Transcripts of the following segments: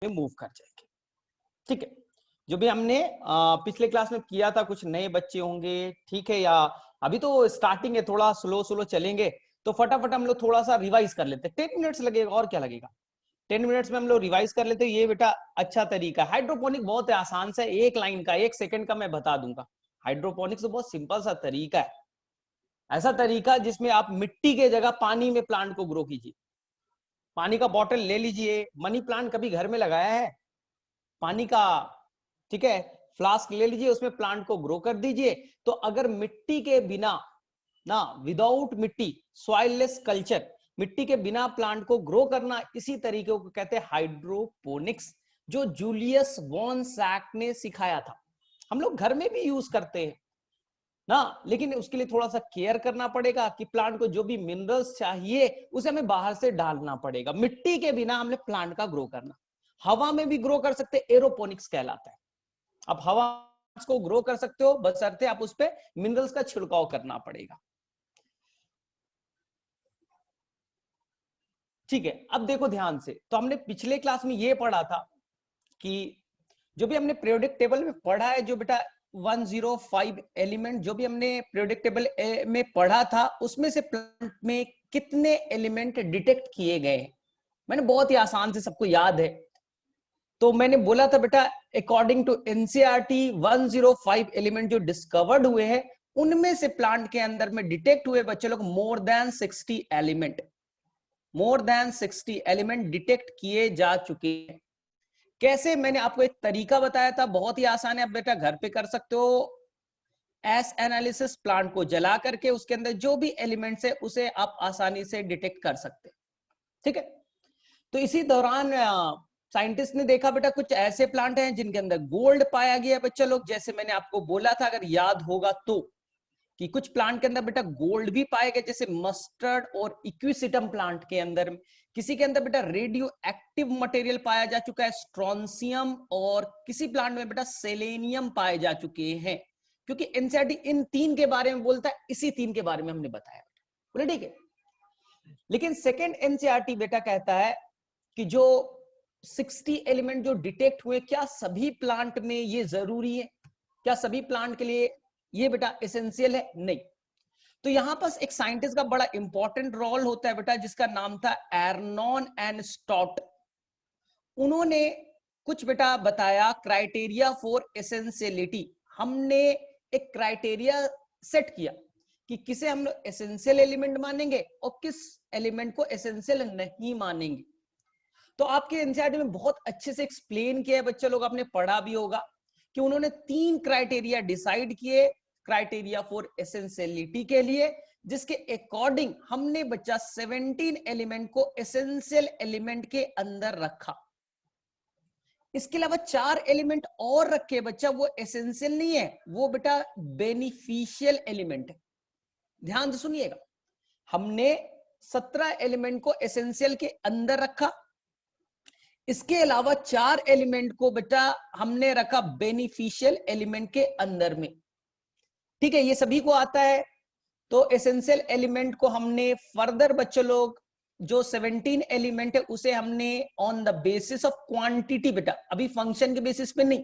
में मूव कर जाएंगे। ठीक है, जो भी हमने पिछले क्लास में किया था, कुछ नए बच्चे होंगे, ठीक है, या अभी तो स्टार्टिंग है, थोड़ा स्लो स्लो चलेंगे, तो फटाफट हम लोग थोड़ा सा रिवाइज कर लेते हैं। 10 मिनट्स लगेगा, और क्या लगेगा, 10 मिनट्स में हम लोग रिवाइज कर लेते हैं। ये बेटा अच्छा तरीका। हाइड्रोपोनिक बहुत आसान सा, एक लाइन का, 1 सेकंड का मैं बता दूंगा। हाइड्रोपोनिक्स तो बहुत सिंपल सा तरीका है, ऐसा तरीका जिसमें आप मिट्टी के जगह पानी में प्लांट को ग्रो कीजिए। पानी का बॉटल ले लीजिए, मनी प्लांट कभी घर में लगाया है, पानी का, ठीक है, फ्लास्क ले लीजिए, उसमें प्लांट को ग्रो कर दीजिए। तो अगर मिट्टी के बिना ना, विदाउट मिट्टी, सॉइललेस कल्चर, मिट्टी के बिना प्लांट को ग्रो करना, इसी तरीके को कहते हैं हाइड्रोपोनिक्स, जो जूलियस वॉन सैक ने सिखाया था। हम लोग घर में भी यूज करते हैं ना, लेकिन उसके लिए थोड़ा सा केयर करना पड़ेगा कि प्लांट को जो भी मिनरल्स चाहिए उसे हमें बाहर से डालना पड़ेगा। मिट्टी के बिना हमने प्लांट का ग्रो करना। हवा में भी ग्रो कर सकते, एरोपोनिक्स कहलाता है। आप हवा को ग्रो कर सकते हो, बशर्ते आप उस पर मिनरल्स का छिड़काव करना पड़ेगा। ठीक है, अब देखो ध्यान से, तो हमने पिछले क्लास में ये पढ़ा था कि जो भी हमने पीरियोडिक टेबल में पढ़ा है, जो बेटा 105 एलिमेंट जो भी हमने पीरियोडिक टेबल में पढ़ा था, उसमें से प्लांट में कितने एलिमेंट डिटेक्ट किए गए हैं, मैंने बहुत ही आसान से, सबको याद है। तो मैंने बोला था बेटा, अकॉर्डिंग टू एनसीईआरटी 105 एलिमेंट जो डिस्कवर्ड हुए हैं, उनमें से प्लांट के अंदर में डिटेक्ट हुए बच्चे लोग more than 60 element, more than 60 element detect किए जा चुके हैं। कैसे, मैंने आपको एक तरीका बताया था, बहुत ही आसान है, आप बेटा घर पे कर सकते हो। एस एनालिसिस, प्लांट को जला करके उसके अंदर जो भी एलिमेंट्स है उसे आप आसानी से डिटेक्ट कर सकते हैं। ठीक है, तो इसी दौरान साइंटिस्ट ने देखा बेटा, कुछ ऐसे प्लांट हैं जिनके अंदर गोल्ड पाया गया है बच्चा लोग, जैसे मैंने आपको बोला था, अगर याद होगा तो, कि कुछ प्लांट के अंदर बेटा गोल्ड भी पाए गए, जैसे मस्टर्ड और इक्विसिटम प्लांट के अंदर। किसी के अंदर बेटा रेडियो एक्टिव मटेरियल पाया जा चुका है, स्ट्रोंसियम, और किसी प्लांट में बेटा सेलेनियम पाए जा चुके हैं। क्योंकि एनसीईआरटी इन 3 के बारे में बोलता है, इसी 3 के बारे में हमने बताया, बोले ठीक है। लेकिन सेकेंड एनसीईआरटी बेटा कहता है कि जो 60 एलिमेंट जो डिटेक्ट हुए, क्या सभी प्लांट में ये जरूरी है, क्या सभी प्लांट के लिए ये बेटा एसेंशियल है? नहीं। तो यहां पर एक साइंटिस्ट का बड़ा इंपॉर्टेंट रोल होता है बेटा, जिसका नाम था एर्नॉन एंड स्टॉट। उन्होंने कुछ बेटा बताया क्राइटेरिया फॉर एसेंशियलिटी। हमने एक क्राइटेरिया सेट किया कि किसे हम लोग एसेंशियल एलिमेंट मानेंगे और किस एलिमेंट को एसेंशियल नहीं मानेंगे। तो आपके एनसीईआरटी में बहुत अच्छे से एक्सप्लेन किया है बच्चे लोग, आपने पढ़ा भी होगा कि उन्होंने 3 क्राइटेरिया डिसाइड किए क्राइटेरिया फॉर एसेंशियलिटी के लिए, जिसके अकॉर्डिंग हमने बच्चा 17 एलिमेंट को एसेंशियल एलिमेंट के अंदर रखा। इसके अलावा 4 एलिमेंट और रखे बच्चा, वो एसेंशियल नहीं है, वो बेटा बेनिफिशियल एलिमेंट है। ध्यान से सुनिएगा, हमने 17 एलिमेंट को एसेंशियल के अंदर रखा, इसके अलावा 4 एलिमेंट को बेटा हमने रखा बेनिफिशियल एलिमेंट के अंदर में। ठीक है, ये सभी को आता है। तो एसेंशियल एलिमेंट को हमने फर्दर बच्चे लोग, जो 17 एलिमेंट है उसे हमने on the basis of quantity, बेटा अभी फंक्शन के बेसिस पे नहीं,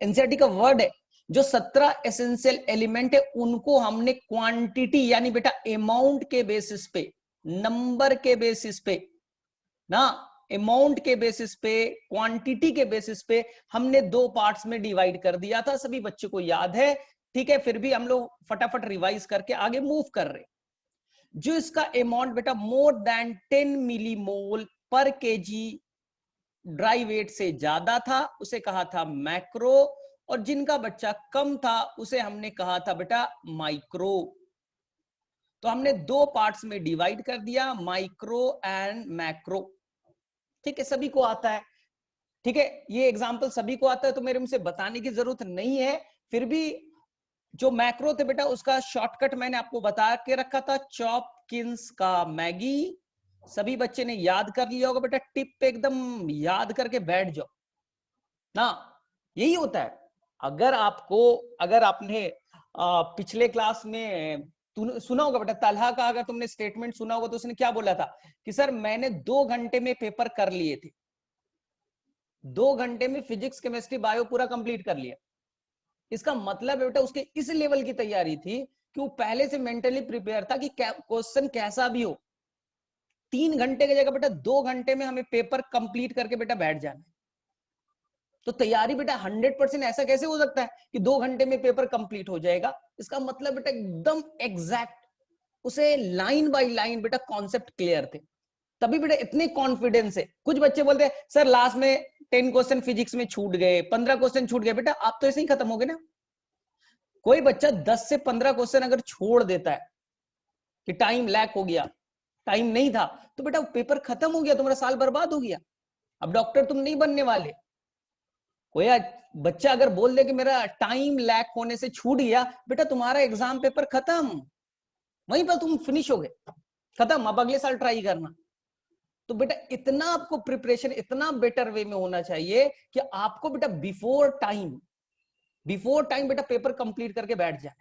एनसीईआरटी का वर्ड है, जो 17 एसेंशियल एलिमेंट है उनको हमने क्वांटिटी यानी बेटा अमाउंट के बेसिस पे, नंबर के बेसिस पे ना, अमाउंट के बेसिस पे, क्वांटिटी के बेसिस पे हमने 2 पार्ट्स में डिवाइड कर दिया था। सभी बच्चों को याद है? ठीक है, फिर भी हम लोग फटाफट रिवाइज करके आगे मूव कर रहे। जो इसका अमाउंट बेटा मोर देन 10 मिलीमोल पर केजी ड्राई वेट से ज्यादा था उसे कहा था मैक्रो, और जिनका बच्चा कम था उसे हमने कहा था बेटा माइक्रो। तो हमने 2 पार्ट्स में डिवाइड कर दिया, माइक्रो एंड मैक्रो। ठीक है, सभी को आता है। ठीक है, ये एग्जांपल सभी को आता है, तो मेरे मुझसे बताने की जरूरत नहीं है। फिर भी जो मैक्रो थे बेटा, उसका शॉर्टकट मैंने आपको बता के रखा था, चॉपकिंस का मैगी। सभी बच्चे ने याद कर लिया होगा बेटा, टिप पे एकदम याद करके बैठ जाओ ना, यही होता है। अगर आपने पिछले क्लास में सुना होगा बेटा, तलहा का अगर तुमने स्टेटमेंट सुना होगा, तो उसने क्या बोला था कि सर मैंने 2 घंटे में पेपर कर लिए थे। 2 घंटे में फिजिक्स केमिस्ट्री बायो पूरा कंप्लीट कर लिया। इसका मतलब है बेटा उसके इस लेवल की तैयारी थी कि वो पहले से मेंटली प्रिपेयर था कि क्वेश्चन कैसा भी हो, 3 घंटे की जगह बेटा 2 घंटे में हमें पेपर कंप्लीट करके बेटा बैठ जाना। तो तैयारी बेटा 100% ऐसा कैसे हो सकता है कि 2 घंटे में पेपर कंप्लीट हो जाएगा? इसका मतलब बेटा एकदम एग्जैक्ट, उसे लाइन बाय लाइन बेटा कॉन्सेप्ट क्लियर थे, तभी बेटा इतने कॉन्फिडेंस है। कुछ बच्चे बोलते हैं सर लास्ट में 10 क्वेश्चन फिजिक्स में छूट गए, 15 क्वेश्चन छूट गए। बेटा आप तो ऐसे ही खत्म हो गए ना। कोई बच्चा 10 से 15 क्वेश्चन अगर छोड़ देता है कि टाइम लैक हो गया, टाइम नहीं था, तो बेटा पेपर खत्म हो गया, तुम्हारा साल बर्बाद हो गया। अब डॉक्टर तुम नहीं बनने वाले। कोई बच्चा अगर बोल दे कि मेरा टाइम लैक होने से छूट गया, बेटा तुम्हारा एग्जाम पेपर खत्म, वहीं पर तुम फिनिश हो गए, खत्म, अब अगले साल ट्राई करना। तो बेटा इतना आपको प्रिपरेशन इतना बेटर वे में होना चाहिए कि आपको बेटा बिफोर टाइम बेटा पेपर कंप्लीट करके बैठ जाए।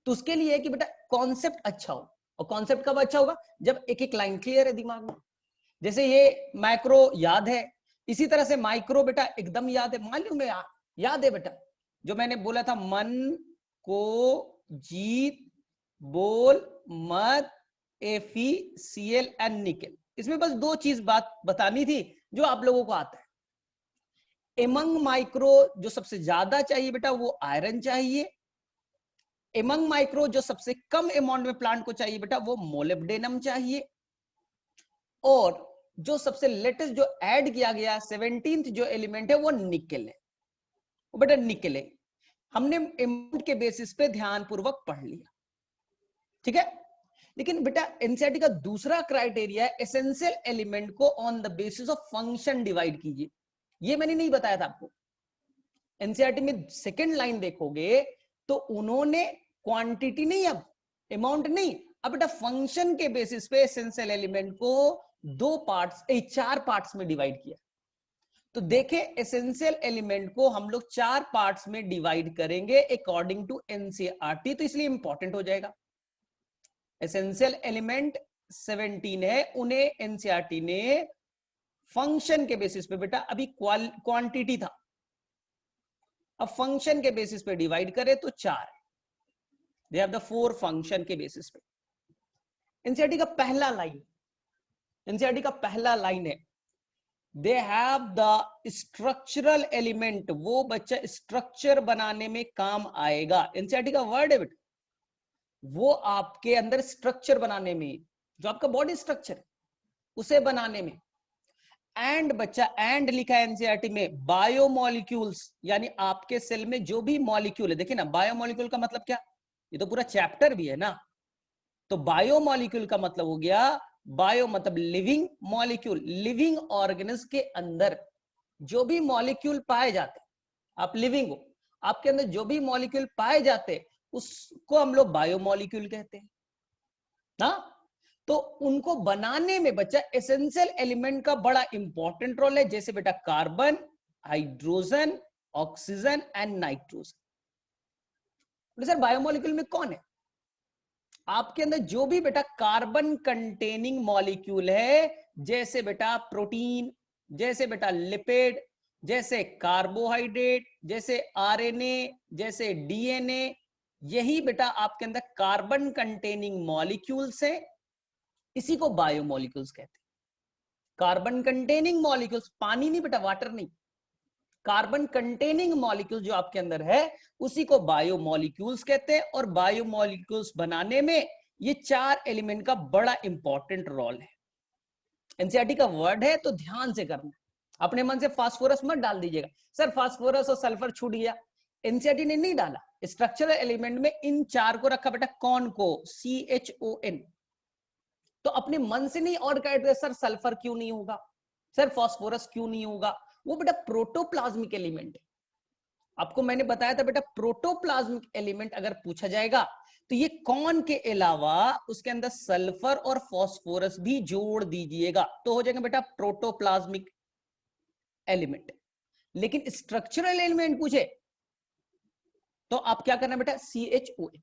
तो उसके लिए है कि बेटा कॉन्सेप्ट अच्छा हो, और कॉन्सेप्ट कब अच्छा होगा? जब एक एक लाइन क्लियर है दिमाग में। जैसे ये मैक्रो याद है, इसी तरह से माइक्रो बेटा एकदम याद है। मान लो मैं याद है बेटा जो मैंने बोला था, मन को जीत, बोल मत, एफीसीएल एंड निकेल। इसमें बस 2 चीज बात बतानी थी जो आप लोगों को आता है। एमंग माइक्रो जो सबसे ज्यादा चाहिए बेटा वो आयरन चाहिए। एमंग माइक्रो जो सबसे कम अमाउंट में प्लांट को चाहिए बेटा वो मोलिब्डेनम चाहिए। और जो सबसे लेटेस्ट जो ऐड किया गया 17th जो एलिमेंट है वो निकेल है। वो बेटा निकेल है, हमने अमाउंट के बेसिस पे ध्यान पूर्वक पढ़ लिया, ठीक है। लेकिन बेटा एनसीईआरटी का दूसरा क्राइटेरिया है एसेंशियल एलिमेंट को on the basis of function divide कीजिए। ये मैंने नहीं बताया था आपको। एनसीईआरटी में सेकंड लाइन देखोगे तो उन्होंने क्वांटिटी नहीं, अब अमाउंट नहीं, अब बेटा फंक्शन के बेसिस पे एसेंशियल एलिमेंट को 4 पार्ट्स में डिवाइड किया। तो देखे एसेंशियल एलिमेंट को हम लोग 4 पार्ट्स में डिवाइड करेंगे अकॉर्डिंग टू एनसीईआरटी, तो इसलिए इंपॉर्टेंट हो जाएगा। एसेंशियल एलिमेंट 17 है, उन्हें एनसीईआरटी ने फंक्शन के बेसिस पे, बेटा अभी क्वांटिटी था, अब फंक्शन के बेसिस पे डिवाइड करें तो 4, दे हैव द 4 फंक्शन के बेसिस पे। एनसीईआरटी का पहला लाइन है they have the structural element, वो बच्चा स्ट्रक्चर बनाने में काम आएगा। एनसीईआरटी का वर्ड है बेटा, वो आपके अंदर स्ट्रक्चर बनाने में, जो आपका बॉडी स्ट्रक्चर है उसे बनाने में। एंड बच्चा एंड लिखा है एनसीईआरटी में, बायोमोलिक्यूल्स, यानी आपके सेल में जो भी मॉलिक्यूल है। देखिए ना, बायोमोलिक्यूल का मतलब क्या, ये तो पूरा चैप्टर भी है ना। तो बायोमोलिक्यूल का मतलब हो गया, बायो मतलब लिविंग, मॉलिक्यूल लिविंग ऑर्गेनिज्म के अंदर जो भी मॉलिक्यूल पाए जाते, आप लिविंग हो, आपके अंदर जो भी मॉलिक्यूल पाए जाते उसको हम लोग बायोमोलिक्यूल कहते हैं ना। तो उनको बनाने में बच्चा एसेंशियल एलिमेंट का बड़ा इंपॉर्टेंट रोल है, जैसे बेटा carbon, hydrogen, oxygen and nitrogen. Sir biomolecule में कौन है? आपके अंदर जो भी बेटा कार्बन कंटेनिंग मॉलिक्यूल है, जैसे बेटा प्रोटीन, जैसे बेटा लिपिड, जैसे कार्बोहाइड्रेट, जैसे आरएनए, जैसे डीएनए, यही बेटा आपके अंदर कार्बन कंटेनिंग मॉलिक्यूल्स है, इसी को बायोमोलिक्यूल्स कहते हैं। कार्बन कंटेनिंग मॉलिक्यूल्स, पानी नहीं बेटा, वाटर नहीं, कार्बन कंटेनिंग मॉलिक्यूल जो आपके अंदर है उसी को बायोमोलिक्यूल्स कहते हैं। और बायोमोलिक्यूल्स बनाने में ये 4 एलिमेंट का बड़ा इंपॉर्टेंट रोल है। एनसीईआरटी का वर्ड है तो ध्यान से करना, अपने मन से फास्फोरस मत डाल दीजिएगा, सर फास्फोरस और सल्फर छूट गया। एनसीईआरटी ने नहीं डाला, स्ट्रक्चरल एलिमेंट में इन 4 को रखा बेटा, कौन को, CHON। तो अपने मन से नहीं और कहते सर सल्फर क्यों नहीं होगा, सर फास्फोरस क्यों नहीं होगा, वो बेटा प्रोटोप्लाज्मिक एलिमेंट है। आपको मैंने बताया था बेटा, प्रोटोप्लाज्मिक एलिमेंट अगर पूछा जाएगा तो ये कौन के अलावा उसके अंदर सल्फर और फास्फोरस भी जोड़ दीजिएगा तो हो जाएगा बेटा प्रोटोप्लाज्मिक एलिमेंट। लेकिन स्ट्रक्चरल एलिमेंट पूछे तो आप क्या करना बेटा, CHON।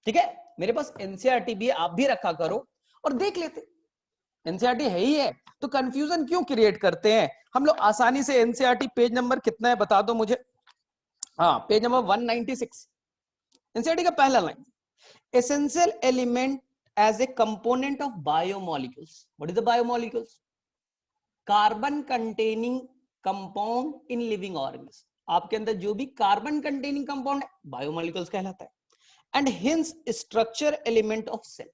ठीक है, मेरे पास एनसीईआरटी भी, आप भी रखा करो और देख लेते एनसीईआरटी है ही है, तो कंफ्यूजन क्यों क्रिएट करते हैं हम लोग? आसानी से एनसीईआरटी पेज नंबर कितना है बता दो मुझे। हाँ, पेज नंबर 196, एनसीईआरटी का पहला line, essential element as a component of biomolecules. What is the biomolecules? Carbon containing compound in living organism. आपके अंदर जो भी कार्बन कंटेनिंग कंपाउंड है बायोमोलिक्यूल्स कहलाता है। And hence structure element of cell,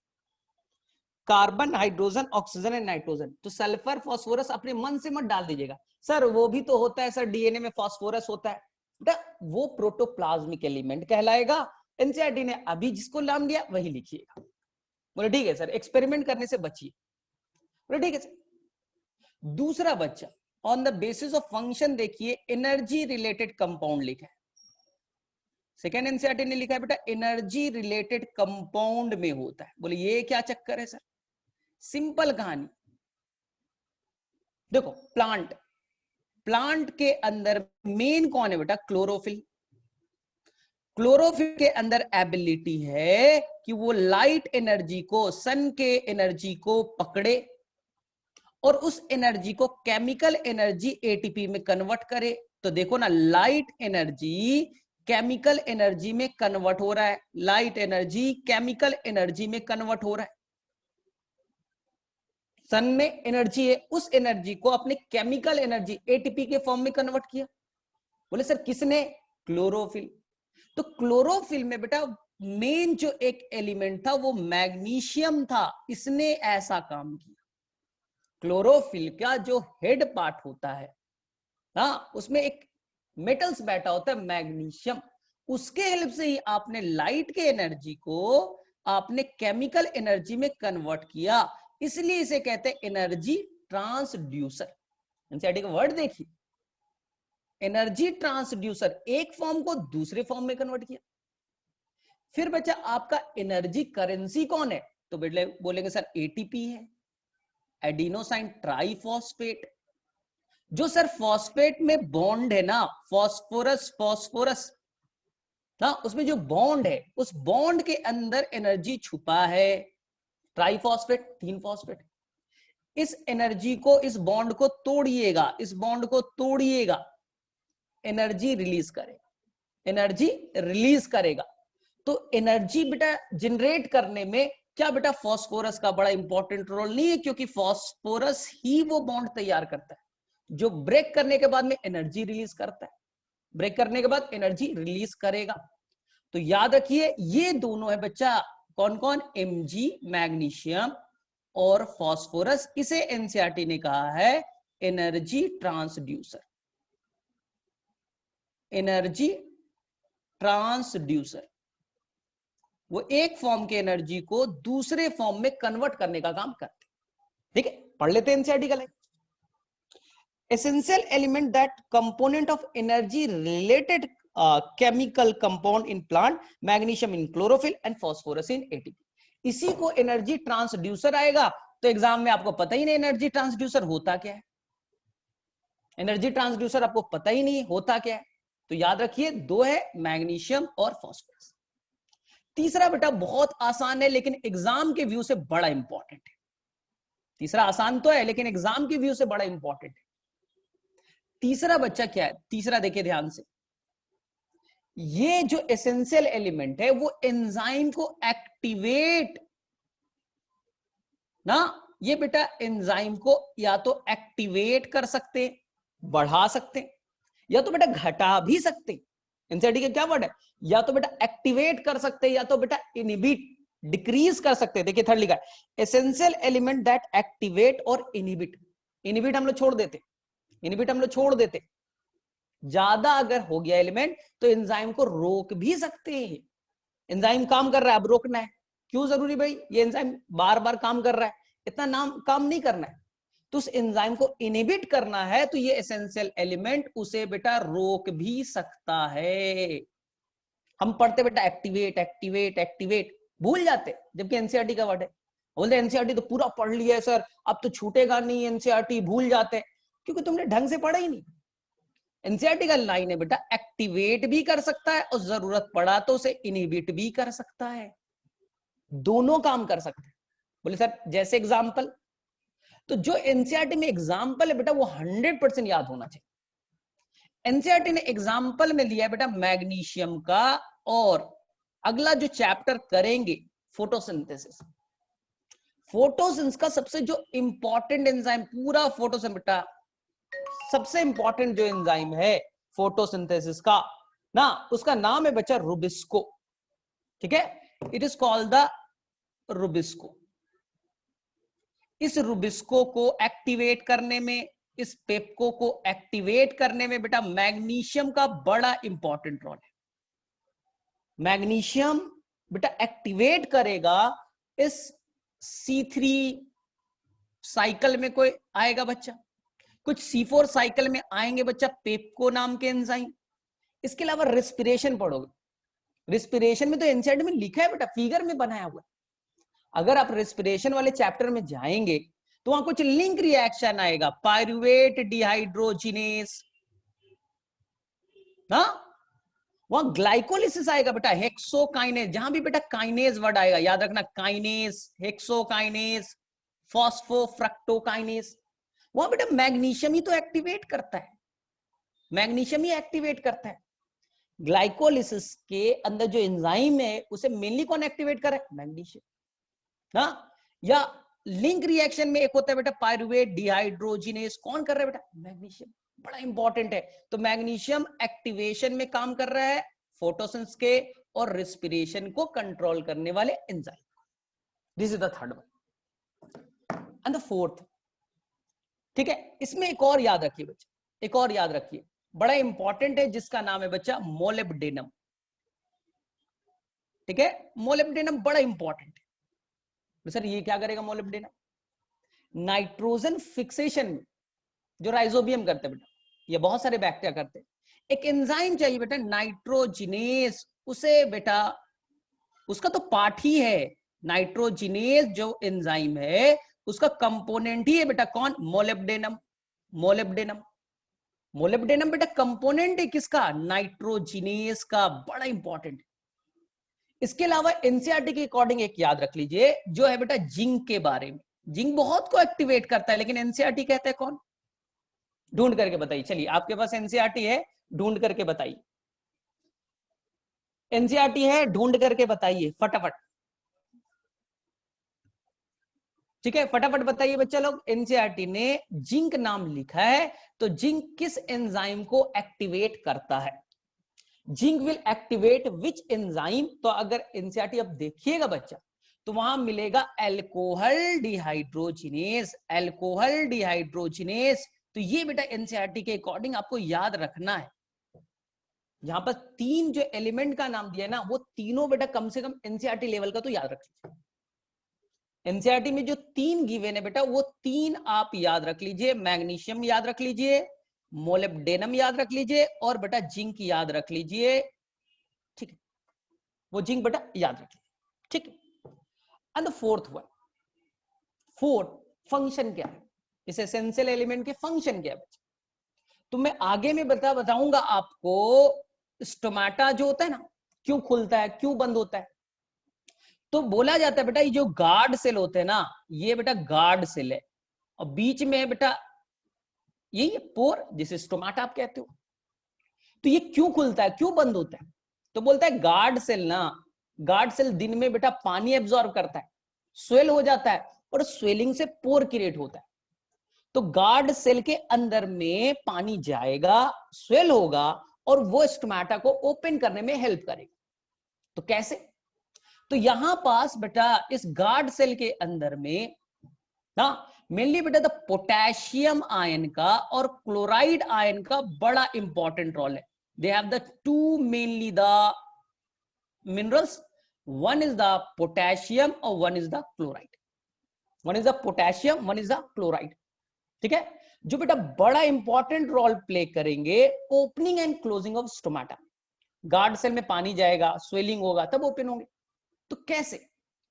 carbon, hydrogen, oxygen and nitrogen. तो sulphur phosphorus अपने मन से मत डाल दीजिएगा सर, वो भी तो होता है सर, डीएनए में फास्फोरस होता है, वो प्रोटोप्लाज्मिक एलिमेंट कहलाएगा। एनसीईआरटी ने अभी जिसको नाम दिया वही लिखिएगा। बोले ठीक है सर, एक्सपेरिमेंट करने से बचिए। बोले ठीक है सर। दूसरा बच्चा, on the basis of function देखिए एनर्जी रिलेटेड कंपाउंड लिखा है। सेकेंड एनसीईआरटी ने लिखा है बेटा एनर्जी रिलेटेड कंपाउंड में होता है। बोले ये क्या चक्कर है सर? सिंपल कहानी देखो, प्लांट के अंदर मेन कौन है बेटा? क्लोरोफिल। क्लोरोफिल के अंदर एबिलिटी है कि वो लाइट एनर्जी को, सन के एनर्जी को पकड़े और उस एनर्जी को केमिकल एनर्जी एटीपी में कन्वर्ट करे। तो देखो ना, लाइट एनर्जी केमिकल एनर्जी में कन्वर्ट हो रहा है, लाइट एनर्जी केमिकल एनर्जी में कन्वर्ट हो रहा है। सन में एनर्जी है, उस एनर्जी को अपने केमिकल एनर्जी एटीपी के फॉर्म में कन्वर्ट किया। बोले सर किसने? क्लोरोफिल। तो क्लोरोफिल में बेटा मेन जो एक एलिमेंट था वो मैग्नीशियम था, इसने ऐसा काम किया। क्लोरोफिल का जो हेड पार्ट होता है हाँ, उसमें एक मेटल्स बैठा होता है मैग्नीशियम, उसके हेल्प से ही आपने लाइट के एनर्जी को आपने केमिकल एनर्जी में कन्वर्ट किया, इसलिए इसे कहते हैं एनर्जी ट्रांसड्यूसर। एनसीईआरटी का वर्ड देखिए, एनर्जी ट्रांसड्यूसर, एक फॉर्म को दूसरे फॉर्म में कन्वर्ट किया। फिर बच्चा आपका एनर्जी करेंसी कौन है? तो बेटे बोलेंगे सर एटीपी है, एडिनोसाइन ट्राइफॉस्फेट। जो सर फॉस्फेट में बॉन्ड है ना, फॉस्फोरस ना, उसमें जो बॉन्ड है उस बॉन्ड के अंदर एनर्जी छुपा है। ट्राइफॉस्फेट 3 फॉस्फेट, इस एनर्जी को, इस बॉन्ड को तोड़िएगा, इस बॉन्ड को तोड़िएगा, एनर्जी रिलीज करेगा, एनर्जी रिलीज करेगा। तो एनर्जी बेटा जनरेट करने में क्या बेटा फॉस्फोरस का बड़ा इंपॉर्टेंट रोल नहीं है, क्योंकि फॉस्फोरस ही वो बॉन्ड तैयार करता है जो ब्रेक करने के बाद में एनर्जी रिलीज करता है, ब्रेक करने के बाद एनर्जी रिलीज करेगा। तो याद रखिए ये दोनों है बच्चा, कौन कौन? Mg मैग्नीशियम और फास्फोरस। इसे एनसीईआरटी ने कहा है एनर्जी ट्रांसड्यूसर, एनर्जी ट्रांसड्यूसर। वो एक फॉर्म के एनर्जी को दूसरे फॉर्म में कन्वर्ट करने का काम करते। ठीक है, पढ़ लेते हैं एनसीईआरटी का line. Essential element that component of energy related chemical compound in plant, magnesium in chlorophyll and phosphorus in ATP। इसी को एनर्जी ट्रांसड्यूसर आएगा। तो एग्जाम में आपको पता ही नहीं एनर्जी ट्रांसड्यूसर होता क्या है, एनर्जी ट्रांसड्यूसर आपको पता ही नहीं होता क्या है। तो याद रखिए दो है, मैग्नीशियम और फास्फोरस। तीसरा बेटा बहुत आसान है लेकिन एग्जाम के व्यू से बड़ा इंपॉर्टेंट है। तीसरा आसान तो है लेकिन एग्जाम के व्यू से बड़ा इंपॉर्टेंट है। तीसरा बच्चा क्या है? तीसरा देखिए ध्यान से, ये जो एसेंशियल एलिमेंट है वो एंजाइम को एक्टिवेट ना, ये बेटा एंजाइम को या तो एक्टिवेट कर सकते, बढ़ा सकते, या तो बेटा घटा भी सकते। एनसीईआरटी का क्या वर्ड है? या तो बेटा एक्टिवेट कर सकते या तो बेटा इनहिबिट, डिक्रीज कर सकते। देखिए थर्ड लिखा है एसेंशियल एलिमेंट दैट एक्टिवेट और इनहिबिट। इनहिबिट हम लोग छोड़ देते, इनहिबिट हम लोग छोड़ देते, ज्यादा अगर हो गया एलिमेंट तो एंजाइम को रोक भी सकते हैं। एंजाइम काम कर रहा है, अब रोकना है क्यों जरूरी भाई? ये एंजाइम बार बार काम कर रहा है, इतना नाम काम नहीं करना है, तो उस एंजाइम को इनहिबिट करना है तो ये एसेंशियल एलिमेंट उसे बेटा रोक भी सकता है। हम पढ़ते बेटा एक्टिवेट एक्टिवेट एक्टिवेट, भूल जाते, जबकि एनसीईआरटी का वर्ड है। बोलते एनसीईआरटी तो पूरा पढ़ लिया है सर, अब तो छूटेगा नहीं एनसीईआरटी, भूल जाते, क्योंकि तुमने ढंग से पढ़ा ही नहीं। एनसीईआरटी का लाइन है बेटा एक्टिवेट भी कर सकता है और जरूरत पड़ा तो उसे इनहिबिट भी कर सकता है, दोनों काम कर सकते हैं। बोले सर जैसे एग्जांपल, तो जो एनसीईआरटी में एग्जाम्पल है बेटा वो 100% याद होना चाहिए। एनसीईआरटी ने एग्जाम्पल में लिया है बेटा मैग्नीशियम का, और अगला जो चैप्टर करेंगे फोटोसिंथेसिस। फोटोसिंथेसिस का सबसे जो इंपॉर्टेंट एंजाइम, पूरा फोटोसिंथेसिस बेटा सबसे इंपॉर्टेंट जो एंजाइम है फोटोसिंथेसिस का ना, उसका नाम है बच्चा रुबिस्को। ठीक है, it is called the Rubisco. इस रुबिस्को को एक्टिवेट करने में, इस पेप्को को एक्टिवेट करने में बेटा मैग्नीशियम का बड़ा इंपॉर्टेंट रोल है। मैग्नीशियम बेटा एक्टिवेट करेगा इस C3 साइकिल में, कोई आएगा बच्चा, कुछ C4 साइकिल में आएंगे बच्चा पेप्को नाम के एंजाइम। इसके अलावा रेस्पिरेशन पढ़ोगे, रेस्पिरेशन में तो एनसीईआरटी में लिखा है बेटा, फिगर में बनाया हुआ है। अगर आप रेस्पिरेशन वाले चैप्टर में जाएंगे तो वहां कुछ लिंक रिएक्शन आएगा, पायरुवेट डिहाइड्रोजिनेस, हाँ वहां ग्लाइकोलिसिस आएगा बेटा, हेक्सोकाइनेज, जहां भी बेटा काइनेज वर्ड आएगा याद रखना, काइनेज, हेक्सोकाइनेज, फॉस्फोफ्रक्टोकाइनेज, वहां बेटा मैग्नीशियम ही तो एक्टिवेट करता है, मैग्नीशियम ही एक्टिवेट करता है। ग्लाइकोलिसिस के अंदर जो एंजाइम है उसे मेनली कौन एक्टिवेट कर रहा है, मैग्नीशियम। हाँ, या लिंक रिएक्शन में एक होता है बेटा पायरुवेट डिहाइड्रोजिनेस, कौन कर रहा है बेटा, मैग्नीशियम, बड़ा इंपॉर्टेंट है। तो मैग्नीशियम एक्टिवेशन में काम कर रहा है फोटोसिंथेसिस के और रेस्पिरेशन को कंट्रोल करने वाले enzyme. This is the third one and the fourth. ठीक है, इसमें एक और याद रखिए बच्चा, एक और याद रखिए, बड़ा इंपॉर्टेंट है, जिसका नाम है बच्चा मोलिब्डेनम। ठीक है, मोलिब्डेनम बड़ा इंपॉर्टेंट है। तो सर ये क्या करेगा मोलिब्डेनम, नाइट्रोजन फिक्सेशन में जो राइजोबियम करते हैं बेटा, ये बहुत सारे बैक्टीरिया करते हैं, एक एंजाइम चाहिए बेटा नाइट्रोजिनेस, उसे बेटा उसका तो पार्ट ही है, नाइट्रोजिनेस जो एंजाइम है उसका कंपोनेंट ही है बेटा कौन, मोलिब्डेनम। मोलिब्डेनम, मोलिब्डेनम बेटा कंपोनेंट है किसका, नाइट्रोजिनेस का, बड़ा इंपॉर्टेंट। इसके अलावा एनसीईआरटी के अकॉर्डिंग एक याद रख लीजिए जो है बेटा जिंक के बारे में। जिंक बहुत को एक्टिवेट करता है, लेकिन एनसीईआरटी कहते हैं कौन, ढूंढ करके बताइए। चलिए आपके पास एनसीईआरटी है, ढूंढ करके बताइए, एनसीईआरटी है, ढूंढ करके बताइए फटाफट। ठीक है, फटाफट बताइए बच्चा लोग, एनसीईआरटी ने जिंक नाम लिखा है, तो जिंक किस एंजाइम को एक्टिवेट करता है, zinc will activate which enzyme. तो अगर एनसीईआरटी अब देखिएगा बच्चा तो वहां मिलेगा अल्कोहल डिहाइड्रोजिनेस, अल्कोहल डिहाइड्रोजिनेस। तो ये बेटा एनसीईआरटी के अकॉर्डिंग आपको याद रखना है। यहां पर तीन जो एलिमेंट का नाम दिया है ना, वो तीनों बेटा कम से कम एनसीईआरटी लेवल का तो याद रख लीजिए। एनसीईआरटी में जो तीन गिवन है बेटा वो तीन आप याद रख लीजिए, मैग्नीशियम याद रख लीजिए, मोलिब्डेनम याद रख लीजिए, और बेटा जिंक याद रख लीजिए। ठीक है, वो जिंक बेटा याद रखिए। ठीक है, and the fourth one, fourth function क्या है, इस एसेंशियल एलिमेंट के फंक्शन क्या है बच्चा, तो मैं आगे में बताऊंगा आपको। स्टोमाटा जो होता है ना, क्यों खुलता है, क्यों बंद होता है, तो बोला जाता है बेटा ये जो गार्ड सेल होते हैं ना, ये बेटा गार्ड सेल है, और बीच में है बेटा यही पोर, जिसे स्टोमाटा आप कहते हो। तो ये क्यों खुलता है, क्यों बंद होता है, तो बोलता है गार्ड सेल ना, गार्ड सेल दिन में बेटा पानी एब्जॉर्ब करता है, स्वेल हो जाता है, और स्वेलिंग से पोर क्रिएट होता है। तो गार्ड सेल के अंदर में पानी जाएगा, स्वेल होगा, और वो स्टोमाटा को ओपन करने में हेल्प करेगा। तो कैसे, तो यहां पास बेटा इस गार्ड सेल के अंदर में ना मेनली बेटा द पोटेशियम आयन का और क्लोराइड आयन का बड़ा इंपॉर्टेंट रोल है। They have the two mainly the minerals, one is the potassium और one is the chloride, one is the potassium, one is the chloride. ठीक है, जो बेटा बड़ा इंपॉर्टेंट रोल प्ले करेंगे opening and closing of stomata. Guard cell में पानी जाएगा, स्वेलिंग होगा, तब ओपन होंगे। तो कैसे,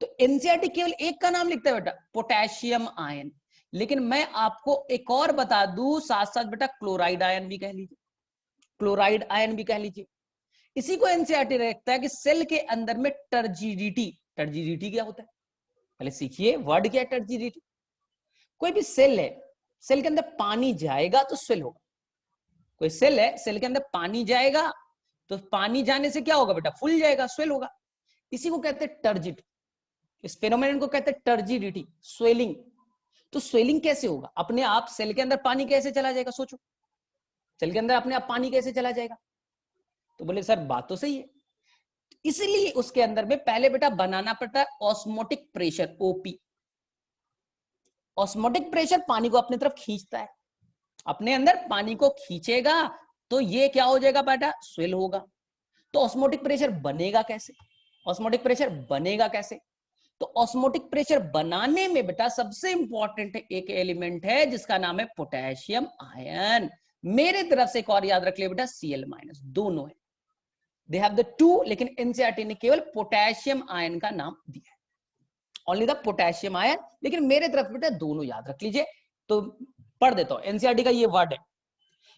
तो एनसीईआरटी केवल एक का नाम लिखता है बेटा पोटेशियम आयन, लेकिन मैं आपको एक और बता दूं साथ साथ बेटा क्लोराइड आयन भी कह लीजिए, क्लोराइड आयन भी कह लीजिए। इसी को एनसीईआरटी रखता है कि सेल के अंदर में टर्जिडिटी, टर्जिडिटी क्या होता है, पहले सीखिए वर्ड क्या है टर्जिडिटी। कोई भी सेल है, सेल के अंदर पानी जाएगा तो स्वेल होगा। कोई सेल है, सेल के अंदर पानी जाएगा तो पानी जाने से क्या होगा बेटा, फूल जाएगा, स्वेल होगा। इसी को कहते हैं टर्जिट, इस फेनोमेनन को कहते हैं टर्जिडिटी, स्वेलिंग। तो स्वेलिंग कैसे होगा, अपने आप सेल के अंदर पानी कैसे चला जाएगा, सोचो, सेल के अंदर अपने आप पानी कैसे चला जाएगा। तो बोले सर बात तो सही है, इसलिए उसके अंदर में पहले बेटा बनाना पड़ता है osmotic pressure, OP. Osmotic pressure पानी को अपनी तरफ खींचता है, अपने अंदर पानी को खींचेगा तो ये क्या हो जाएगा बेटा, स्वेल होगा। तो ऑस्मोटिक प्रेशर बनेगा कैसे, ऑस्मोटिक प्रेशर बनेगा कैसे। तो ऑस्मोटिक प्रेशर बनाने में बेटा सबसे इंपॉर्टेंट एक एलिमेंट है जिसका नाम है पोटेशियम आयन। मेरे तरफ से एक और याद रख लिया बेटा, Cl- दोनों है, दे हैव द टू, लेकिन एनसीईआरटी ने केवल पोटेशियम आयन का नाम दिया है, ओनली द पोटेशियम आयन, लेकिन मेरे तरफ बेटा दोनों याद रख लीजिए। तो पढ़ देता हूं, एनसीईआरटी का ये वर्ड है,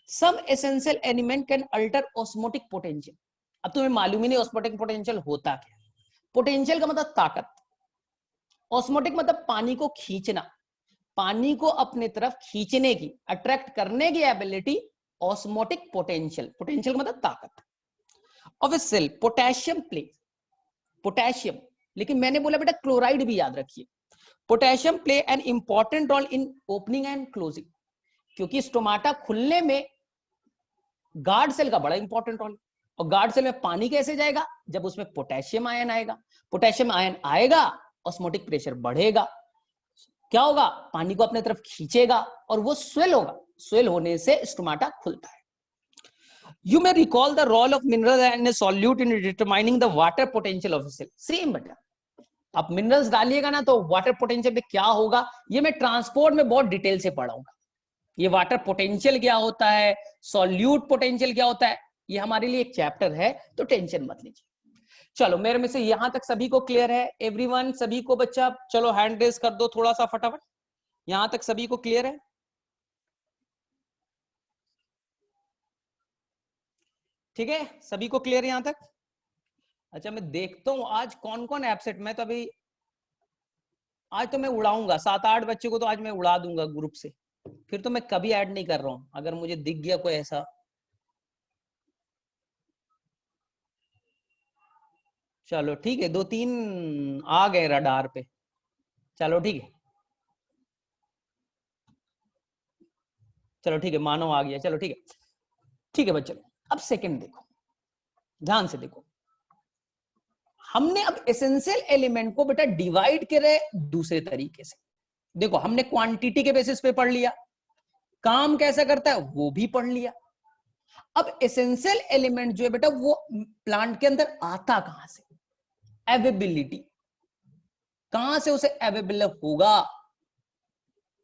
some essential element can alter osmotic potential. अब तुम्हें मालूम ही नहीं ऑस्मोटिक पोटेंशियल होता क्या। पोटेंशियल का मतलब ताकत, ऑस्मोटिक मतलब पानी को खींचना, पानी को अपने तरफ खींचने की, अट्रैक्ट करने की एबिलिटी ऑस्मोटिक पोटेंशियल। पोटेंशियल का मतलब ताकत। Of a cell potassium play, potassium, लेकिन मैंने बोला बेटा क्लोराइड भी याद रखिए। Potassium play an important role in opening and closing, क्योंकि स्टोमाटा खुलने में गार्ड सेल का बड़ा इंपॉर्टेंट रोल। और गार्ड सेल में पानी कैसे जाएगा, जब उसमें पोटेशियम आयन आएगा, पोटेशियम आयन आएगा, ऑस्मोटिक प्रेशर बढ़ेगा, क्या होगा, पानी को अपने तरफ खींचेगा और वो स्वेल होगा, स्वेल होने से स्टोमाटा खुलता है। You may recall the role of minerals and a solute in determining the water potential of a cell. Same बेटा, आप मिनरल्स डालिएगा ना तो वाटर पोटेंशियल पे क्या होगा, ये मैं ट्रांसपोर्ट में बहुत डिटेल से पढ़ाऊंगा। ये वाटर पोटेंशियल क्या होता है, सॉल्यूट पोटेंशियल क्या होता है, ये हमारे लिए एक चैप्टर है, तो टेंशन मत लीजिए। चलो मेरे में से यहां तक सभी को क्लियर है, एवरीवन, सभी को बच्चा चलो हैंड रेस कर दो थोड़ा सा फटाफट, यहां तक सभी को क्लियर है। ठीक है, सभी को क्लियर यहां तक। अच्छा मैं देखता हूं आज कौन कौन एब्सेंट, मैं तो अभी आज तो मैं उड़ाऊंगा 7-8 बच्चे को, तो आज मैं उड़ा दूंगा ग्रुप से, फिर तो मैं कभी ऐड नहीं कर रहा हूं अगर मुझे दिख गया कोई ऐसा। चलो ठीक है, 2-3 आ गए रडार पे, चलो ठीक है, चलो ठीक है, मानो आ गया, चलो ठीक है, ठीक है बच्चों। अब सेकंड देखो, ध्यान से देखो, हमने अब एसेंशियल एलिमेंट को बेटा डिवाइड करे दूसरे तरीके से। देखो हमने क्वांटिटी के बेसिस पे पढ़ लिया, काम कैसा करता है वो भी पढ़ लिया। अब एसेंशियल एलिमेंट जो है बेटा वो प्लांट के अंदर आता कहां से, अवेबिलिटी, कहां से उसे अवेलेबल होगा।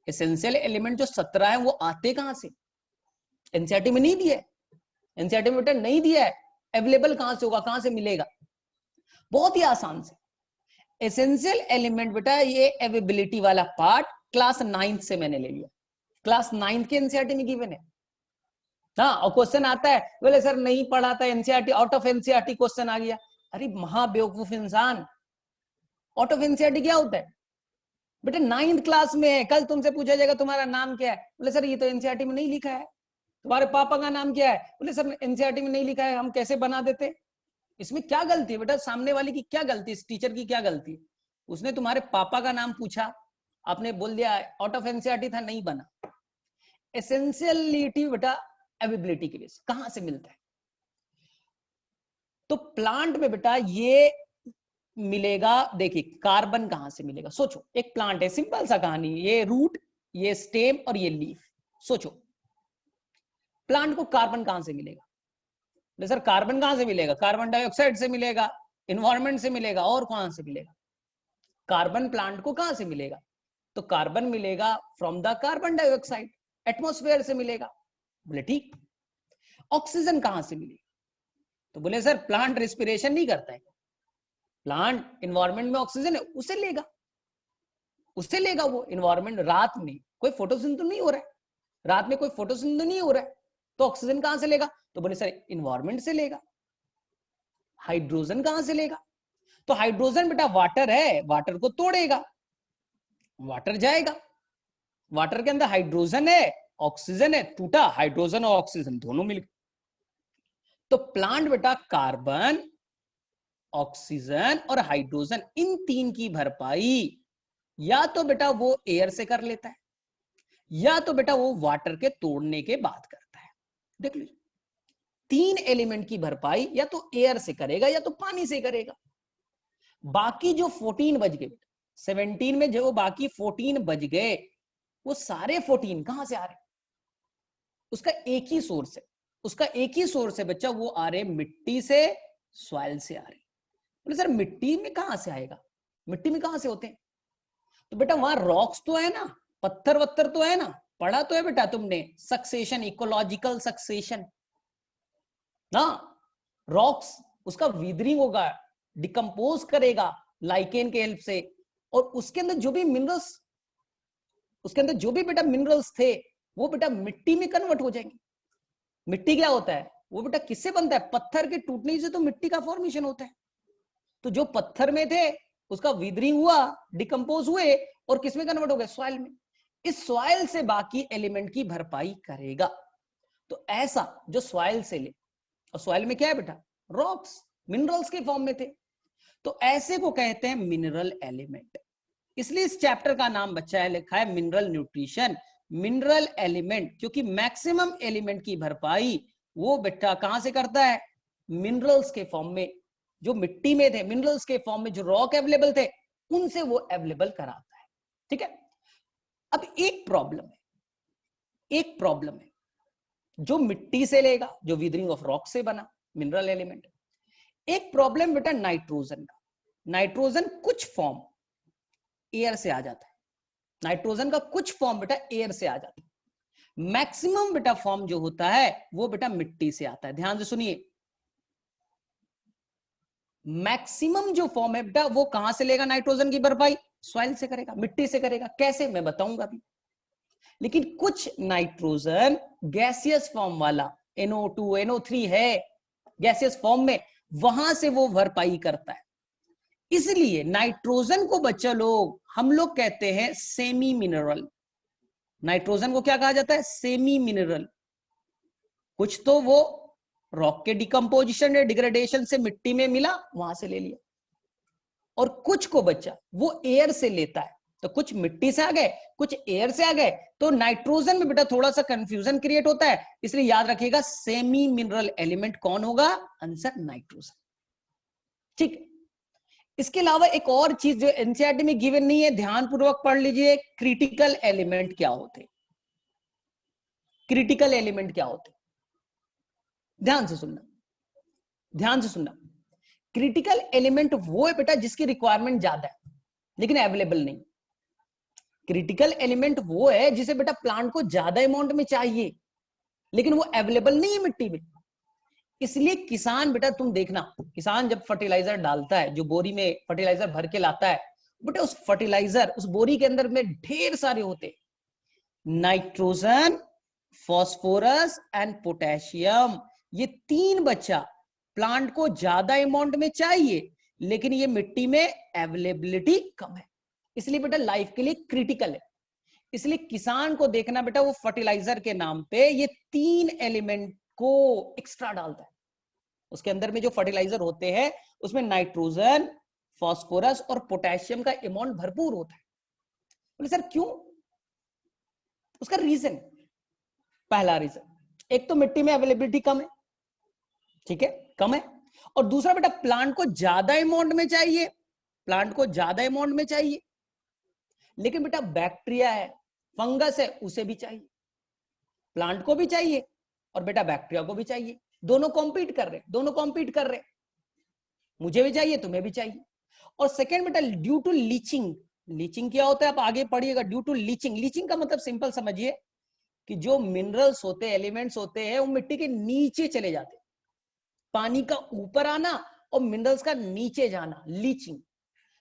एसेंशियल एलिमेंट जो 17 है वो आते कहां से, एनसीईआरटी में नहीं दिया है, एनसीईआरटी में बेटा नहीं दिया है, अवेलेबल कहां से होगा, कहां से मिलेगा, बहुत ही आसान से। एसेंशियल एलिमेंट बेटा ये अवेबिलिटी वाला पार्ट क्लास 9th से मैंने ले लिया, क्लास 9th के एनसीईआरटी में गिवन है। हाँ, और क्वेश्चन आता है, बोले सर नहीं पढ़ा था NCERT, out of NCERT question आ गया। अरे महाबेवकूफ इंसान, आउट ऑफ एनसीईआरटी क्या होता है बेटा, 9th क्लास में है, कल तुमसे पूछा जाएगा तुम्हारा नाम क्या है, बोले सर ये तो एनसीईआरटी में नहीं लिखा है। तुम्हारे पापा का नाम क्या है, बोले सर एनसीईआरटी में नहीं लिखा है, हम कैसे बना देते। इसमें क्या गलती है बेटा, सामने वाले की क्या गलती, इस टीचर की क्या गलती है, उसने तुम्हारे पापा का नाम पूछा, आपने बोल दिया आउट ऑफ एनसीईआरटी था, नहीं बना। एसेंशियलिटी बेटा अवेबिलिटी के बेस कहां से मिलता है, तो प्लांट में बेटा ये मिलेगा, देखिए कार्बन कहां से मिलेगा, सोचो एक प्लांट है, सिंपल सा कहानी, ये रूट, ये स्टेम और ये लीफ, सोचो प्लांट को कार्बन कहां से मिलेगा, सर कार्बन कहां से मिलेगा, कार्बन डाइऑक्साइड से मिलेगा, इन्वायरमेंट से मिलेगा, और कहां से मिलेगा, कार्बन प्लांट को कहां से मिलेगा, तो कार्बन मिलेगा from the carbon dioxide, atmosphere से मिलेगा। बोले ठीक, ऑक्सीजन कहां से मिलेगा, तो बोले सर प्लांट रेस्पिरेशन नहीं करता है, प्लांट इन्वायरमेंट में ऑक्सीजन है उसे लेगा, उससे लेगा वो इन्वायरमेंट, रात में कोई फोटोसिंथेसिस नहीं हो रहा है, रात में कोई फोटोसिंथेसिस नहीं हो रहा है, तो ऑक्सीजन कहां से लेगा, तो बोले सर इन्वायरमेंट से लेगा। हाइड्रोजन कहां से लेगा, तो हाइड्रोजन बेटा वाटर है, वाटर को तोड़ेगा, वाटर जाएगा, वाटर के अंदर हाइड्रोजन है, ऑक्सीजन है, टूटा, हाइड्रोजन और ऑक्सीजन दोनों मिल गए। तो प्लांट बेटा कार्बन, ऑक्सीजन और हाइड्रोजन इन तीन की भरपाई या तो बेटा वो एयर से कर लेता है, या तो बेटा वो वाटर के तोड़ने के बाद करता है। देख लीजिए, तीन एलिमेंट की भरपाई या तो एयर से करेगा या तो पानी से करेगा। बाकी जो 14 बज गए, 17 में जो बाकी 14 बज गए, वो सारे 14 कहां से आ रहे? उसका एक ही सोर्स है, उसका एक ही सोर्स है बच्चा, वो आ रहे मिट्टी से, सॉइल से आ रहे। बोले सर मिट्टी में कहां से आएगा, मिट्टी में कहां से होते हैं? तो बेटा वहां रॉक्स तो है ना, पत्थर वत्थर तो है ना, पढ़ा तो है बेटा तुमने सक्सेशन, इकोलॉजिकल सक्सेशन ना। रॉक्स उसका विदरिंग होगा, डिकम्पोज करेगा लाइकेन के हेल्प से, और उसके अंदर जो भी मिनरल्स, उसके अंदर जो भी बेटा मिनरल्स थे वो बेटा मिट्टी में कन्वर्ट हो जाएंगे। मिट्टी क्या होता है? वो बेटा किससे बनता है? पत्थर के टूटने से तो मिट्टी का फॉर्मेशन होता है। तो जो पत्थर में थे उसका विदरिंग हुआ, डिकम्पोज हुए और किस में कन्वर्ट हो गए? सॉइल में। इस सॉइल से बाकी एलिमेंट की भरपाई करेगा। तो ऐसा जो सॉइल से ले, और सॉइल में क्या है बेटा? रॉक्स, मिनरल्स के फॉर्म में थे, तो ऐसे को कहते हैं मिनरल एलिमेंट। इसलिए इस चैप्टर का नाम बच्चा है लिखा है मिनरल न्यूट्रिशन, मिनरल एलिमेंट, क्योंकि मैक्सिमम एलिमेंट की भरपाई वो बेटा कहां से करता है? मिनरल्स के फॉर्म में, जो मिट्टी में थे, मिनरल्स के फॉर्म में जो रॉक अवेलेबल थे उनसे वो अवेलेबल कराता है। ठीक है। अब एक प्रॉब्लम है, एक प्रॉब्लम है, जो मिट्टी से लेगा, जो विदरिंग ऑफ रॉक से बना मिनरल एलिमेंट। एक प्रॉब्लम बेटा नाइट्रोजन का, नाइट्रोजन कुछ फॉर्म एयर से आ जाता है, नाइट्रोजन का कुछ फॉर्म बेटा एयर से आ जाता है, मैक्सिमम बेटा फॉर्म जो होता है वो बेटा मिट्टी से आता है। ध्यान से सुनिए, मैक्सिमम जो फॉर्म है बेटा वो कहां से लेगा नाइट्रोजन की भरपाई? सॉइल से करेगा, मिट्टी से करेगा। कैसे मैं बताऊंगा अभी। लेकिन कुछ नाइट्रोजन गैसियस फॉर्म वाला NO2 NO3 है गैसियस फॉर्म में, वहां से वो भरपाई करता है। इसलिए नाइट्रोजन को बच्चा लोग हम लोग कहते हैं सेमी मिनरल। नाइट्रोजन को क्या कहा जाता है? Semi mineral. कुछ तो वो रॉक के डिकम्पोजिशन या डिग्रेडेशन से मिट्टी में मिला, वहां से ले लिया, और कुछ को बच्चा वो एयर से लेता है। तो कुछ मिट्टी से आ गए, कुछ एयर से आ गए, तो नाइट्रोजन में बेटा थोड़ा सा कंफ्यूजन क्रिएट होता है। इसलिए याद रखिएगा सेमी मिनरल एलिमेंट कौन होगा? Answer nitrogen. ठीक। इसके अलावा एक और चीज जो एनसीईआरटी में गिवन नहीं है, ध्यानपूर्वक पढ़ लीजिए, क्रिटिकल एलिमेंट क्या होते? क्रिटिकल एलिमेंट क्या होते? ध्यान से सुनना, ध्यान से सुनना। क्रिटिकल एलिमेंट वो है बेटा जिसकी रिक्वायरमेंट ज्यादा है लेकिन अवेलेबल नहीं। क्रिटिकल एलिमेंट वो है जिसे बेटा प्लांट को ज्यादा अमाउंट में चाहिए लेकिन वो अवेलेबल नहीं है मिट्टी में। इसलिए किसान बेटा तुम देखना, किसान जब फर्टिलाइजर डालता है, जो बोरी में फर्टिलाइजर भर के लाता है बेटा, उस फर्टिलाइजर उस बोरी के अंदर में ढेर सारे होते, नाइट्रोजन, फॉस्फोरस एंड पोटेशियम। ये तीन बच्चा प्लांट को ज्यादा अमाउंट में चाहिए लेकिन ये मिट्टी में अवेलेबिलिटी कम है, इसलिए बेटा लाइफ के लिए क्रिटिकल है। इसलिए किसान को देखना बेटा वो फर्टिलाइजर के नाम पे ये तीन एलिमेंट को एक्स्ट्रा डालता है। उसके अंदर में जो फर्टिलाइजर होते हैं उसमें नाइट्रोजन, फॉस्फोरस और पोटेशियम का अमाउंट भरपूर होता है। बोले सर क्यों? उसका रीजन, पहला रीजन, एक तो मिट्टी में अवेलेबिलिटी कम है, ठीक है, कम है, और दूसरा बेटा प्लांट को ज्यादा अमाउंट में चाहिए, प्लांट को ज्यादा अमाउंट में चाहिए, लेकिन बेटा बैक्टीरिया है, फंगस है, उसे भी चाहिए, प्लांट को भी चाहिए और बेटा बैक्टीरिया को भी चाहिए। दोनों कॉम्पीट कर रहे, दोनों कॉम्पीट कर रहे, मुझे भी चाहिए तुम्हें भी चाहिए। और सेकेंड बेटा ड्यू टू लीचिंग, लीचिंग क्या होता है आप आगे पढ़िएगा। ड्यू टू लीचिंग, लीचिंग का मतलब सिंपल समझिए कि जो मिनरल्स होते हैं, एलिमेंट्स होते हैं, वो मिट्टी के नीचे चले जाते हैं, पानी का ऊपर आना और मिनरल्स का नीचे जाना, लीचिंग।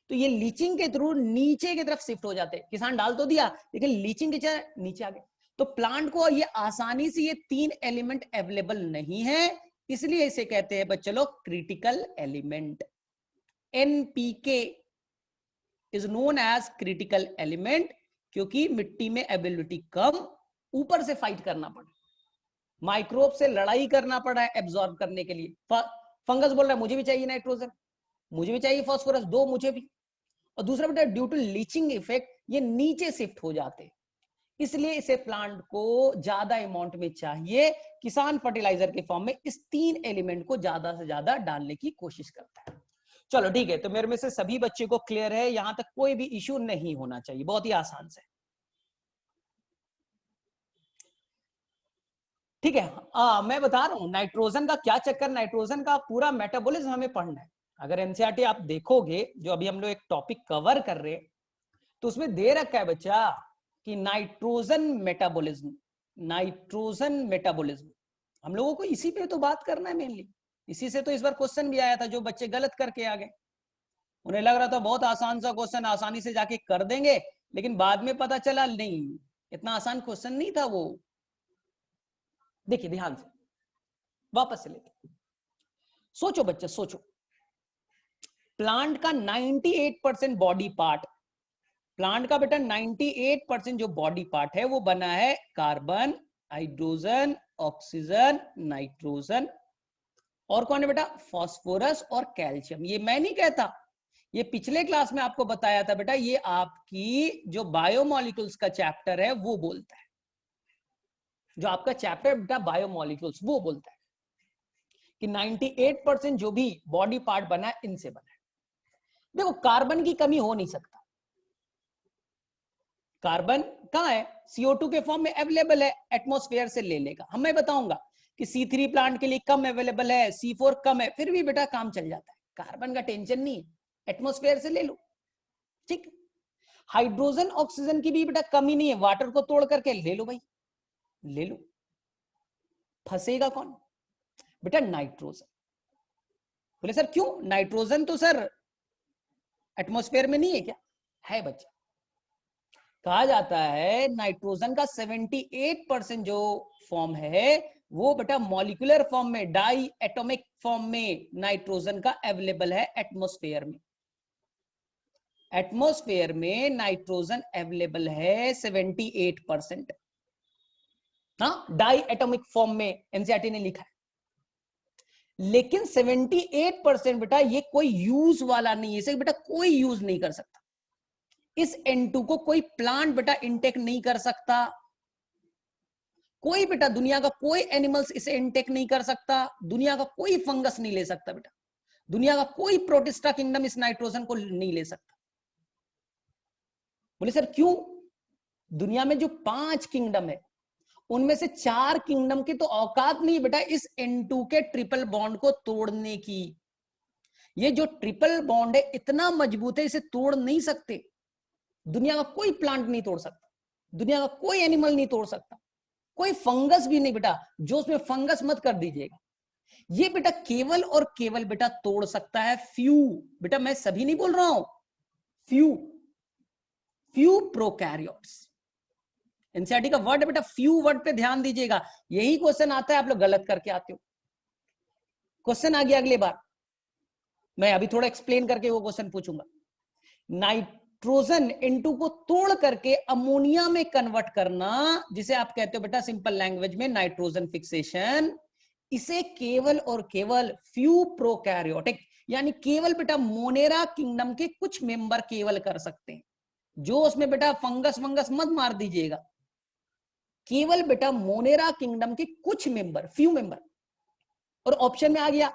तो ये लीचिंग के थ्रू नीचे की तरफ शिफ्ट हो जाते हैं। किसान डाल तो दिया लेकिन लीचिंग के चलते नीचे आ गए। तो प्लांट को ये आसानी से ये तीन एलिमेंट अवेलेबल नहीं है, इसलिए इसे कहते हैं बच्चे लोग critical element. NPK is known as critical element, क्योंकि मिट्टी में एबिलिटी कम, ऊपर से फाइट करना पड़ा, माइक्रोब से लड़ाई करना पड़ा है एब्जॉर्ब करने के लिए। फंगस बोल रहा है मुझे भी चाहिए नाइट्रोजन, मुझे भी चाहिए फास्फोरस, दो मुझे भी। और दूसरा बेटा ड्यू टू लीचिंग इफेक्ट ये नीचे शिफ्ट हो जाते, इसलिए इसे प्लांट को ज्यादा अमाउंट में चाहिए। किसान फर्टिलाइजर के फॉर्म में इस 3 एलिमेंट को ज्यादा से ज्यादा डालने की कोशिश करता है। चलो ठीक है, तो मेरे में से सभी बच्चे को क्लियर है, यहां तक कोई भी इश्यू नहीं होना चाहिए, बहुत ही आसान से। ठीक है, मैं बता रहा हूं नाइट्रोजन का क्या चक्कर, नाइट्रोजन का पूरा मेटाबॉलिज्म हमें पढ़ना है। अगर एनसीईआरटी आप देखोगे, जो अभी हम लोग एक टॉपिक कवर कर रहे हैं, तो उसमें दे रखा है बच्चा कि नाइट्रोजन मेटाबॉलिज्म, नाइट्रोजन मेटाबॉलिज्म हम लोगों को इसी पे तो बात करना है मेनली। इसी से तो इस बार क्वेश्चन भी आया था, जो बच्चे गलत करके आ गए, उन्हें लग रहा था बहुत आसान सा क्वेश्चन, आसानी से जाके कर देंगे, लेकिन बाद में पता चला नहीं, इतना आसान क्वेश्चन नहीं था वो। देखिए ध्यान से वापस से लेते, सोचो बच्चे सोचो, प्लांट का 98% बॉडी पार्ट, प्लांट का बेटा 98% जो बॉडी पार्ट है वो बना है कार्बन, हाइड्रोजन, ऑक्सीजन, नाइट्रोजन, और कौन है बेटा, फास्फोरस और कैल्शियम। ये मैं नहीं कहता, ये पिछले क्लास में आपको बताया था बेटा, ये आपकी जो बायोमोलिक्यूल्स का चैप्टर है वो बोलता है, जो आपका चैप्टर बेटा बायोमोलिक्यूल्स वो बोलता है कि 98% जो भी बॉडी पार्ट बना है इनसे बना है। देखो कार्बन की कमी हो नहीं सकता, कार्बन कहां है, CO2 के फॉर्म में अवेलेबल है, एटमॉस्फेयर से ले लेगा। हम मैं बताऊंगा कि C3 प्लांट के लिए कम अवेलेबल है, C4 कम है, फिर भी बेटा काम चल जाता है, कार्बन का टेंशन नहीं है, एटमॉस्फेयर से ले लो। ठीक, हाइड्रोजन ऑक्सीजन की भी बेटा कमी नहीं है, वाटर को तोड़ करके ले लो भाई, ले लो। फंसेगा कौन बेटा, नाइट्रोजन। बोले सर क्यों, नाइट्रोजन तो सर एटमॉस्फेयर में नहीं है क्या, है बच्चा। कहा जाता है नाइट्रोजन का 78% जो फॉर्म है वो बेटा मॉलिक्यूलर फॉर्म में, डाई एटॉमिक फॉर्म में नाइट्रोजन का अवेलेबल है एटमॉस्फेयर में। एटमॉस्फेयर में नाइट्रोजन अवेलेबल है 78%, हाँ डाई एटॉमिक फॉर्म में एनसीईआरटी ने लिखा है। लेकिन 78% बेटा ये कोई यूज वाला नहीं है, इसे बेटा कोई यूज नहीं कर सकता। इस N2 को कोई प्लांट बेटा इंटेक नहीं कर सकता, कोई बेटा दुनिया का कोई एनिमल्स इसे इंटेक नहीं कर सकता, दुनिया का कोई फंगस नहीं ले सकता बेटा, दुनिया का कोई प्रोटिस्टा किंगडम इस नाइट्रोजन को नहीं ले सकता। बोले सर क्यों, दुनिया में जो 5 किंगडम है उनमें से 4 किंगडम की तो औकात नहीं बेटा इस N2 के ट्रिपल बॉन्ड को तोड़ने की। ये जो ट्रिपल बॉन्ड है इतना मजबूत है, इसे तोड़ नहीं सकते, दुनिया का कोई प्लांट नहीं तोड़ सकता, दुनिया का कोई एनिमल नहीं तोड़ सकता, कोई फंगस भी नहीं बेटा, जो उसमें फंगस मत कर दीजिएगा। ये बेटा केवल और केवल बेटा तोड़ सकता है फ्यू, बेटा मैं सभी नहीं बोल रहा हूं, फ्यू प्रोकैरियोट्स। एनसीईआरटी का वर्ड बेटा फ्यू वर्ड पे ध्यान दीजिएगा, यही क्वेश्चन आता है, आप लोग गलत करके आते हो। क्वेश्चन आ गया अगले बार, मैं अभी थोड़ा एक्सप्लेन करके वो क्वेश्चन पूछूंगा। नाइट्रोजन N2 को तोड़ करके अमोनिया में कन्वर्ट करना, जिसे आप कहते हो बेटा सिंपल लैंग्वेज में नाइट्रोजन फिक्सेशन, इसे केवल और केवल फ्यू प्रोकैरियोटिक यानी केवल बेटा मोनेरा किंगडम के कुछ मेंबर केवल कर सकते हैं। जो उसमें बेटा फंगस वंगस मत मार दीजिएगा, केवल बेटा मोनेरा किंगडम के कुछ मेंबर, फ्यू मेंबर। और ऑप्शन में आ गया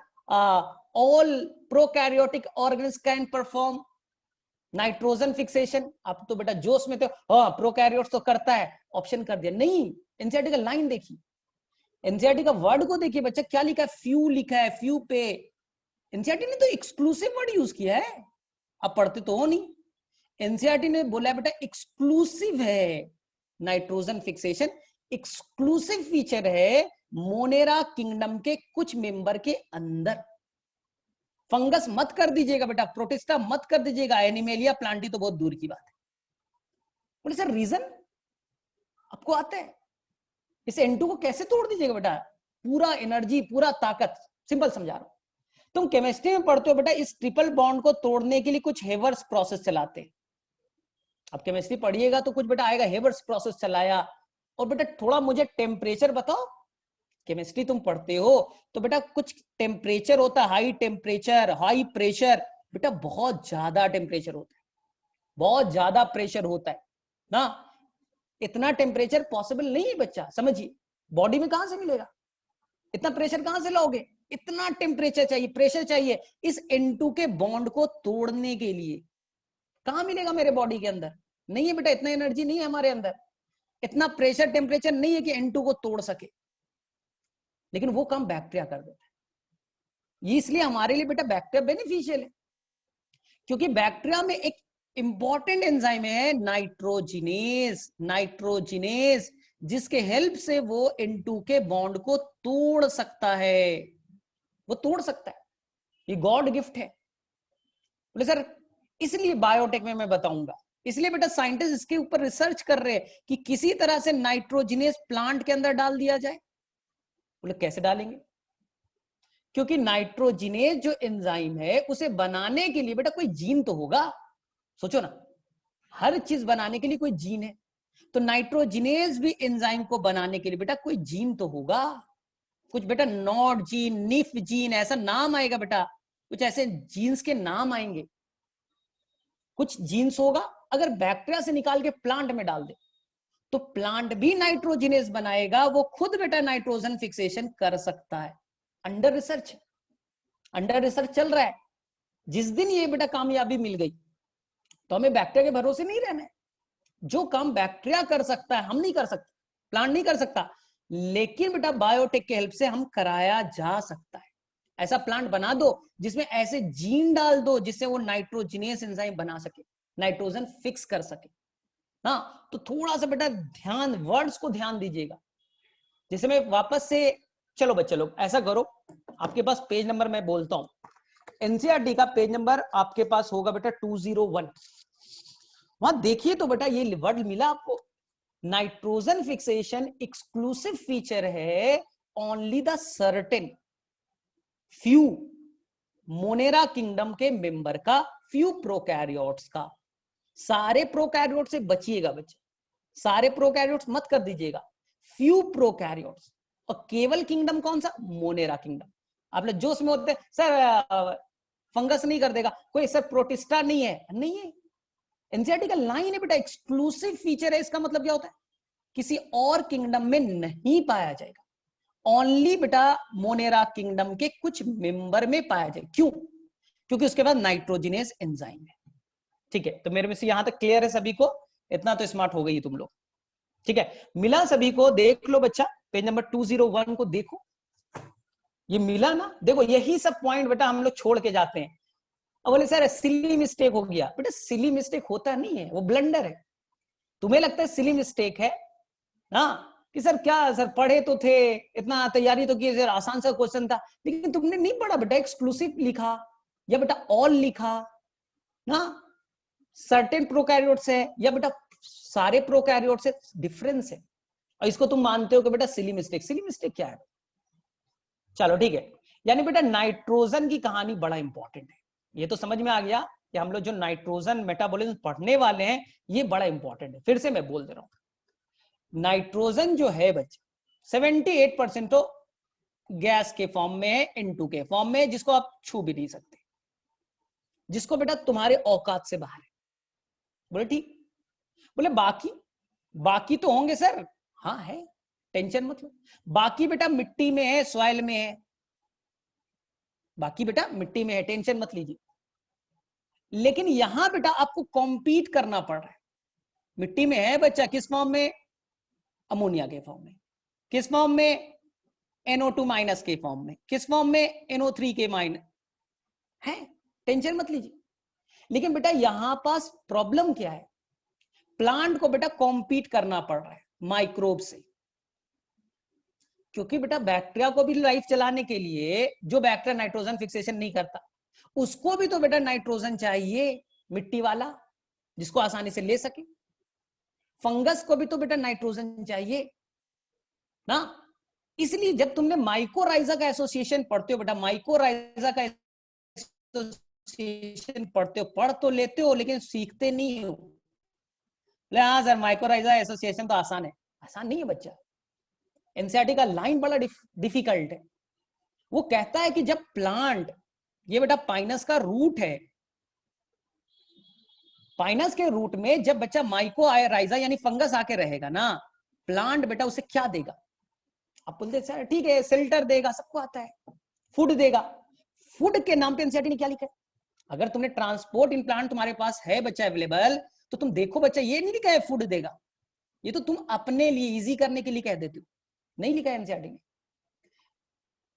all prokaryotic organism can perform nitrogen fixation. आप तो बेटा जोश में तो हाँ प्रोकैरियोट्स तो करता है, ऑप्शन कर दिया। नहीं, एनसीईआरटी का लाइन देखिए, एनसीईआरटी का वर्ड को देखिए बच्चा, क्या लिखा है, फ्यू लिखा है, फ्यू पे। एनसीईआरटी ने तो एक्सक्लूसिव वर्ड यूज किया है, आप पढ़ते तो हो नहीं। एनसीईआरटी ने बोला बेटा एक्सक्लूसिव है नाइट्रोजन फिक्सेशन, एक्सक्लूसिव फीचर है मोनेरा किंगडम के कुछ मेंबर के अंदर। फंगस मत कर दीजिएगा बेटा, प्रोटिस्टा मत कर दीजिएगा, एनिमेलिया प्लांटी तो बहुत दूर की बात है। बोले सर रीजन आपको आता है, इस N2 को कैसे तोड़ दीजिएगा बेटा, पूरा एनर्जी पूरा ताकत, सिंपल समझा रहा हूं। तुम केमिस्ट्री में पढ़ते हो बेटा, इस ट्रिपल बॉन्ड को तोड़ने के लिए कुछ हेवर्स प्रोसेस चलाते हैं। अब केमिस्ट्री पढ़िएगा तो कुछ बेटा आएगा, हेबर्स प्रोसेस चलाया, और बेटा थोड़ा मुझे टेम्परेचर बताओ। केमिस्ट्री तुम पढ़ते हो तो बेटा कुछ टेम्परेचर होता है, हाई टेम्परेचर, हाई प्रेशर, बेटा बहुत ज्यादा टेम्परेचर होता है, बहुत ज्यादा प्रेशर होता है ना। इतना टेम्परेचर पॉसिबल नहीं है बच्चा, समझिए, बॉडी में कहां से मिलेगा, इतना प्रेशर कहां से लाओगे, इतना टेम्परेचर चाहिए, प्रेशर चाहिए इस N2 के बॉन्ड को तोड़ने के लिए। कहां मिलेगा मेरे बॉडी के अंदर, नहीं है बेटा, इतना एनर्जी नहीं है हमारे अंदर, इतना प्रेशर टेम्परेचर नहीं है कि N2 को तोड़ सके। लेकिन वो काम बैक्टीरिया कर देता है। ये इसलिए हमारे लिए बेटा बैक्टीरिया बेनिफिशियल है, क्योंकि बैक्टीरिया में एक इंपॉर्टेंट एंजाइम है नाइट्रोजिनेज, नाइट्रोजिनेज, जिसके हेल्प से वो N2 के बॉन्ड को तोड़ सकता है, वो तोड़ सकता है, ये गॉड गिफ्ट है। बोले सर इसलिए बायोटेक में मैं बताऊंगा, इसलिए बेटा साइंटिस्ट इसके ऊपर रिसर्च कर रहे हैं कि किसी तरह से नाइट्रोजिनेज प्लांट के अंदर डाल दिया जाए। बोले कैसे डालेंगे, क्योंकि नाइट्रोजिनेज जो एंजाइम है उसे बनाने के लिए बेटा कोई जीन तो होगा, सोचो ना, हर चीज बनाने के लिए कोई जीन है, तो नाइट्रोजिनेज भी एंजाइम को बनाने के लिए बेटा कोई जीन तो होगा, कुछ बेटा नॉड जीन, निफ जीन, ऐसा नाम आएगा बेटा, कुछ ऐसे जीन्स के नाम आएंगे, कुछ जीन्स होगा। अगर बैक्टीरिया से निकाल के प्लांट में डाल दे तो प्लांट भी नाइट्रोजिनेज बनाएगा, वो खुद बेटा नाइट्रोजन फिक्सेशन कर सकता है। अंडर रिसर्च, अंडर रिसर्च चल रहा है। जिस दिन ये बेटा कामयाबी मिल गई तो हमें बैक्टीरिया के भरोसे नहीं रहना है। जो काम बैक्टीरिया कर सकता है हम नहीं कर सकते, प्लांट नहीं कर सकता, लेकिन बेटा बायोटेक के हेल्प से हम कराया जा सकता है। ऐसा प्लांट बना दो जिसमें ऐसे जीन डाल दो जिससे वो नाइट्रोजिनेस एंजाइम बना सके, नाइट्रोजन फिक्स कर सके ना। तो थोड़ा सा बेटा ध्यान, वर्ड्स को ध्यान दीजिएगा। जैसे मैं वापस से, चलो बच्चे लोग ऐसा करो, आपके पास पेज नंबर मैं बोलता हूं, एनसीईआरटी का पेज नंबर आपके पास होगा बेटा 201। वहां देखिए तो बेटा ये वर्ड मिला आपको, नाइट्रोजन फिक्सेशन एक्सक्लूसिव फीचर है only the certain few Monera kingdom के मेंबर का, फ्यू प्रोकैरियोट्स का। सारे प्रोकैरियोट से बचिएगा बच्चे, सारे प्रोकैरियोट्स मत कर दीजिएगा, फ्यू प्रोकैरियोट्स। और केवल किंगडम कौन सा, मोनेरा किंगडम। आप लोग जोश में होते हैं सर फंगस नहीं कर देगा कोई, सर प्रोटिस्टा नहीं है, नहीं है, एनसीईआरटी का लाइन है बेटा, एक्सक्लूसिव फीचर है। इसका मतलब क्या होता है, किसी और किंगडम में नहीं पाया जाएगा, ओनली बेटा मोनेरा किंगडम के कुछ मेंबर में पाया जाए। क्यों, क्योंकि उसके बाद नाइट्रोजिनेस एंजाइम है। ठीक है, तो मेरे में से यहां तक क्लियर है सभी को, इतना तो स्मार्ट हो गई तुम लोग। ठीक है, मिला सभी को, देख लो बच्चा पेज नंबर 201 को देखो, ये मिला ना। देखो यही सब पॉइंट बेटा हम लोग छोड़ के जाते हैं। अब बोले सर सिली मिस्टेक हो गया, बेटा सिली मिस्टेक होता नहीं है, वो ब्लंडर है। तुम्हें लगता है सिली मिस्टेक है ना, कि सर क्या सर पढ़े तो थे, इतना तैयारी तो की, सर आसान सा क्वेश्चन था, लेकिन तुमने नहीं पढ़ा बेटा, एक्सक्लूसिव लिखा या बेटा ऑल लिखा ना, सर्टेन प्रोकैरियोट्स है या बेटा सारे प्रोकैरियोट्स से, डिफरेंस है। और इसको तुम मानते हो कि बेटा सिली मिस्टेक, सिली मिस्टेक क्या है। चलो ठीक है, यानी बेटा नाइट्रोजन की कहानी बड़ा इंपॉर्टेंट है। ये तो समझ में आ गया कि हम लोग जो नाइट्रोजन मेटाबॉलिज्म पढ़ने वाले हैं ये बड़ा इंपॉर्टेंट है। फिर से मैं बोल दे रहा हूं, नाइट्रोजन जो है बच्चे 78% तो गैस के फॉर्म में है, N2 के फॉर्म में, जिसको आप छू भी नहीं सकते, जिसको बेटा तुम्हारे औकात से बाहर है। बोले ठीक, बोले बाकी, बाकी तो होंगे सर, हाँ है, टेंशन मत लो। बाकी बेटा मिट्टी में है, सॉइल में है, बाकी बेटा मिट्टी में है, टेंशन मत लीजिए। लेकिन यहां बेटा आपको कॉम्पीट करना पड़ रहा है। मिट्टी में है बच्चा, किस फॉर्म में, अमोनिया के फॉर्म में, किस फॉर्म में, NO2 माइनस के फॉर्म में, किस फॉर्म में, NO3 के माइनस है, टेंशन मत लीजिए। लेकिन बेटा यहां पास प्रॉब्लम क्या है, प्लांट को बेटा कॉम्पीट करना पड़ रहा है माइक्रोब से, क्योंकि बेटा बैक्टीरिया को भी लाइफ चलाने के लिए, जो बैक्टीरिया नाइट्रोजन फिक्सेशन नहीं करता उसको भी तो बेटा नाइट्रोजन चाहिए, मिट्टी वाला जिसको आसानी से ले सके। फंगस को भी तो बेटा नाइट्रोजन चाहिए ना। इसलिए जब तुमने माइकोराइजा का एसोसिएशन पढ़ते हो बेटा, माइकोराइजा का एसोसिएशन पढ़ते हो, पढ़ तो लेते हो लेकिन सीखते नहीं हो। बोले हाँ सर माइकोराइजा एसोसिएशन तो आसान है। आसान नहीं है बच्चा, एनसीईआरटी का लाइन बड़ा डिफिकल्ट है। वो कहता है कि जब प्लांट, ये बेटा पाइनस का रूट है, पाइनस के रूट में जब बच्चा माइकोराइजा यानी फंगस आके रहेगा ना, प्लांट बेटा उसे क्या देगा? आप बोलते सर ठीक है शेल्टर देगा, सबको आता है, फूड देगा। फूड के नाम पे एनसीईआरटी ने क्या लिखा है? अगर तुमने ट्रांसपोर्ट इन प्लांट तुम्हारे पास है बच्चा अवेलेबल, तो तुम देखो बच्चा ये नहीं लिखा है फूड देगा, ये तो तुम अपने लिए इजी करने के लिए कह देते हो, नहीं लिखा है एनसीईआरटी ने।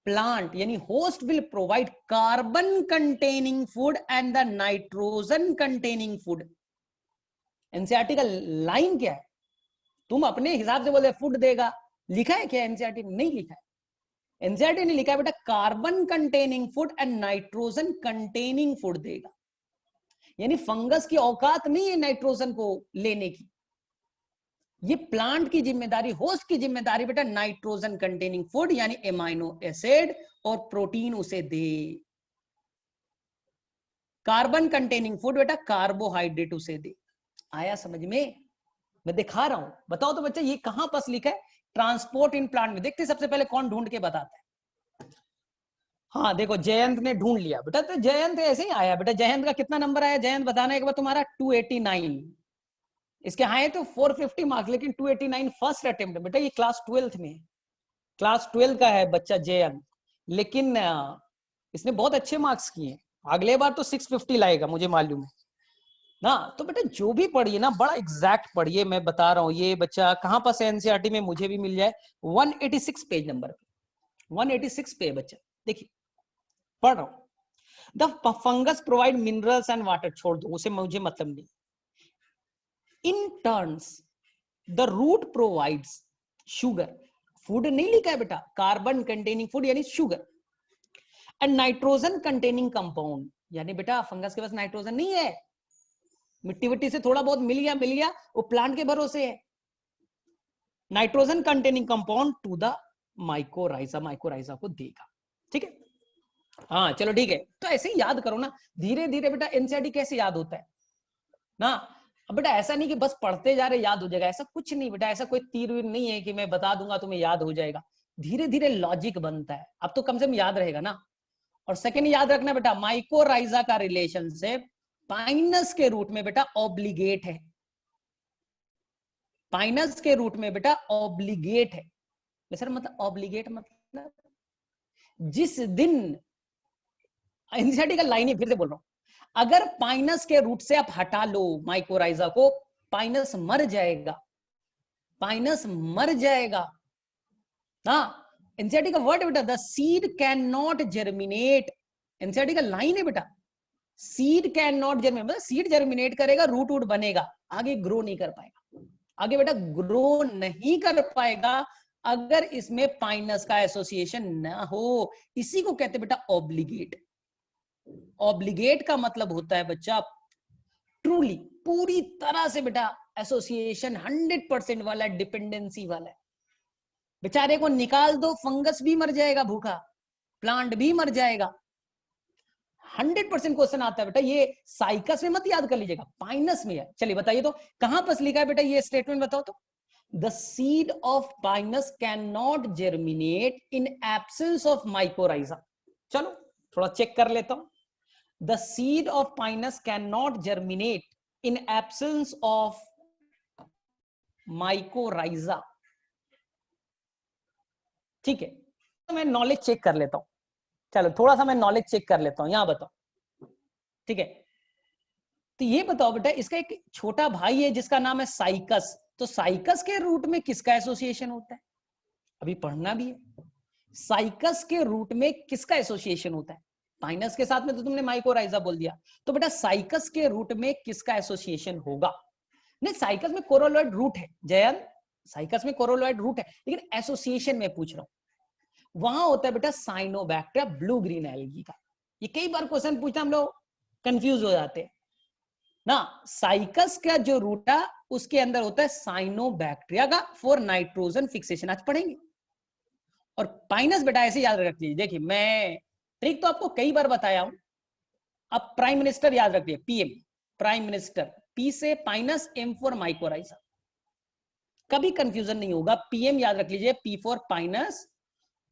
प्लांट यानी host will provide carbon containing food and the nitrogen containing food. NCERT का लाइन क्या है? तुम अपने हिसाब से बोले फूड देगा, लिखा है क्या एनसीईआरटी? नहीं लिखा है। एनसीईआरटी ने लिखा है बेटा carbon containing food and nitrogen containing food देगा। यानी फंगस की औकात नहीं है नाइट्रोजन को लेने की, ये प्लांट की जिम्मेदारी, होस्ट की जिम्मेदारी बेटा नाइट्रोजन कंटेनिंग फूड यानी एमाइनो एसिड और प्रोटीन उसे दे। कार्बन कंटेनिंग फूड बेटा कार्बोहाइड्रेट उसे दे। आया समझ में? मैं दिखा रहा हूं, बताओ तो बच्चा ये कहां पास लिखा है? ट्रांसपोर्ट इन प्लांट में। देखते सबसे पहले कौन ढूंढ के बताता है। हाँ देखो जयंत ने ढूंढ लिया बेटा, तो जयंत ऐसे ही आया बेटा। जयंत का कितना नंबर आया जयंत बताना एक बार तुम्हारा? 289। इसके आए तो 450 मार्क्स, लेकिन 289 फर्स्ट अटेम्प्ट बेटा, ये क्लास 12th में, क्लास 12 का है बच्चा जयंत, लेकिन इसने बहुत अच्छे मार्क्स किए। अगले बार तो 650 लाएगा मुझे मालूम है ना। तो बेटा जो भी पढ़िए ना बड़ा एग्जैक्ट पढ़िए, मैं बता रहा हूँ। ये बच्चा कहां पर एनसीईआरटी में मुझे भी मिल जाए, 186 पेज नंबर पे, 186 पे बच्चा। देखिए पढ़ रहा हूं। The fungus provide minerals and water, छोड़ दो उसे, मुझे मतलब नहीं। In turns the root provides sugar, food नहीं लिखा है बेटा, कार्बन कंटेनिंग फूड यानी sugar, and nitrogen containing compound, यानी बेटा फंगस के पास नाइट्रोजन नहीं है, मिट्टी विट्टी से थोड़ा बहुत मिल गया, वो प्लांट के भरोसे है। Nitrogen containing compound to the mycorrhiza, mycorrhiza को देगा। ठीक है, हाँ चलो ठीक है। तो ऐसे ही याद करो ना धीरे धीरे बेटा, एनसीईआरटी कैसे याद होता है ना। अब बेटा ऐसा नहीं कि बस पढ़ते जा रहे याद हो जाएगा, ऐसा कुछ नहीं बेटा, ऐसा कोई तीर वीर नहीं है कि मैं बता दूंगा तुम्हें याद हो जाएगा। धीरे धीरे लॉजिक बनता है, अब तो कम से कम याद रहेगा ना। और सेकंड याद रखना बेटा, माइकोराइजा का रिलेशनशिप पाइनस के रूट में बेटा ऑब्लिगेट है, पाइनस के रूट में बेटा ऑब्लिगेट है। सर मतलब ऑब्लिगेट मतलब जिस दिन, एनसीईआरटी का लाइन है, फिर से बोल रहा हूं, अगर पाइनस के रूट से आप हटा लो माइकोराइजा को, पाइनस मर जाएगा, पाइनस मर जाएगा। हाँ एनसीईआरटी का वर्ड है बेटा, the seed can not germinate, NCERT का लाइन है बेटा, सीड कैन नॉट जर्मिनेट, मतलब सीड जर्मिनेट करेगा, रूट वूट बनेगा, आगे ग्रो नहीं कर पाएगा, आगे बेटा ग्रो नहीं कर पाएगा अगर इसमें पाइनस का एसोसिएशन ना हो। इसी को कहते बेटा ऑब्लिगेट। ऑब्लिगेट का मतलब होता है बच्चा ट्रूली, पूरी तरह से बेटा एसोसिएशन 100% वाला, डिपेंडेंसी वाला है। बेचारे को निकाल दो, फंगस भी मर जाएगा भूखा, प्लांट भी मर जाएगा। 100% क्वेश्चन आता है बेटा, ये साइकस में मत याद कर लीजिएगा, पाइनस में है। चलिए बताइए तो कहां पर लिखा है बेटा ये स्टेटमेंट, बताओ तो। The seed of Pinus can not germinate in absence of mycorrhiza. चलो थोड़ा चेक कर लेता हूं। The seed of pinus cannot germinate in absence of mycorrhiza। ठीक है, तो मैं नॉलेज चेक कर लेता हूं। चलो थोड़ा सा मैं नॉलेज चेक कर लेता हूं, यहां बताओ। ठीक है, तो ये बताओ बेटा, इसका एक छोटा भाई है जिसका नाम है साइकस, तो साइकस के रूट में किसका एसोसिएशन होता है? अभी पढ़ना भी है। साइकस के रूट में किसका एसोसिएशन होता है? पाइनस के साथ में तो तुमने माइकोराइजा बोल दिया, तो बेटा साइकस के रूट में किसका एसोसिएशन होगा? नहीं, साइकस में कोरोलॉइड रूट है जयंत, साइकस में कोरोलॉइड रूट है, लेकिन एसोसिएशन में पूछ रहा हूं, वहां होता है बेटा साइनोबैक्टीरिया ब्लू ग्रीन एल्गी का। ये कई बार क्वेश्चन पूछता, हम लोग कंफ्यूज हो जाते हैं ना। साइकस का जो रूट है उसके अंदर होता है साइनोबैक्टीरिया का फॉर नाइट्रोजन फिक्सेशन, आज पढ़ेंगे। और पाइनस बेटा ऐसे याद रख लीजिए, देखिए मैं ट्रिक तो आपको कई बार बताया हूं। अब प्राइम मिनिस्टर याद रखिए, पीएम, प्राइम मिनिस्टर, P से पाइनस M फॉर माइकोराइजा, कभी कंफ्यूजन नहीं होगा, PM याद रख लीजिए, P फॉर पाइनस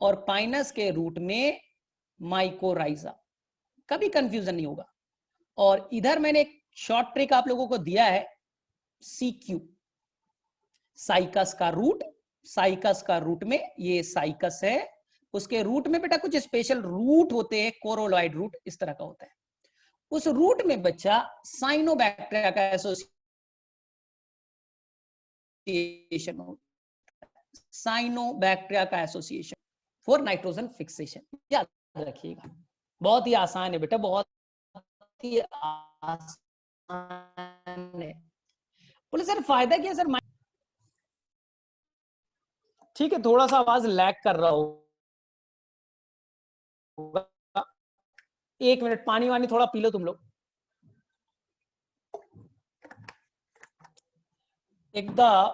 और पाइनस के रूट में माइकोराइजा, कभी कंफ्यूजन नहीं होगा। और इधर मैंने एक शॉर्ट ट्रिक आप लोगों को दिया है, CQ, साइकस का रूट, साइकस का रूट में ये साइकस है, उसके रूट में बेटा कुछ स्पेशल रूट होते हैं, कोरोलॉइड रूट इस तरह का होता है, उस रूट में बच्चा साइनोबैक्टीरिया का एसोसिएशन होता है, साइनोबैक्टीरिया का एसोसिएशन फॉर नाइट्रोजन फिक्सेशन, याद रखिएगा। बहुत ही आसान है बेटा, बहुत ही आसान है। बोले सर फायदा क्या सर? ठीक है, थोड़ा सा आवाज लैग कर रहा होगा, 1 मिनट पानी वानी थोड़ा पी लो तुम लोग एकदम।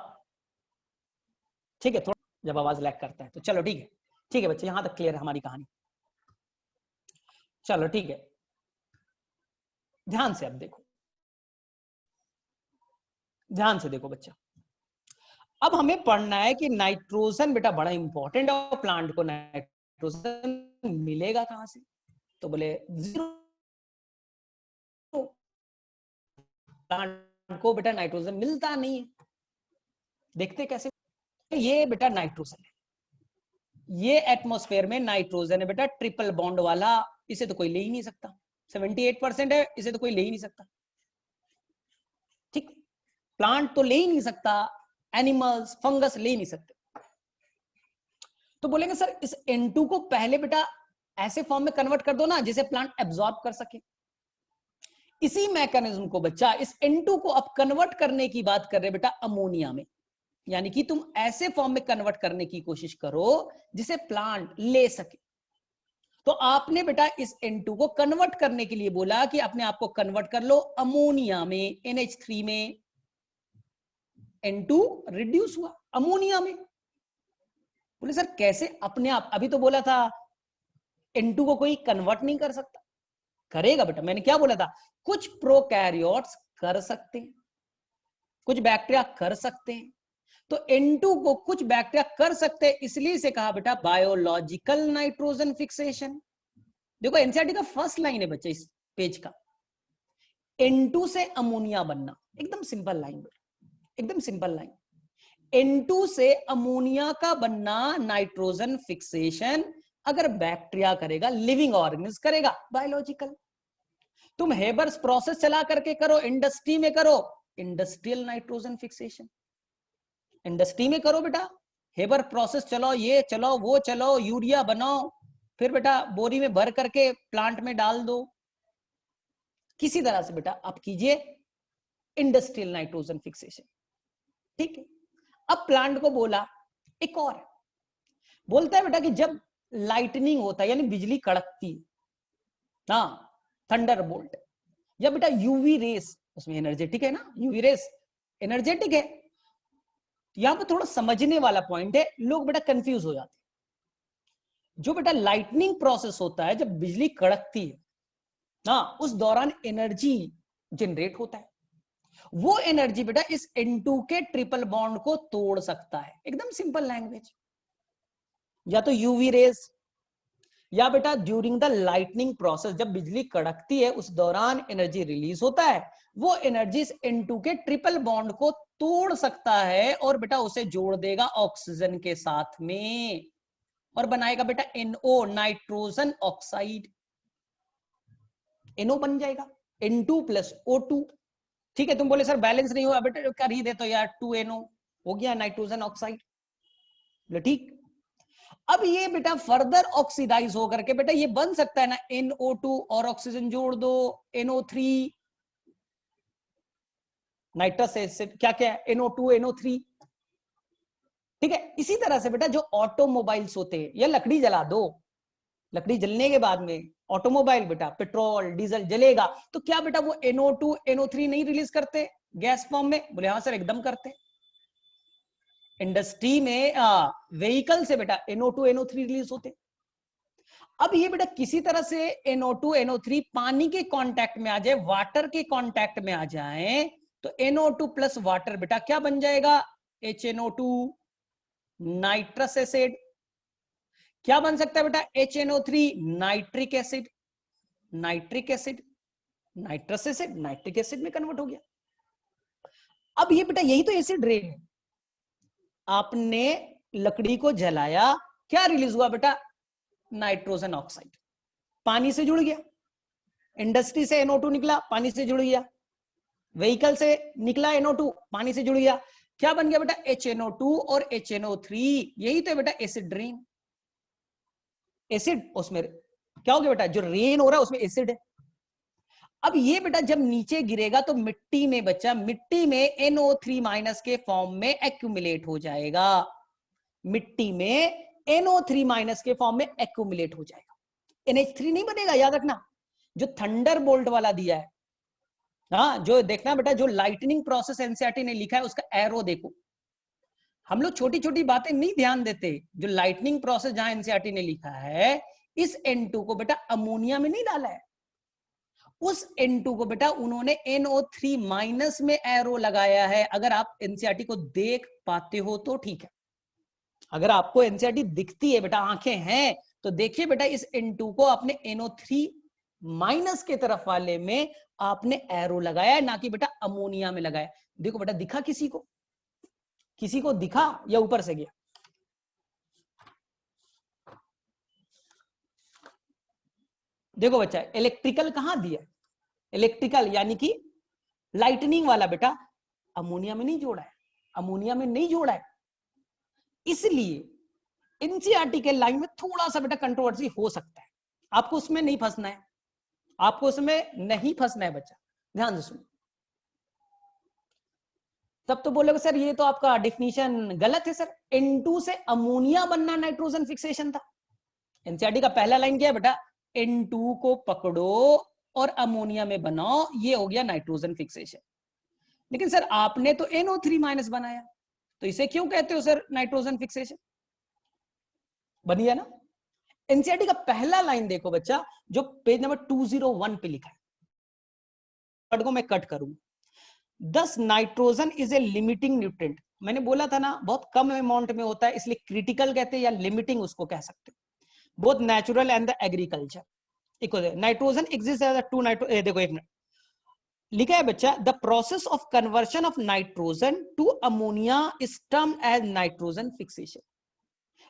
ठीक है, थोड़ा जब आवाज लैग करता है तो चलो ठीक है, ठीक है बच्चे, यहां तक क्लियर है हमारी कहानी। चलो ठीक है, ध्यान से अब देखो, ध्यान से देखो बच्चा, अब हमें पढ़ना है कि नाइट्रोजन बेटा बड़ा इंपॉर्टेंट है, और प्लांट को नाइट्रोजन मिलेगा कहां से? तो बोले जीरो, प्लांट को बेटा नाइट्रोजन मिलता नहीं है। देखते कैसे? ये बेटा नाइट्रोजन है, ये एटमॉस्फेयर में नाइट्रोजन है बेटा, ट्रिपल बॉन्ड वाला, इसे तो कोई ले ही नहीं सकता, 78% है, इसे तो कोई ले ही नहीं सकता। ठीक, प्लांट तो ले ही नहीं सकता, एनिमल्स फंगस ले ही नहीं सकते। तो बोलेंगे सर इस N2 को पहले बेटा ऐसे फॉर्म में कन्वर्ट कर दो ना जिसे प्लांट एब्जॉर्ब कर सके। इसी मैकेनिज्म को बच्चा, इस N2 को अब कन्वर्ट करने की बात कर रहे बेटा अमोनिया में, यानी कि तुम ऐसे फॉर्म में कन्वर्ट करने की कोशिश करो जिसे प्लांट ले सके। तो आपने बेटा इस N2 को कन्वर्ट करने के लिए बोला कि अपने आप को कन्वर्ट कर लो अमोनिया में, NH3 में, N2 रिड्यूस हुआ अमोनिया में। बोले सर कैसे? अपने आप, अभी तो बोला था N2 को कोई कन्वर्ट नहीं कर सकता, करेगा बेटा। मैंने क्या बोला था? कुछ प्रोकैरियोट्स कर सकते हैं, कुछ बैक्टीरिया कर सकते हैं, तो N2 को कुछ बैक्टीरिया कर सकते हैं, इसलिए इसे कहा बेटा बायोलॉजिकल नाइट्रोजन फिक्सेशन। देखो एनसीईआरटी का फर्स्ट लाइन है बच्चे इस पेज का, N2 से अमोनिया बनना, एकदम सिंपल लाइन, एकदम सिंपल लाइन। N2 से अमोनिया का बनना नाइट्रोजन फिक्सेशन अगर बैक्टीरिया करेगा, लिविंग ऑर्गेनिज्म करेगा, बायोलॉजिकल। तुम हेबर्स प्रोसेस चला करके करो, इंडस्ट्री में करो, इंडस्ट्रियल नाइट्रोजन फिक्सेशन, इंडस्ट्री में करो बेटा, हेबर प्रोसेस चलाओ, ये चलाओ वो चलाओ, यूरिया बनाओ, फिर बेटा बोरी में भर करके प्लांट में डाल दो, किसी तरह से बेटा आप कीजिए इंडस्ट्रियल नाइट्रोजन फिक्सेशन। ठीक है, अब प्लांट को बोला एक और, बोलता है बेटा कि जब लाइटनिंग होता है यानी बिजली कड़कती, हाँ थंडर बोल्ट, जब बेटा यूवी रेस, उसमें एनर्जेटिक है ना, यूवी रेस एनर्जेटिक है। यहां पर थोड़ा समझने वाला पॉइंट है, लोग बेटा कंफ्यूज हो जाते हैं। जो बेटा लाइटनिंग प्रोसेस होता है, जब बिजली कड़कती है ना, उस दौरान एनर्जी जनरेट होता है, वो एनर्जी बेटा इस N2 के ट्रिपल बॉन्ड को तोड़ सकता है, एकदम सिंपल लैंग्वेज। या तो यूवी रेस, या बेटा ड्यूरिंग द लाइटनिंग प्रोसेस, जब बिजली कड़कती है उस दौरान एनर्जी रिलीज होता है, वो एनर्जी इस N2 के ट्रिपल बॉन्ड को तोड़ सकता है और बेटा उसे जोड़ देगा ऑक्सीजन के साथ में और बनाएगा बेटा NO, नाइट्रोजन ऑक्साइड, NO बन जाएगा, N2 + O2। ठीक है, तुम बोले सर बैलेंस नहीं हुआ, बेटा कर ही दे तो यार, 2NO हो गया नाइट्रोजन ऑक्साइड, ठीक। अब ये बेटा फर्दर ऑक्सीडाइज होकर के बेटा ये बन सकता है ना NO2 और ऑक्सीजन जोड़ दो NO3, नाइट्रस एसिड क्या क्या है NO2 NO3। ठीक है, इसी तरह से बेटा जो ऑटोमोबाइल्स होते हैं, या लकड़ी जला दो, लकड़ी जलने के बाद में ऑटोमोबाइल बेटा पेट्रोल डीजल जलेगा, तो क्या बेटा वो NO2 NO3 नहीं रिलीज करते गैस फॉर्म में? बोले हाँ सर एकदम करते। इंडस्ट्री में व्हीकल से बेटा NO2 NO3 रिलीज होते। अब ये बेटा किसी तरह से NO2 NO3 पानी के कांटेक्ट में आ जाए, वाटर के कांटेक्ट में आ जाए, तो तो NO2 प्लस वाटर बेटा क्या बन जाएगा, HNO2 नाइट्रस एसिड। क्या बन सकता है बेटा, HNO3 nitric acid, nitric acid, nitrous acid nitric acid में कन्वर्ट हो गया। अब ये बेटा यही तो एसिड रेन है। आपने लकड़ी को जलाया, क्या रिलीज हुआ बेटा, नाइट्रोजन ऑक्साइड, पानी से जुड़ गया। इंडस्ट्री से NO2 निकला, पानी से जुड़ गया। व्हीकल से निकला NO2, पानी से जुड़ गया। क्या बन गया बेटा, HNO2 और HNO3। यही तो है बेटा एसिड रेन। एसिड उसमें क्या हो गया बेटा, जो रेन हो रहा है उसमें एसिड है। अब ये बेटा जब नीचे गिरेगा तो मिट्टी में बच्चा, मिट्टी में NO3 माइनस के फॉर्म में एक्यूमुलेट हो जाएगा। मिट्टी में NO3 माइनस के फॉर्म में एक्यूमुलेट हो जाएगा। NH3 नहीं बनेगा, याद रखना। जो थंडर बोल्ट वाला दिया है, हाँ, जो देखना बेटा, जो लाइटनिंग प्रोसेस एनसीईआरटी ने लिखा है उसका एरो देखो। हम लोग छोटी छोटी बातें नहीं ध्यान देते। जो लाइटनिंग प्रोसेस जहां एनसीईआरटी ने लिखा है, इस N2 को बेटा अमोनिया में नहीं डाला है, उस N2 को बेटा उन्होंने NO3 माइनस में एरो लगाया है। अगर आप एनसीईआरटी को देख पाते हो तो ठीक है, अगर आपको एनसीईआरटी दिखती है बेटा, आंखें हैं, तो देखिए बेटा इस N2 को आपने NO3 माइनस के तरफ वाले में आपने एरो लगाया है, ना कि बेटा अमोनिया में लगाया। देखो बेटा, दिखा किसी को, किसी को दिखा या ऊपर से गया? देखो बच्चा, इलेक्ट्रिकल कहां दिया, इलेक्ट्रिकल यानी कि लाइटनिंग वाला बेटा अमोनिया में नहीं जोड़ा है, अमोनिया में नहीं जोड़ा है। इसलिए एनसीईआरटी के लाइन में थोड़ा सा बेटा कंट्रोवर्सी हो सकता है। आपको उसमें नहीं फंसना है, आपको उसमें नहीं फंसना है बच्चा, ध्यान से सुनो। तब तो बोलोगे सर ये तो आपका डिफिनीशन गलत है सर, N2 से अमोनिया बनना नाइट्रोजन फिक्सेशन था। एनसीईआरटी का पहला लाइन क्या है बेटा, N2 को पकड़ो और अमोनिया में बनाओ, ये हो गया नाइट्रोजन फिक्सेशन। लेकिन सर आपने तो NO3 माइनस बनाया, तो इसे क्यों कहते हो सर नाइट्रोजन फिक्सेशन? बन गया ना। एनसीईआरटी का पहला लाइन देखो बच्चा, जो पेज नंबर 201 पे लिखा है, वर्ड को मैं कट करूंगा। दस nitrogen is a limiting nutrient. मैंने बोला था ना, बहुत कम अमाउंट में होता है, इसलिए क्रिटिकल कहते हैं या लिमिटिंग उसको कह सकते हो, both natural and the agriculture. Nitrogen exist as two nitro, देखो एक मिनट लिखा है बच्चा, the process of conversion of nitrogen to ammonia is termed as nitrogen fixation.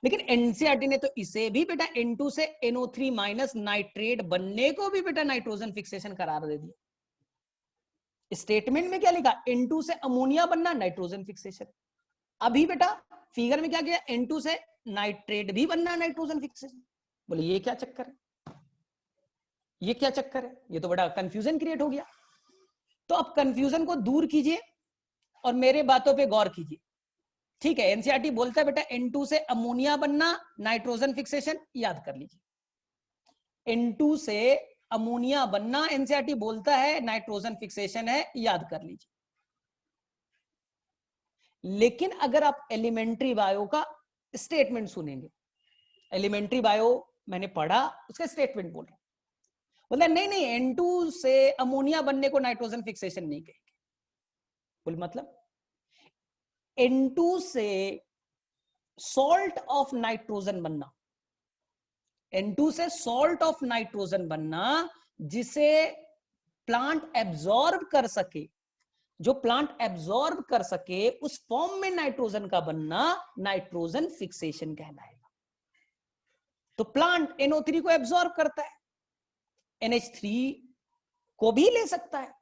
लेकिन एनसीईआरटी ने तो इसे भी बेटा N2 से NO3 माइनस नाइट्रेट बनने को भी बेटा नाइट्रोजन फिक्सेशन करार दे दिया। स्टेटमेंट में क्या लिखा, N2 से अमोनिया बनना नाइट्रोजन फिक्सेशन। अभी बेटा फिगर में क्या किया, N2 से नाइट्रेट भी बनना नाइट्रोजन फिक्सेशन। बोले ये क्या चक्कर है, ये क्या चक्कर है, ये तो बड़ा कंफ्यूजन क्रिएट हो गया। तो अब कंफ्यूजन को दूर कीजिए और मेरे बातों पे गौर कीजिए। ठीक है, एनसीईआरटी बोलता है बेटा N2 से अमोनिया बनना नाइट्रोजन फिक्सेशन, याद कर लीजिए। N2 से अमोनिया बनना एनसीईआरटी बोलता है नाइट्रोजन फिक्सेशन है, याद कर लीजिए। लेकिन अगर आप एलिमेंट्री बायो का स्टेटमेंट सुनेंगे, एलिमेंट्री बायो मैंने पढ़ा, उसका स्टेटमेंट बोल रहा हूं, बोलता है नहीं नहीं N2 से अमोनिया बनने को नाइट्रोजन फिक्सेशन नहीं कहेंगे। बोल मतलब N2 से सॉल्ट ऑफ नाइट्रोजन बनना, N2 से सॉल्ट ऑफ नाइट्रोजन बनना, जिसे प्लांट एब्जॉर्ब कर सके, जो प्लांट एब्जॉर्ब कर सके, उस फॉर्म में नाइट्रोजन का बनना नाइट्रोजन फिक्सेशन कहलाएगा। तो प्लांट NO3 को एब्जॉर्ब करता है, NH3 को भी ले सकता है।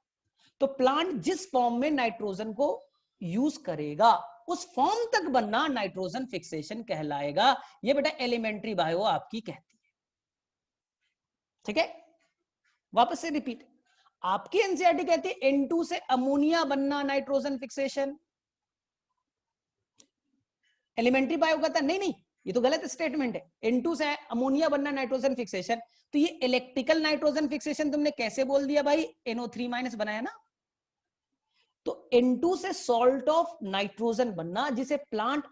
तो प्लांट जिस फॉर्म में नाइट्रोजन को यूज करेगा, उस फॉर्म तक बनना नाइट्रोजन फिक्सेशन कहलाएगा। ये बेटा एलिमेंट्री बायो आपकी कहती है। ठीक है, वापस से रिपीट, आपकी एनसीईआरटी कहती है N2 से अमोनिया बनना नाइट्रोजन फिक्सेशन, एलिमेंट्री बायो कहता है नहीं नहीं ये तो गलत स्टेटमेंट है, N2 से अमोनिया बनना नाइट्रोजन फिक्सेशन। तो ये इलेक्ट्रिकल नाइट्रोजन फिक्सेशन तुमने कैसे बोल दिया भाई, NO3 माइनस बनाया ना। तो N2 से सॉल्ट ऑफ नाइट्रोजन बनना, जिसे प्लांट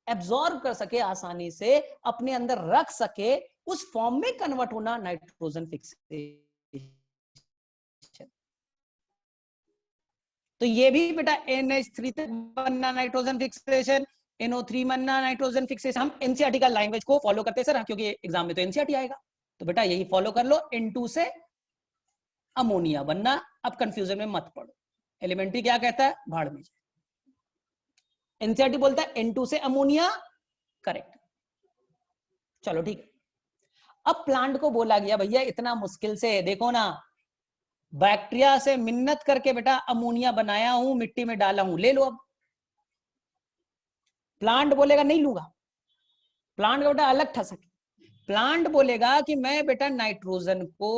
एब्जॉर्ब कर सके, आसानी से अपने अंदर रख सके, उस फॉर्म में कन्वर्ट होना नाइट्रोजन फिक्सेशन। तो ये भी बेटा NH3 तक बनना नाइट्रोजन फिक्सेशन, NO3 बनना नाइट्रोजन फिक्सेशन। हम एनसीईआरटी का लैंग्वेज को फॉलो करते हैं सर, क्योंकि एग्जाम में तो एनसीईआरटी आएगा, तो बेटा यही फॉलो कर लो, N2 से अमोनिया बनना। अब कंफ्यूजन में मत पड़ो, एलिमेंट्री क्या कहता है, भाड़ में जाए। एनसीईआरटी बोलता है N2 से अमोनिया, करेक्ट। चलो ठीक है। अब प्लांट को बोला गया भैया इतना मुश्किल से, देखो ना, बैक्टीरिया से मिन्नत करके बेटा अमोनिया बनाया हूं, मिट्टी में डाला हूं, ले लो। अब प्लांट बोलेगा नहीं लूंगा, प्लांट का बेटा अलग ठसक। प्लांट बोलेगा कि मैं बेटा नाइट्रोजन को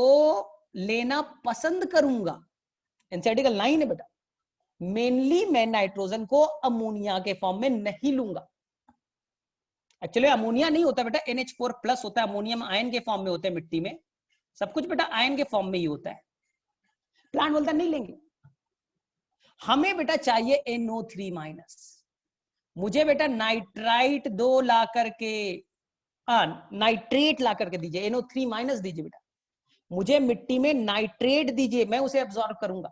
लेना पसंद करूंगा, एनसीईआरटी का लाइन है बेटा, मेनली मैं नाइट्रोजन को अमोनिया के फॉर्म में नहीं लूंगा। एक्चुअली अमोनिया नहीं होता बेटा, NH4+ होता है, अमोनियम आयन के फॉर्म में होते हैं मिट्टी में, सब कुछ बेटा आयन के फॉर्म में ही होता है। प्लांट बोलता नहीं लेंगे, हमें बेटा चाहिए NO3-, मुझे बेटा नाइट्राइट 2 ला करके, नाइट्रेट ला करके दीजिए, NO3- दीजिए बेटा, मुझे मिट्टी में नाइट्रेट दीजिए, मैं उसे एब्जॉर्ब करूंगा।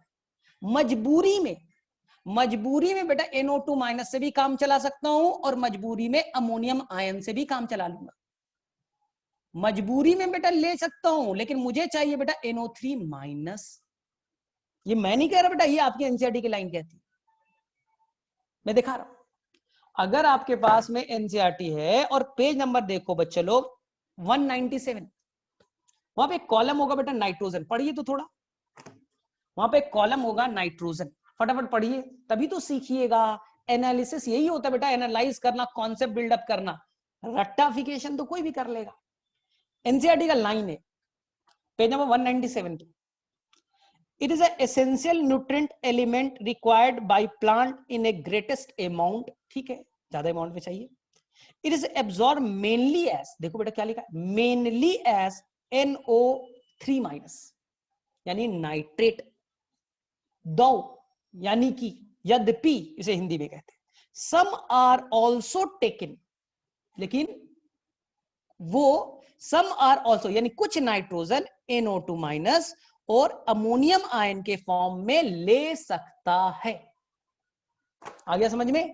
मजबूरी में बेटा NO2- से भी काम चला सकता हूं, और मजबूरी में अमोनियम आयन से भी काम चला लूंगा। मजबूरी में बेटा ले सकता हूं, लेकिन मुझे चाहिए बेटा NO3-। ये मैं नहीं कह रहा बेटा, ये आपकी एनसीईआरटी की लाइन कहती है, मैं दिखा रहा हूं। अगर आपके पास में एनसीईआरटी है और पेज नंबर देखो बच्चे लोग 197, वहां पे एक कॉलम होगा बेटा नाइट्रोजन, पढ़िए तो थोड़ा, वहां पे एक कॉलम होगा नाइट्रोजन, फटाफट पढ़िए, तभी तो सीखिएगा। एनालिसिस यही होता है बेटा, एनालाइज करना, कॉन्सेप्ट बिल्डअप करना, रट्टाफिकेशन तो कोई भी कर लेगा। एनसीईआरटी का लाइन है पेज नंबर 197 पे, it is an essential nutrient element required by plant in a greatest amount, ठीक है, ज्यादा अमाउंट में चाहिए। It is absorbed mainly as, देखो बेटा क्या लिखा है, mainly as NO3-, यानी नाइट्रेट, दो यानी कि, यद्यपि इसे हिंदी में कहते हैं। Some are also taken, लेकिन वो some are also यानी कुछ नाइट्रोजन NO2- और अमोनियम आयन के फॉर्म में ले सकता है। आ गया समझ में?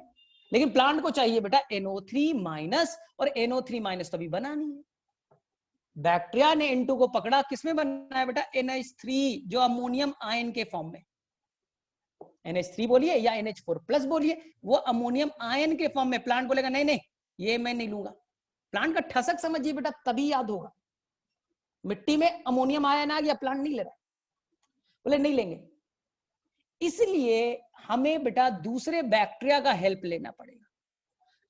लेकिन प्लांट को चाहिए बेटा NO3- और NO3- तो अभी बना नहीं है। बैक्टीरिया ने N2 को पकड़ा, किसमें बना है बेटा, NH3, जो अमोनियम आयन के फॉर्म में, NH3 बोलिए या NH4+ बोलिए, वो अमोनियम आयन के फॉर्म में। प्लांट बोलेगा नहीं नहीं, ये मैं नहीं लूंगा। प्लांट का ठसक समझिए बेटा, तभी याद होगा। मिट्टी में अमोनियम आयन आ गया, प्लांट नहीं ले रहा, बोले नहीं लेंगे। इसलिए हमें बेटा दूसरे बैक्टीरिया का हेल्प लेना पड़ेगा,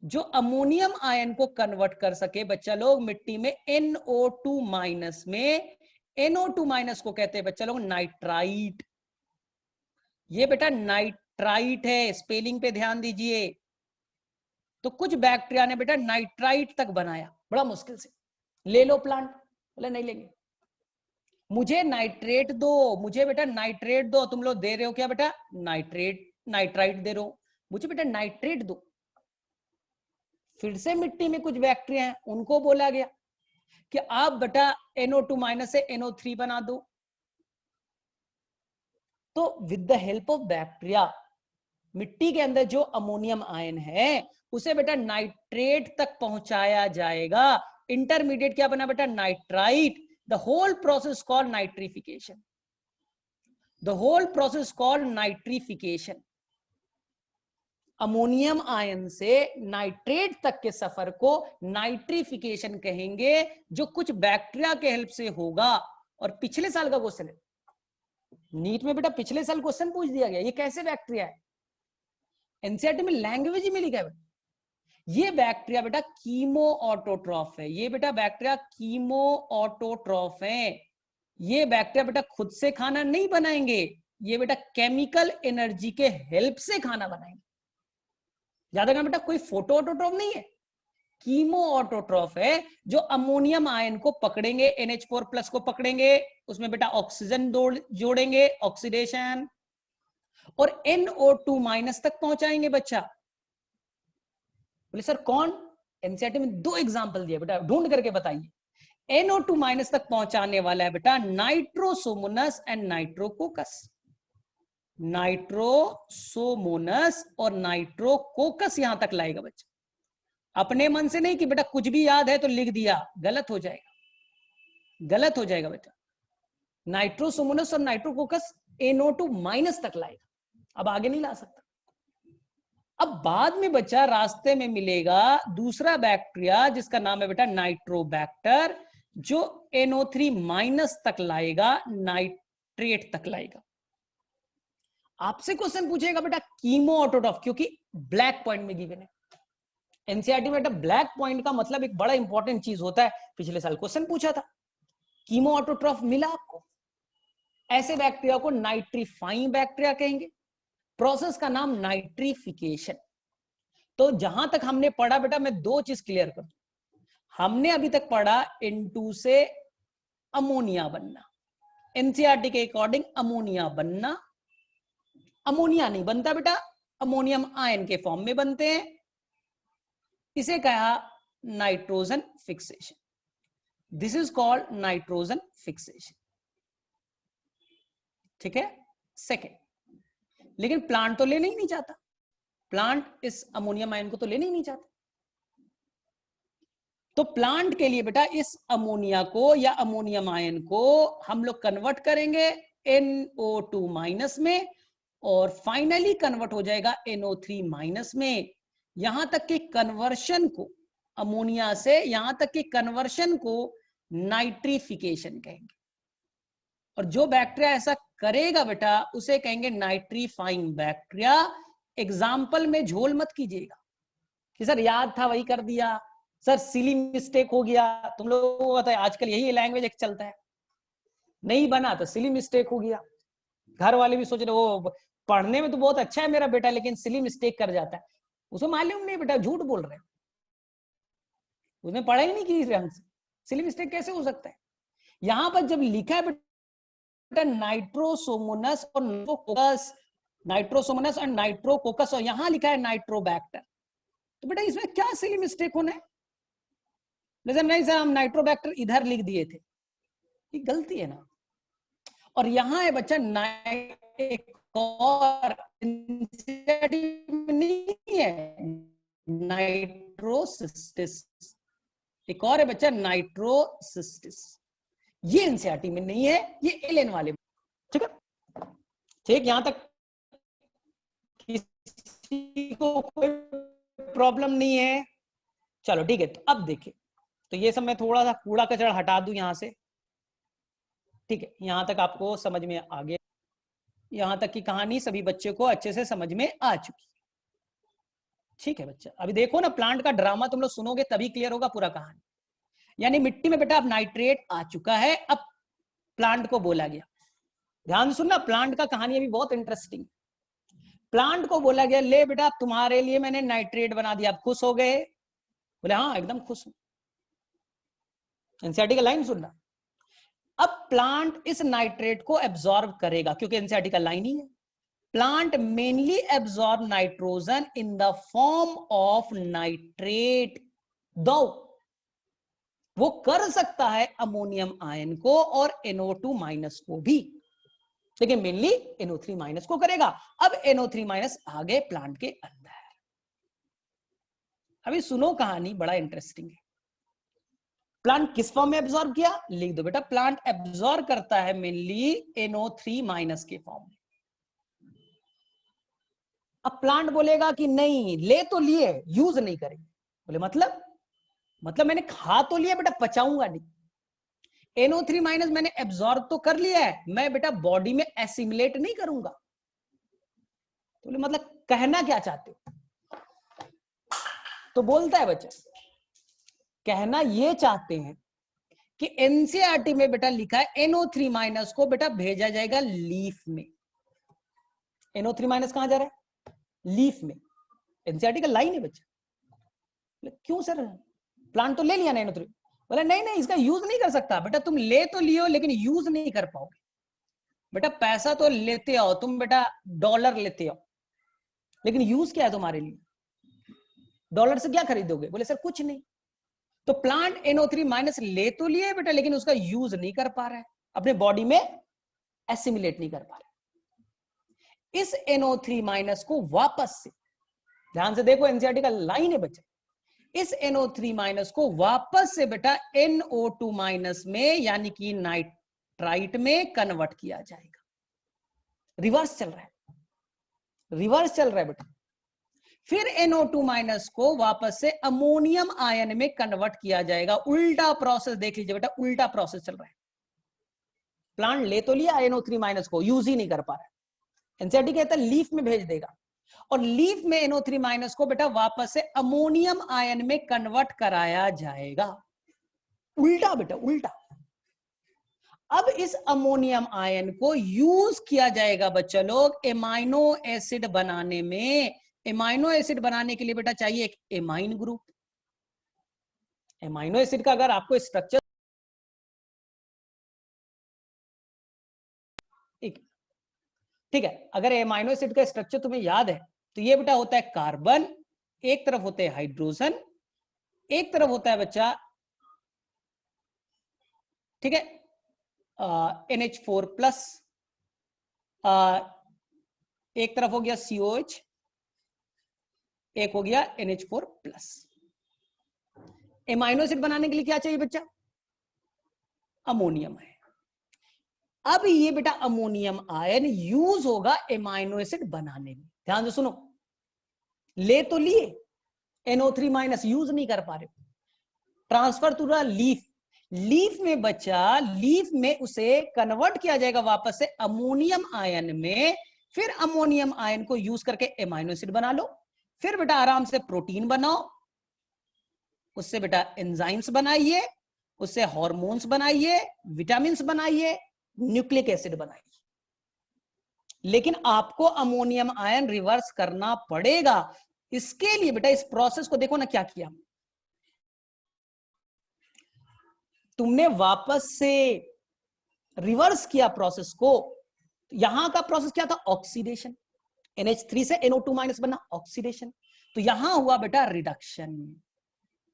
जो अमोनियम आयन को कन्वर्ट कर सके बच्चा लोग मिट्टी में NO2- में। NO2- को कहते हैं बच्चा लोग नाइट्राइट। ये बेटा नाइट्राइट है, स्पेलिंग पे ध्यान दीजिए। तो कुछ बैक्टीरिया ने बेटा नाइट्राइट तक बनाया, बड़ा मुश्किल से, ले लो प्लांट, बोले नहीं लेंगे, मुझे नाइट्रेट दो, मुझे बेटा नाइट्रेट दो। तुम लोग दे रहे हो क्या बेटा, नाइट्रेट, नाइट्राइट दे रहे हो, मुझे बेटा नाइट्रेट दो। फिर से मिट्टी में कुछ बैक्टीरिया हैं, उनको बोला गया कि आप बेटा NO2- से NO3 बना दो। तो with the help of bacteria, मिट्टी के अंदर जो अमोनियम आयन है उसे बेटा नाइट्रेट तक पहुंचाया जाएगा। इंटरमीडिएट क्या बना बेटा, nitrite. The whole process called nitrification, the whole process called nitrification. Ammonium ion से नाइट्रेट तक के सफर को नाइट्रिफिकेशन कहेंगे, जो कुछ बैक्टीरिया के हेल्प से होगा। और पिछले साल का क्वेश्चन है नीट में बेटा, पिछले साल क्वेश्चन पूछ दिया गया, ये कैसे बैक्टीरिया है, एनसीईआरटी में लैंग्वेज में लिखा है। ये बैक्टीरिया बेटा कीमो ऑटोट्रॉफ है, ये बेटा बैक्टीरिया कीमो ऑटोट्रॉफ है। ये बैक्टीरिया बेटा खुद से खाना नहीं बनाएंगे, ये बेटा केमिकल एनर्जी के हेल्प से खाना बनाएंगे। याद रखना बेटा, कोई फोटो ऑटोट्रॉफ नहीं है, कीमो ऑटोट्रॉफ है, जो अमोनियम आयन को पकड़ेंगे, NH4+ को पकड़ेंगे, उसमें बेटा ऑक्सीजन जोड़ेंगे, ऑक्सीडेशन, और NO2- तक पहुंचाएंगे बच्चा। बोले सर कौन, एनसीईआरटी में 2 एग्जांपल दिए बेटा, ढूंढ करके बताइए। NO2- तक पहुंचाने वाला है बेटा नाइट्रोसोमोनस एंड नाइट्रोकोकस। नाइट्रोसोमोनस और नाइट्रोकोकस यहां तक लाएगा बच्चा, अपने मन से नहीं कि बेटा कुछ भी याद है तो लिख दिया, गलत हो जाएगा, गलत हो जाएगा बेटा। नाइट्रोसोमोनस और नाइट्रोकोकस NO2 माइनस तक लाएगा, अब आगे नहीं ला सकता। अब बाद में बच्चा रास्ते में मिलेगा दूसरा बैक्टीरिया जिसका नाम है बेटा नाइट्रोबैक्टर, जो NO3 माइनस तक लाएगा, नाइट्रेट तक लाएगा। आपसे क्वेश्चन पूछेगा बेटा कीमो ऑटोट्रॉफ, क्योंकि ब्लैक पॉइंट में गिवन है एनसीईआरटी में। बेटा ब्लैक पॉइंट का मतलब एक बड़ा इंपॉर्टेंट चीज होता है, पिछले साल क्वेश्चन पूछा था। कीमो ऑटोट्रॉफ मिला आपको, ऐसे बैक्टीरिया को नाइट्रीफाइंग बैक्टीरिया कहेंगे, प्रोसेस का नाम नाइट्रिफिकेशन। तो जहां तक हमने पढ़ा बेटा, मैं दो चीज क्लियर कर दूं, हमने अभी तक पढ़ा N2 से अमोनिया बनना, एनसीईआरटी के अकॉर्डिंग अमोनिया बनना, अमोनिया नहीं बनता बेटा, अमोनियम आयन के फॉर्म में बनते हैं, इसे कहा nitrogen fixation. This is called nitrogen fixation, ठीक है। सेकेंड, लेकिन प्लांट तो लेना ही नहीं चाहता, प्लांट इस अमोनियम आयन को तो लेना ही नहीं चाहता। तो प्लांट के लिए बेटा इस अमोनिया को या अमोनियम आयन को हम लोग कन्वर्ट करेंगे NO2 माइनस में, और फाइनली कन्वर्ट हो जाएगा NO3 माइनस में। यहां तक कि कन्वर्शन को, अमोनिया से यहां तक कि कन्वर्शन को नाइट्रिफिकेशन कहेंगे। और जो बैक्टीरिया ऐसा करेगा बेटा उसे कहेंगे नाइट्रीफाइंग बैक्टीरिया। एग्जाम्पल में झोल मत कीजिएगा कि सर याद था वही कर दिया, सर सिली मिस्टेक हो गया। तुम लोगों को पता है आजकल यही लैंग्वेज एक चलता है, नहीं बना तो सिली मिस्टेक हो गया। घर वाले भी सोच रहे वो पढ़ने में तो बहुत अच्छा है मेरा बेटा, लेकिन सिली मिस्टेक कर जाता है। उसे मालूम नहीं बेटा, झूठ बोल रहे हैं, उसने पढ़ाई नहीं की ढंग से, सिली मिस्टेक कैसे हो सकता है। यहां पर जब लिखा है बेटा नाइट्रोसोमोनस और नाइट्रोकोकस, नाइट्रोसोमोनस और नाइट्रोकोकस, और यहां लिखा है नाइट्रोबैक्टर, तो बेटा इसमें क्या सिली मिस्टेक होना है। जैसे नहीं सर हम नाइट्रोबैक्टर इधर लिख दिए थे, ये गलती है ना। और यहां है बच्चा एक और नहीं है नाइट्रोसिस्टिस, एक और है बच्चा नाइट्रोसिस्टिस, ये एनसीईआरटी में नहीं है, ये एलएन वाले, ठीक है। ठीक, यहां तक किसी को कोई प्रॉब्लम नहीं है, चलो ठीक है। तो अब देखिए, तो ये सब मैं थोड़ा सा कूड़ा कचरा हटा दूं यहां से, ठीक है। यहां तक आपको समझ में आ गया, यहां तक की कहानी सभी बच्चे को अच्छे से समझ में आ चुकी, ठीक है बच्चा। अभी देखो ना, प्लांट का ड्रामा तुम लोग सुनोगे तभी क्लियर होगा पूरा कहानी। यानी मिट्टी में बेटा अब नाइट्रेट आ चुका है, अब प्लांट को बोला गया, ध्यान सुनना, प्लांट का कहानी अभी बहुत इंटरेस्टिंग। प्लांट को बोला गया ले बेटा तुम्हारे लिए मैंने नाइट्रेट बना दिया, आप खुश हो गए? बोले हाँ एकदम खुश हूं। एनसीईआरटी का लाइन सुनना, अब प्लांट इस नाइट्रेट को एब्जॉर्ब करेगा, क्योंकि एनसीईआरटी का लाइन ही है, plant mainly absorb nitrogen in the form of nitrate, दो वो कर सकता है अमोनियम आयन को और NO2 माइनस को भी, लेकिन मेनली NO3 माइनस को करेगा। अब NO3 माइनस आ गए प्लांट के अंदर। अभी सुनो कहानी, बड़ा इंटरेस्टिंग है। प्लांट किस फॉर्म में एब्जॉर्ब किया, लिख दो बेटा, प्लांट एब्जॉर्ब करता है मेनली NO3 माइनस के फॉर्म में। अब प्लांट बोलेगा कि नहीं ले तो लिए, यूज नहीं करेंगे। बोले मतलब मैंने खा तो लिया बेटा, पचाऊंगा नहीं। NO3 माइनस मैंने एब्जॉर्ब तो कर लिया है, मैं बेटा बॉडी में एसिमिलेट नहीं करूंगा। तो बोले मतलब कहना क्या चाहते हो? तो बोलता है बच्चा, कहना ये चाहते हैं कि एनसीईआरटी में बेटा लिखा है NO3 माइनस को बेटा भेजा जाएगा लीफ में। NO3 माइनस कहां जा रहा है? लीफ में। एनसीईआरटी का लाइन है बच्चा। क्यों सर, प्लांट तो ले लिया ना NO3। बोला नहीं इसका यूज नहीं कर सकता बेटा, तुम ले तो लियो लेकिन यूज नहीं कर पाओगे। बेटा पैसा तो लेते आओ तुम, बेटा डॉलर लेते आओ, लेकिन यूज क्या है तुम्हारे लिए? डॉलर से क्या खरीदोगे? बोले सर कुछ नहीं। तो प्लांट NO3 माइनस ले तो लिए बेटा, लेकिन उसका यूज नहीं कर पा रहा है, अपने बॉडी में एसिमिलेट नहीं कर पा रहा है। इस NO3 माइनस को वापस से, ध्यान से देखो एनसीईआरटी का लाइन है बच्चा, इस NO3 माइनस को वापस से बेटा NO2 माइनस में यानी कि नाइट्राइट में कन्वर्ट किया जाएगा। रिवर्स चल रहा है, रिवर्स चल रहा है बेटा। फिर NO2 माइनस को वापस से अमोनियम आयन में कन्वर्ट किया जाएगा। उल्टा प्रोसेस देख लीजिए बेटा, उल्टा प्रोसेस चल रहा है। प्लांट ले तो लिया NO3 माइनस को, यूज ही नहीं कर पा रहा है। एनसीईआरटी कहता है लीफ में भेज देगा, और लीफ में NO3 माइनस को बेटा वापस से अमोनियम आयन में कन्वर्ट कराया जाएगा। उल्टा बेटा, उल्टा। अब इस अमोनियम आयन को यूज किया जाएगा बच्चा लोग एमाइनो एसिड बनाने में। एमाइनो एसिड बनाने के लिए बेटा चाहिए एक एमाइन ग्रुप। एमाइनो एसिड का अगर आपको स्ट्रक्चर ठीक है, अगर एमाइनो एसिड का स्ट्रक्चर तुम्हें याद है तो ये बेटा होता है कार्बन, एक तरफ होते हैं हाइड्रोजन, एक तरफ होता है बच्चा, ठीक है, NH4 प्लस, एक तरफ हो गया COH, एक हो गया NH4 प्लस। एमाइनो एसिड बनाने के लिए क्या चाहिए बच्चा? अमोनियम है। अब ये बेटा अमोनियम आयन यूज होगा एमाइनो एसिड बनाने में। ध्यान से सुनो, ले तो लिए, NO3 माइनस यूज नहीं कर पा रहे, ट्रांसफर टू लीफ। लीफ में बच्चा, लीफ में उसे कन्वर्ट किया जाएगा वापस से अमोनियम आयन में। फिर अमोनियम आयन को यूज करके एमाइनो एसिड बना लो। फिर बेटा आराम से प्रोटीन बनाओ, उससे बेटा एंजाइम्स बनाइए, उससे हार्मोन्स बनाइए, विटामिन्स बनाइए, न्यूक्लिक एसिड बनाइए। लेकिन आपको अमोनियम आयन रिवर्स करना पड़ेगा। इसके लिए बेटा इस प्रोसेस को देखो ना, क्या किया तुमने, वापस से रिवर्स किया प्रोसेस को। यहां का प्रोसेस क्या था? ऑक्सीडेशन। NH3 से NO2 माइनस बना, ऑक्सीडेशन। तो यहां हुआ बेटा रिडक्शन।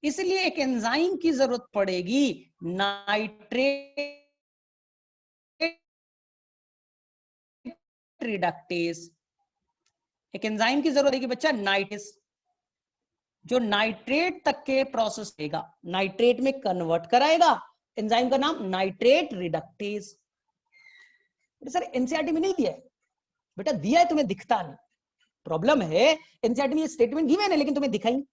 इसलिए एक एंजाइम की जरूरत पड़ेगी, नाइट्रेट रिडक्टेज। एक एंजाइम की जरूरत है कि बच्चा नाइट्रेस, जो नाइट्रेट तक के प्रोसेस देगा, नाइट्रेट में कन्वर्ट कराएगा। एंजाइम का नाम नाइट्रेट रिडक्टेज। सर एनसीईआरटी में नहीं दिया है बेटा, दिया है तुम्हें दिखता नहीं। प्रॉब्लम है एनसीईआरटी में ये स्टेटमेंट गिवन है लेकिन तुम्हें दिखा ही नहीं।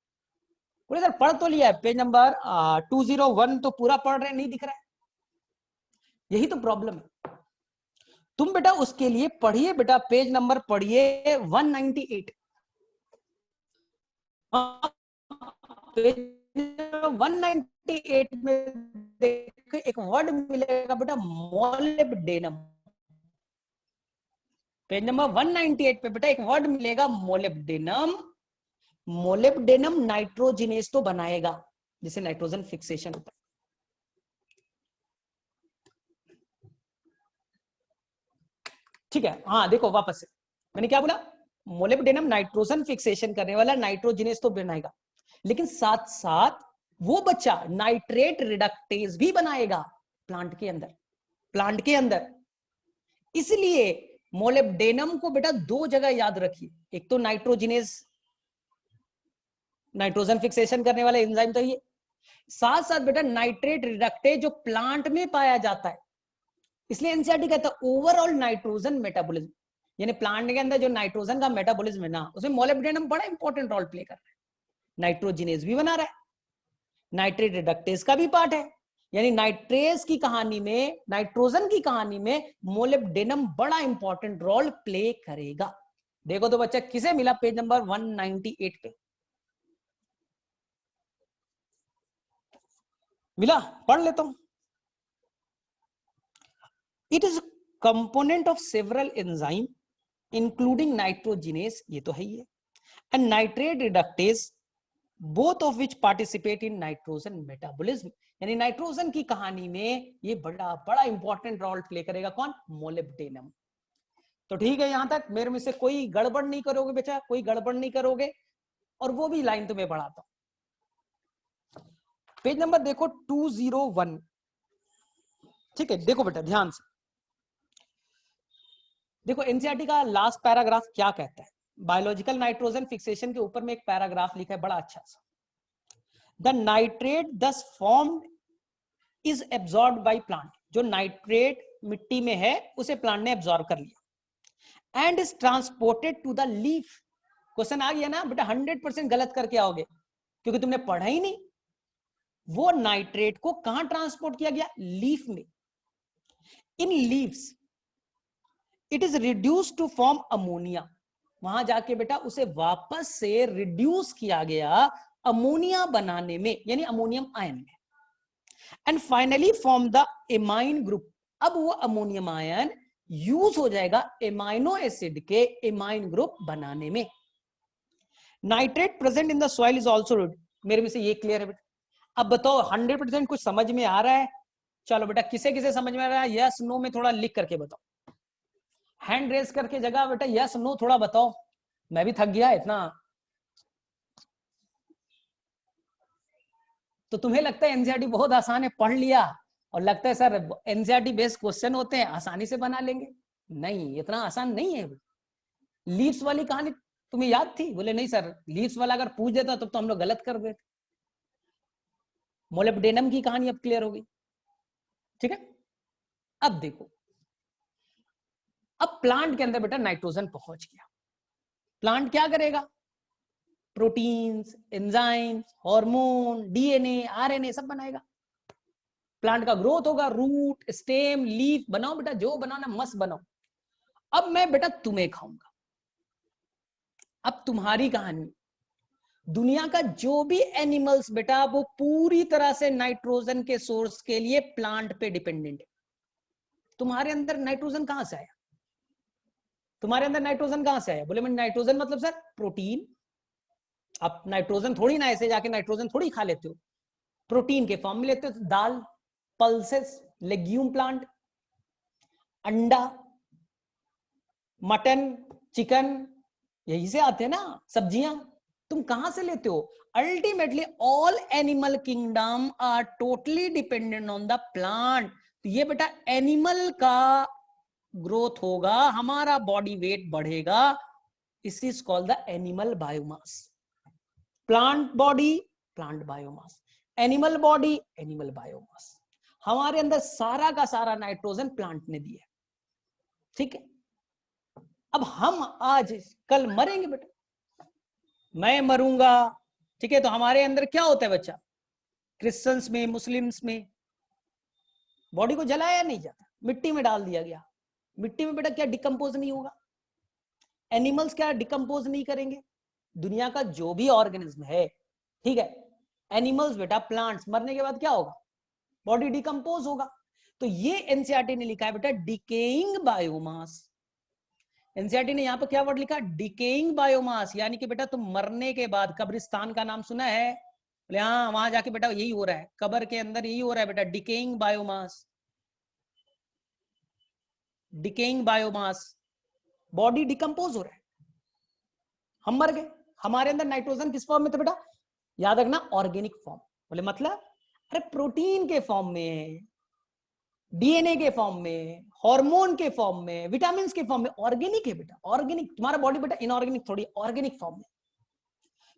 बोले सर पढ़ तो लिया है, पेज नंबर 201 तो पूरा पढ़ रहे, नहीं दिख रहा है। यही तो प्रॉब्लम है। तुम बेटा उसके लिए पढ़िए बेटा, पेज नंबर पढ़िए 198। पेज 198 में देखो एक वर्ड मिलेगा बेटा, मोलिब्डेनम। पेज नंबर 198 पे बेटा एक वर्ड मिलेगा मोलिब्डेनम। मोलिब्डेनम नाइट्रोजिनेस तो बनाएगा, जिसे नाइट्रोजन फिक्सेशन होता है। ठीक है, हाँ देखो वापस से मैंने क्या बोला, मोलिब्डेनम नाइट्रोजन फिक्सेशन करने वाला, नाइट्रोजिनेस तो बनाएगा, लेकिन साथ साथ वो बच्चा नाइट्रेट रिडक्टेज भी बनाएगा प्लांट के अंदर, प्लांट के अंदर। इसलिए मोलिब्डेनम को बेटा दो जगह याद रखिए, एक तो नाइट्रोजिनेस, नाइट्रोजन फिक्सेशन करने वाला एंजाइम तो ये, साथ साथ बेटा नाइट्रेट रिडक्टेज जो प्लांट में पाया जाता है। इसलिए एनसीईआरटी कहता है ओवरऑल नाइट्रोजन मेटाबॉलिज्म, यानी प्लांट के अंदर जो नाइट्रोजन का मेटाबॉलिज्म है ना, उसमें मोलिब्डेनम बड़ा इंपॉर्टेंट रोल प्ले कर रहा है। नाइट्रोजिनेज भी बना रहा है, नाइट्रेट रिडक्टेज का भी पार्ट है, यानी नाइट्रेज की कहानी में, नाइट्रोजन की कहानी में मोलिब्डेनम बड़ा इंपॉर्टेंट रोल प्ले करेगा। देखो तो बच्चा किसे मिला, पेज नंबर 198 पे मिला, पढ़ लेता हूं। It is component of several enzyme including nitrogenous, ये तो है ही है, and nitrate reductase, both of which participate in nitrogen metabolism. यानी नाइट्रोजन की कहानी में ये बड़ा बड़ा इंपॉर्टेंट रोल प्ले करेगा कौन? मोलिब्डेनम। तो ठीक है, यहां तक मेरे में से कोई गड़बड़ नहीं करोगे बेटा, कोई गड़बड़ नहीं करोगे, और वो भी लाइन तुम्हें पढ़ाता हूं। पेज नंबर देखो 201। ठीक है, देखो बेटा ध्यान से, देखो एनसीईआरटी का लास्ट पैराग्राफ क्या कहता है, बायोलॉजिकल नाइट्रोजन फिक्सेशन के ऊपर में एक पैराग्राफ लिखा है बड़ा अच्छा सा, the nitrate thus formed is absorbed by plant, जो नाइट्रेट मिट्टी में है उसे प्लांट ने एब्जॉर्ब कर लिया, and is transported to the leaf. Question आ गया ना बेटा, 100% गलत करके आओगे क्योंकि तुमने पढ़ा ही नहीं। वो नाइट्रेट को कहां ट्रांसपोर्ट किया गया, लीफ में। In leaves it is reduce to form ammonia, वहां जाके बेटा उसे वापस से रिड्यूस किया गया अमोनिया बनाने में, यानी अमोनियम आयन में, and finally form the amine group. अब वो अमोनियम आयन यूज हो जाएगा एमाइनो एसिड के एमाइन ग्रुप बनाने में। Nitrate present in the soil is also, मेरे में से ये क्लियर है बेटा। अब बताओ 100% कुछ समझ में आ रहा है? चलो बेटा, किसे किसे समझ में आ रहा है यस नो में थोड़ा लिख करके बताओ, हैंड रेस करके जगह बेटा यस नो थोड़ा बताओ, मैं भी थक गया इतना। तो तुम्हें लगता है एनसीईआरटी बहुत आसान है, पढ़ लिया और लगता है सर एनसीईआरटी बेस्ड क्वेश्चन होते हैं आसानी से बना लेंगे। नहीं, इतना आसान नहीं है। लीव्स वाली कहानी तुम्हें याद थी? बोले नहीं सर, लीव्स वाला अगर पूछ देता तो हम लोग गलत कर देते। मोलिब्डेनम की कहानी अब क्लियर हो गई, ठीक है। अब देखो, अब प्लांट के अंदर बेटा नाइट्रोजन पहुंच गया, प्लांट क्या करेगा, proteins, enzymes, hormone, DNA, RNA सब बनाएगा। प्लांट का ग्रोथ होगा, रूट, स्टेम, लीफ, बनाओ बेटा जो बनाना मस्त बनाओ। अब मैं बेटा तुम्हें खाऊंगा, अब तुम्हारी कहानी। दुनिया का जो भी एनिमल्स बेटा वो पूरी तरह से नाइट्रोजन के सोर्स के लिए प्लांट पे डिपेंडेंट है। तुम्हारे अंदर नाइट्रोजन कहां से आया, तुम्हारे अंदर नाइट्रोजन कहां से आया? बोले मैं नाइट्रोजन मतलब सर प्रोटीन। अब नाइट्रोजन थोड़ी ना ऐसे जाके नाइट्रोजन थोड़ी खा लेते हो, प्रोटीन के फॉर्म में लेते हो, तो दाल, पल्सेस, लेग्यूम प्लांट, अंडा, मटन, चिकन, यही से आते हैं ना सब्जियां। तुम कहां से लेते हो? Ultimately all animal kingdom are totally dependent on the plant. तो ये बेटा एनिमल का ग्रोथ होगा, हमारा बॉडी वेट बढ़ेगा, इस is called the animal biomass. Plant body, plant biomass, animal body, animal biomass. हमारे अंदर सारा का सारा नाइट्रोजन प्लांट ने दिया, ठीक है। अब हम आज कल मरेंगे बेटा, मैं मरूंगा, ठीक है। तो हमारे अंदर क्या होता है बच्चा, क्रिश्चियंस में, मुस्लिम्स में बॉडी को जलाया नहीं जाता, मिट्टी में डाल दिया गया। मिट्टी में बेटा क्या डिकम्पोज नहीं होगा? एनिमल्स क्या डिकम्पोज नहीं करेंगे? दुनिया का जो भी ऑर्गेनिज्म है, ठीक है, एनिमल्स बेटा, प्लांट्स, मरने के बाद क्या होगा, बॉडी डिकम्पोज होगा। तो ये एनसीईआरटी ने लिखा है बेटा डिकेइंग बायोमास। एनसीईआरटी ने यहां पर क्या वर्ड लिखा, डिकेइंग बायोमास, यानी कि बेटा तुम मरने के बाद, कब्रिस्तान का नाम सुना है? बोले हाँ, वहां जाके बेटा यही हो रहा है, कब्र के अंदर यही हो रहा है बेटा, decaying biomass. Decaying biomass, body decompose हो रहा है, हम मर गए। हमारे अंदर नाइट्रोजन किस फॉर्म में था बेटा, याद रखना, ऑर्गेनिक फॉर्म। बोले मतलब, अरे प्रोटीन के फॉर्म में, डीएनए के फॉर्म में, हार्मोन के फॉर्म में, विटामिन के फॉर्म में, ऑर्गेनिक है बेटा, ऑर्गेनिक। तुम्हारा बॉडी बेटा इनऑर्गेनिक थोड़ी, ऑर्गेनिक फॉर्म में।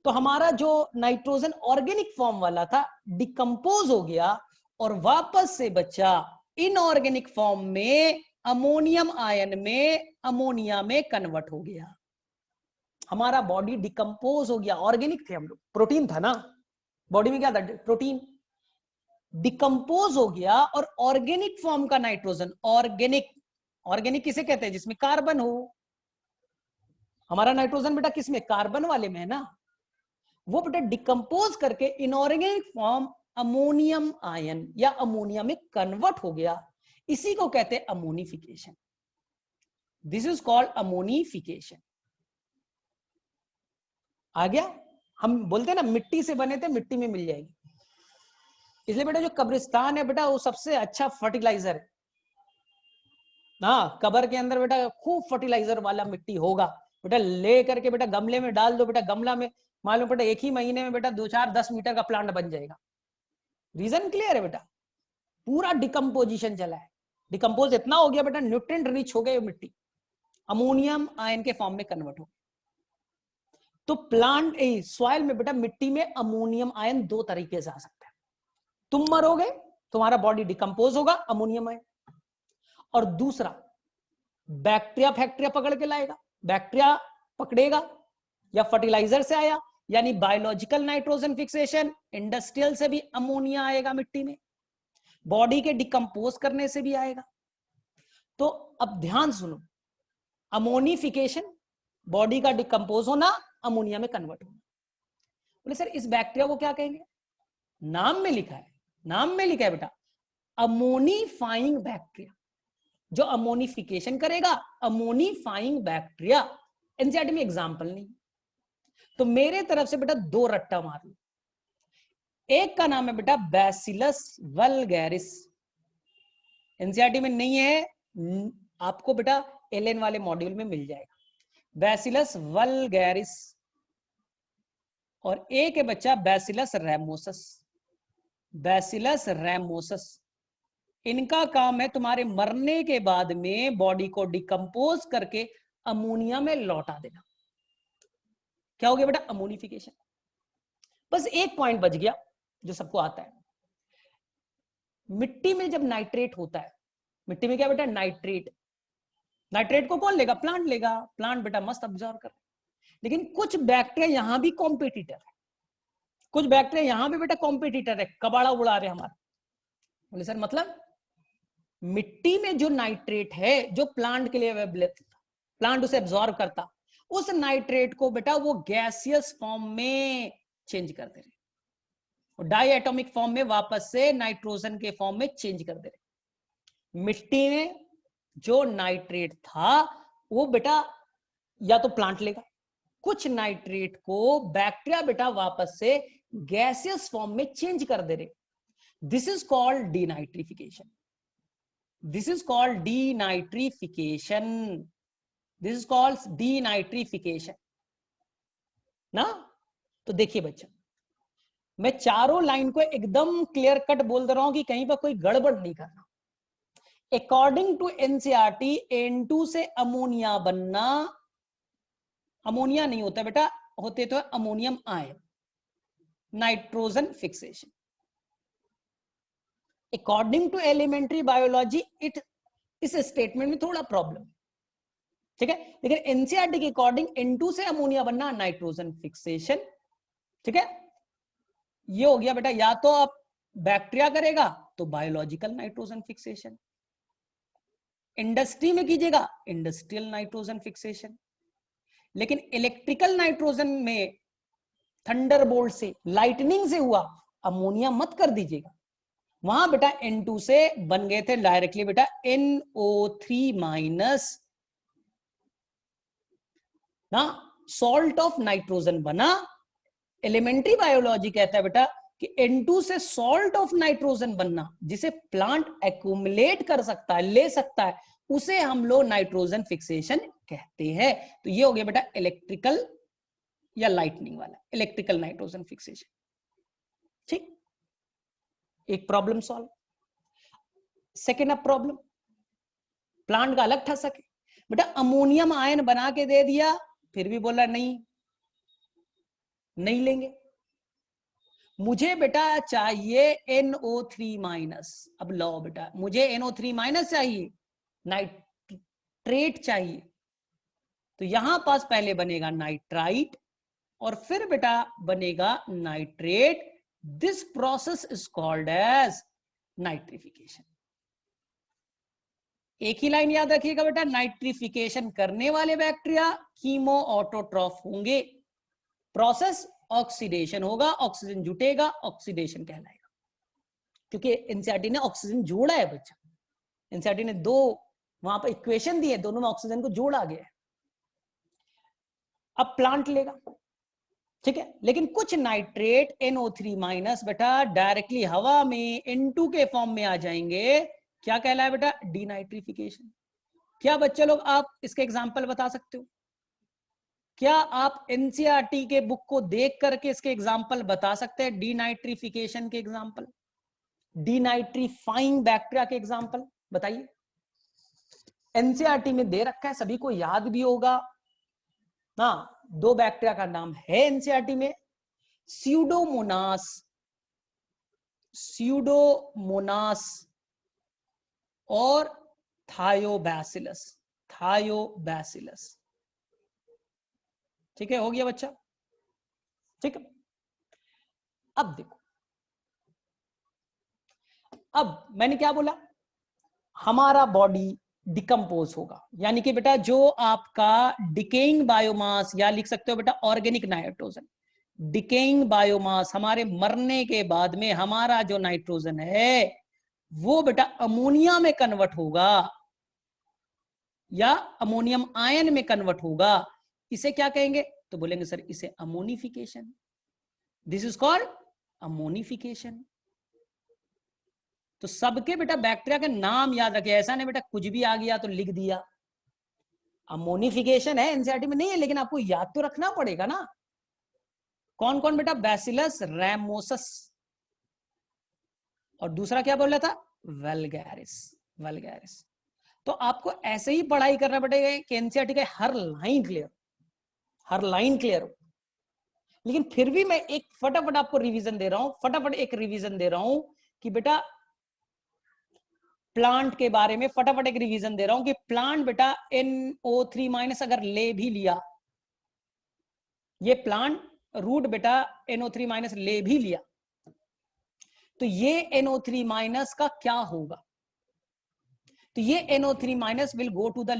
तो हमारा जो नाइट्रोजन ऑर्गेनिक फॉर्म वाला था डिकम्पोज हो गया और वापस से बच्चा इनऑर्गेनिक फॉर्म में अमोनियम आयन में, अमोनिया में कन्वर्ट हो गया। हमारा बॉडी डिकम्पोज हो गया, ऑर्गेनिक थे हम लोग, प्रोटीन था ना बॉडी में, क्या था, प्रोटीन, डिकम्पोज हो गया और ऑर्गेनिक फॉर्म का नाइट्रोजन, ऑर्गेनिक, ऑर्गेनिक किसे कहते हैं, जिसमें कार्बन हो। हमारा नाइट्रोजन बेटा किसमें, कार्बन वाले में है ना। वो बेटा डिकम्पोज करके इनऑर्गेनिक फॉर्म अमोनियम आयन या अमोनिया में कन्वर्ट हो गया, इसी को कहते हैं ammonification. This is called ammonification. आ गया? हम बोलते हैं ना मिट्टी से बने थे, मिट्टी में मिल जाएगी। इसलिए बेटा जो कब्रिस्तान है बेटा वो सबसे अच्छा फर्टिलाइजर है ना। कब्र के अंदर बेटा खूब फर्टिलाइजर वाला मिट्टी होगा बेटा, ले करके बेटा गमले में डाल दो बेटा, गमला में मालूम बेटा 1 ही महीने में बेटा 2-4-10 मीटर का प्लांट बन जाएगा। रीजन क्लियर है बेटा, पूरा डिकम्पोजिशन चला है, डिकम्पोज इतना हो गया बेटा, न्यूट्रिएंट रिच हो गए मिट्टी, अमोनियम आयन के फॉर्म में कन्वर्ट हो। तो प्लांट सॉइल में बेटा मिट्टी में अमोनियम आयन दो तरीके से आ सकता है। तुम मरोगे, तुम्हारा बॉडी डिकम्पोज होगा, अमोनियम आयन, और दूसरा बैक्टीरिया फैक्टीरिया पकड़ के लाएगा, बैक्टीरिया पकड़ेगा, या फर्टिलाइजर से आया यानी बायोलॉजिकल नाइट्रोजन फिक्सेशन, इंडस्ट्रियल से भी अमोनिया आएगा मिट्टी में, बॉडी के डिकम्पोज करने से भी आएगा। तो अब ध्यान सुनो, अमोनिफिकेशन बॉडी का डिकम्पोज होना, अमोनिया में कन्वर्ट होना। बोले सर इस बैक्टीरिया को क्या कहेंगे? नाम में लिखा है, नाम में लिखा है बेटा अमोनिफाइंग बैक्टीरिया। जो अमोनिफिकेशन करेगा, अमोनिफाइंग बैक्टीरिया। एनसीईआरटी में एग्जाम्पल नहीं, तो मेरे तरफ से बेटा दो रट्टा मार लो। एक का नाम है बेटा बैसिलस वल्गैरिस, एनसीईआरटी में नहीं है, आपको बेटा एलएन वाले मॉड्यूल में मिल जाएगा, बैसिलस वल्गैरिस। और एक है बच्चा बैसिलस रैमोसस, बैसिलस रैमोसस। इनका काम है तुम्हारे मरने के बाद में बॉडी को डिकम्पोज करके अमोनिया में लौटा देना। क्या हो गया बेटा? अमोनिफिकेशन। बस एक पॉइंट बच गया जो सबको आता है, मिट्टी में जब नाइट्रेट होता है, मिट्टी में क्या बेटा? नाइट्रेट। नाइट्रेट को कौन लेगा? प्लांट लेगा, प्लांट बेटा मस्त अब्जॉर्ब कर। लेकिन कुछ बैक्टीरिया यहां भी कॉम्पिटिटर है, कुछ बैक्टीरिया यहां भी बेटा कॉम्पिटिटर है, कबाड़ा उड़ा रहे हमारा। बोले सर मतलब मिट्टी में जो नाइट्रेट है जो प्लांट के लिए अवेलेबल, प्लांट उसे एब्जॉर्ब करता, उस नाइट्रेट को बेटा वो गैसियस फॉर्म में चेंज कर दे रहे, डाई एटॉमिक फॉर्म में वापस से नाइट्रोजन के फॉर्म में चेंज कर दे रहे। मिट्टी में जो नाइट्रेट था वो बेटा या तो प्लांट लेगा, कुछ नाइट्रेट को बैक्टीरिया बेटा वापस से गैसियस फॉर्म में चेंज कर दे रहे। This is called denitrification, this is called denitrification, this is called denitrification ना। तो देखिए बच्चा, मैं चारों लाइन को एकदम क्लियर कट बोल दे रहा हूं कि कहीं पर कोई गड़बड़ नहीं करना। अकॉर्डिंग टू एनसीईआरटी N2 से अमोनिया बनना, अमोनिया नहीं होता बेटा, होते तो ammonium ion, nitrogen fixation. According to elementary biology it, इस स्टेटमेंट में थोड़ा प्रॉब्लम, ठीक है, लेकिन एनसीईआरटी के अकॉर्डिंग N2 से अमोनिया बनना, नाइट्रोजन फिक्सेशन। ठीक है, ये हो गया बेटा, या तो आप बैक्टीरिया करेगा तो बायोलॉजिकल नाइट्रोजन फिक्सेशन, इंडस्ट्री में कीजिएगा इंडस्ट्रियल नाइट्रोजन फिक्सेशन। लेकिन इलेक्ट्रिकल नाइट्रोजन में थंडरबोल्ट से, लाइटनिंग से हुआ, अमोनिया मत कर दीजिएगा। वहां बेटा N2 से बन गए थे डायरेक्टली बेटा NO3- ना, सॉल्ट ऑफ नाइट्रोजन बना। एलिमेंट्री बायोलॉजी कहता है बेटा कि N2 से सॉल्ट ऑफ नाइट्रोजन बनना, जिसे प्लांट एक्यूमुलेट कर सकता है, ले सकता है, उसे हम लोग नाइट्रोजन फिक्सेशन कहते हैं। तो ये हो गया बेटा इलेक्ट्रिकल या लाइटनिंग वाला, इलेक्ट्रिकल नाइट्रोजन फिक्सेशन। ठीक, एक प्रॉब्लम सॉल्व। सेकेंड अब प्रॉब्लम, प्लांट का अलग ठसक है बेटा, अमोनियम आयन बना के दे दिया, फिर भी बोला नहीं, नहीं लेंगे, मुझे बेटा चाहिए NO3-। अब लो बेटा, मुझे NO3- चाहिए, नाइट्रेट चाहिए, तो यहां पास पहले बनेगा नाइट्राइट और फिर बेटा बनेगा nitrate. This process is called as nitrification. एक ही लाइन याद रखिएगा बेटा, नाइट्रिफिकेशन करने वाले बैक्टीरिया कीमो ऑटोट्रॉफ होंगे, प्रोसेस ऑक्सीडेशन होगा, ऑक्सीजन जुटेगा, ऑक्सीडेशन कहलाएगा। क्योंकि एनसीईआरटी ने ऑक्सीजन जोड़ा है बच्चा, एनसीईआरटी ने दो वहां पर इक्वेशन दी है, दोनों में ऑक्सीजन को जोड़ा गया है। अब प्लांट लेगा, ठीक है, लेकिन कुछ नाइट्रेट NO3- बेटा डायरेक्टली हवा में N2 के फॉर्म में आ जाएंगे, क्या कहलाए बेटा? डीनाइट्रिफिकेशन। क्या बच्चे लोग आप इसके एग्जाम्पल बता सकते हो? क्या आप एनसीईआरटी के बुक को देख करके इसके एग्जाम्पल बता सकते हैं? डीनाइट्रिफिकेशन के एग्जाम्पल, डीनाइट्रीफाइंग बैक्टीरिया के एग्जाम्पल बताइए। एनसीईआरटी में दे रखा है, सभी को याद भी होगा ना। 2 बैक्टीरिया का नाम है एनसीईआरटी में, स्यूडोमोनास और थायोबैसिलस। ठीक है, हो गया बच्चा? ठीक है, अब देखो, अब मैंने क्या बोला, हमारा बॉडी डिकम्पोज होगा, यानी कि बेटा जो आपका डिकेइंग बायोमास, या लिख सकते हो बेटा ऑर्गेनिक नाइट्रोजन, डिकेइंग बायोमास, हमारे मरने के बाद में हमारा जो नाइट्रोजन है वो बेटा अमोनिया में कन्वर्ट होगा या अमोनियम आयन में कन्वर्ट होगा। इसे क्या कहेंगे? तो बोलेंगे सर इसे ammonification. This is called ammonification. तो सबके बेटा बैक्टीरिया के नाम याद रखिए, ऐसा नहीं बेटा कुछ भी आ गया तो लिख दिया। अमोनिफिकेशन है, एनसीईआरटी में नहीं है, लेकिन आपको याद तो रखना पड़ेगा ना। कौन कौन बेटा? बैसिलस रैमोसस, और दूसरा क्या बोल रहा था? वल्गैरिस। तो आपको ऐसे ही पढ़ाई करना पड़ेगा कि एनसीईआरटी का हर लाइन क्लियर हो। लेकिन फिर भी मैं एक फटाफट आपको रिवीजन दे रहा हूं, कि बेटा प्लांट के बारे में फटाफट एक रिवीजन दे रहा हूं कि प्लांट बेटा NO3- अगर ले भी लिया, ये प्लांट रूट बेटा NO3- ले भी लिया, तो ये NO3- का क्या होगा? तो ये NO3- will go to the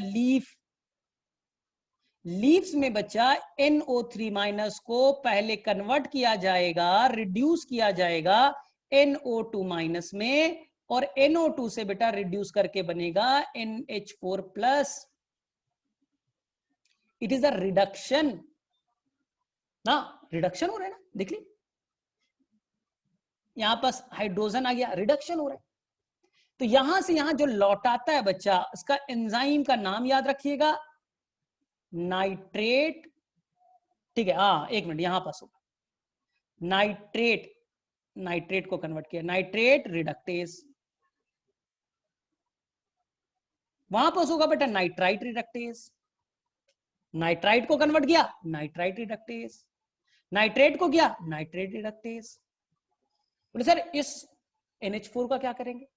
leaves में बच्चा NO3- को पहले कन्वर्ट किया जाएगा, रिड्यूस किया जाएगा NO2- में, और NO2 से बेटा रिड्यूस करके बनेगा NH4+। It is a reduction ना, रिडक्शन हो रहा है ना, देख ली यहां पास हाइड्रोजन आ गया, रिडक्शन हो रहा है। तो यहां से यहां जो लौटाता है बच्चा, इसका एंजाइम का नाम याद रखिएगा, नाइट्रेट। ठीक है, हाँ एक मिनट, यहां पास होगा नाइट्रेट को कन्वर्ट किया, नाइट्रेट रिडक्टेज। वहां पास होगा बेटा नाइट्राइट रिडक्टेज, नाइट्राइट को कन्वर्ट किया नाइट्राइट रिडक्टेज, नाइट्रेट को किया नाइट्रेट रिडक्टेज। बोले सर इस NH4 का क्या करेंगे?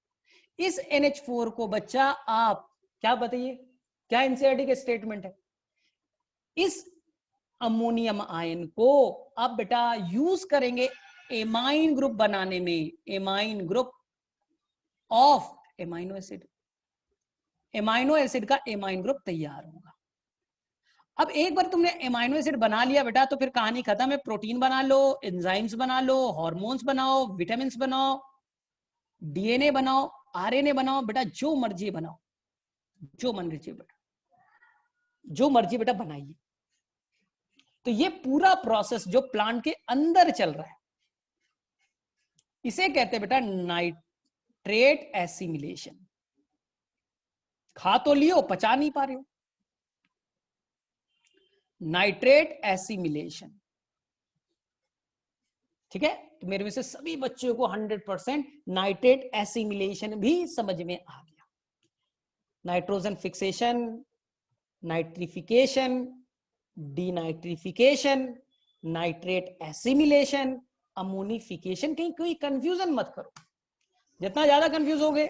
इस NH4 को बच्चा आप क्या बताइए, क्या एनसीईआरटी के स्टेटमेंट है? इस अमोनियम आयन को आप बेटा यूज करेंगे एमाइन ग्रुप बनाने में, amine group of amino acid, amino acid का एमाइन ग्रुप तैयार होगा। अब एक बार तुमने एमाइनो एसिड बना लिया बेटा, तो फिर कहानी खत्म है। प्रोटीन बना लो, एंजाइम्स बना लो, हार्मोन्स बनाओ, विटामिन्स बनाओ, डीएनए बनाओ, आरएनए बनाओ, बेटा जो मर्जी बनाओ, जो मर्जी बेटा, जो मर्जी बेटा बनाइए। तो ये पूरा प्रोसेस जो प्लांट के अंदर चल रहा है, इसे कहते हैं बेटा नाइट्रेट एसिमिलेशन। खा तो लियो, पचा नहीं पा रहे हो, नाइट्रेट एसिमिलेशन। ठीक है, तो मेरे में से सभी बच्चों को 100% नाइट्रेट एसिमिलेशन भी समझ में आ गया। Nitrogen fixation, nitrification, denitrification, nitrate assimilation, ammonification. कहीं कोई कंफ्यूजन मत करो, जितना ज्यादा कंफ्यूज हो गए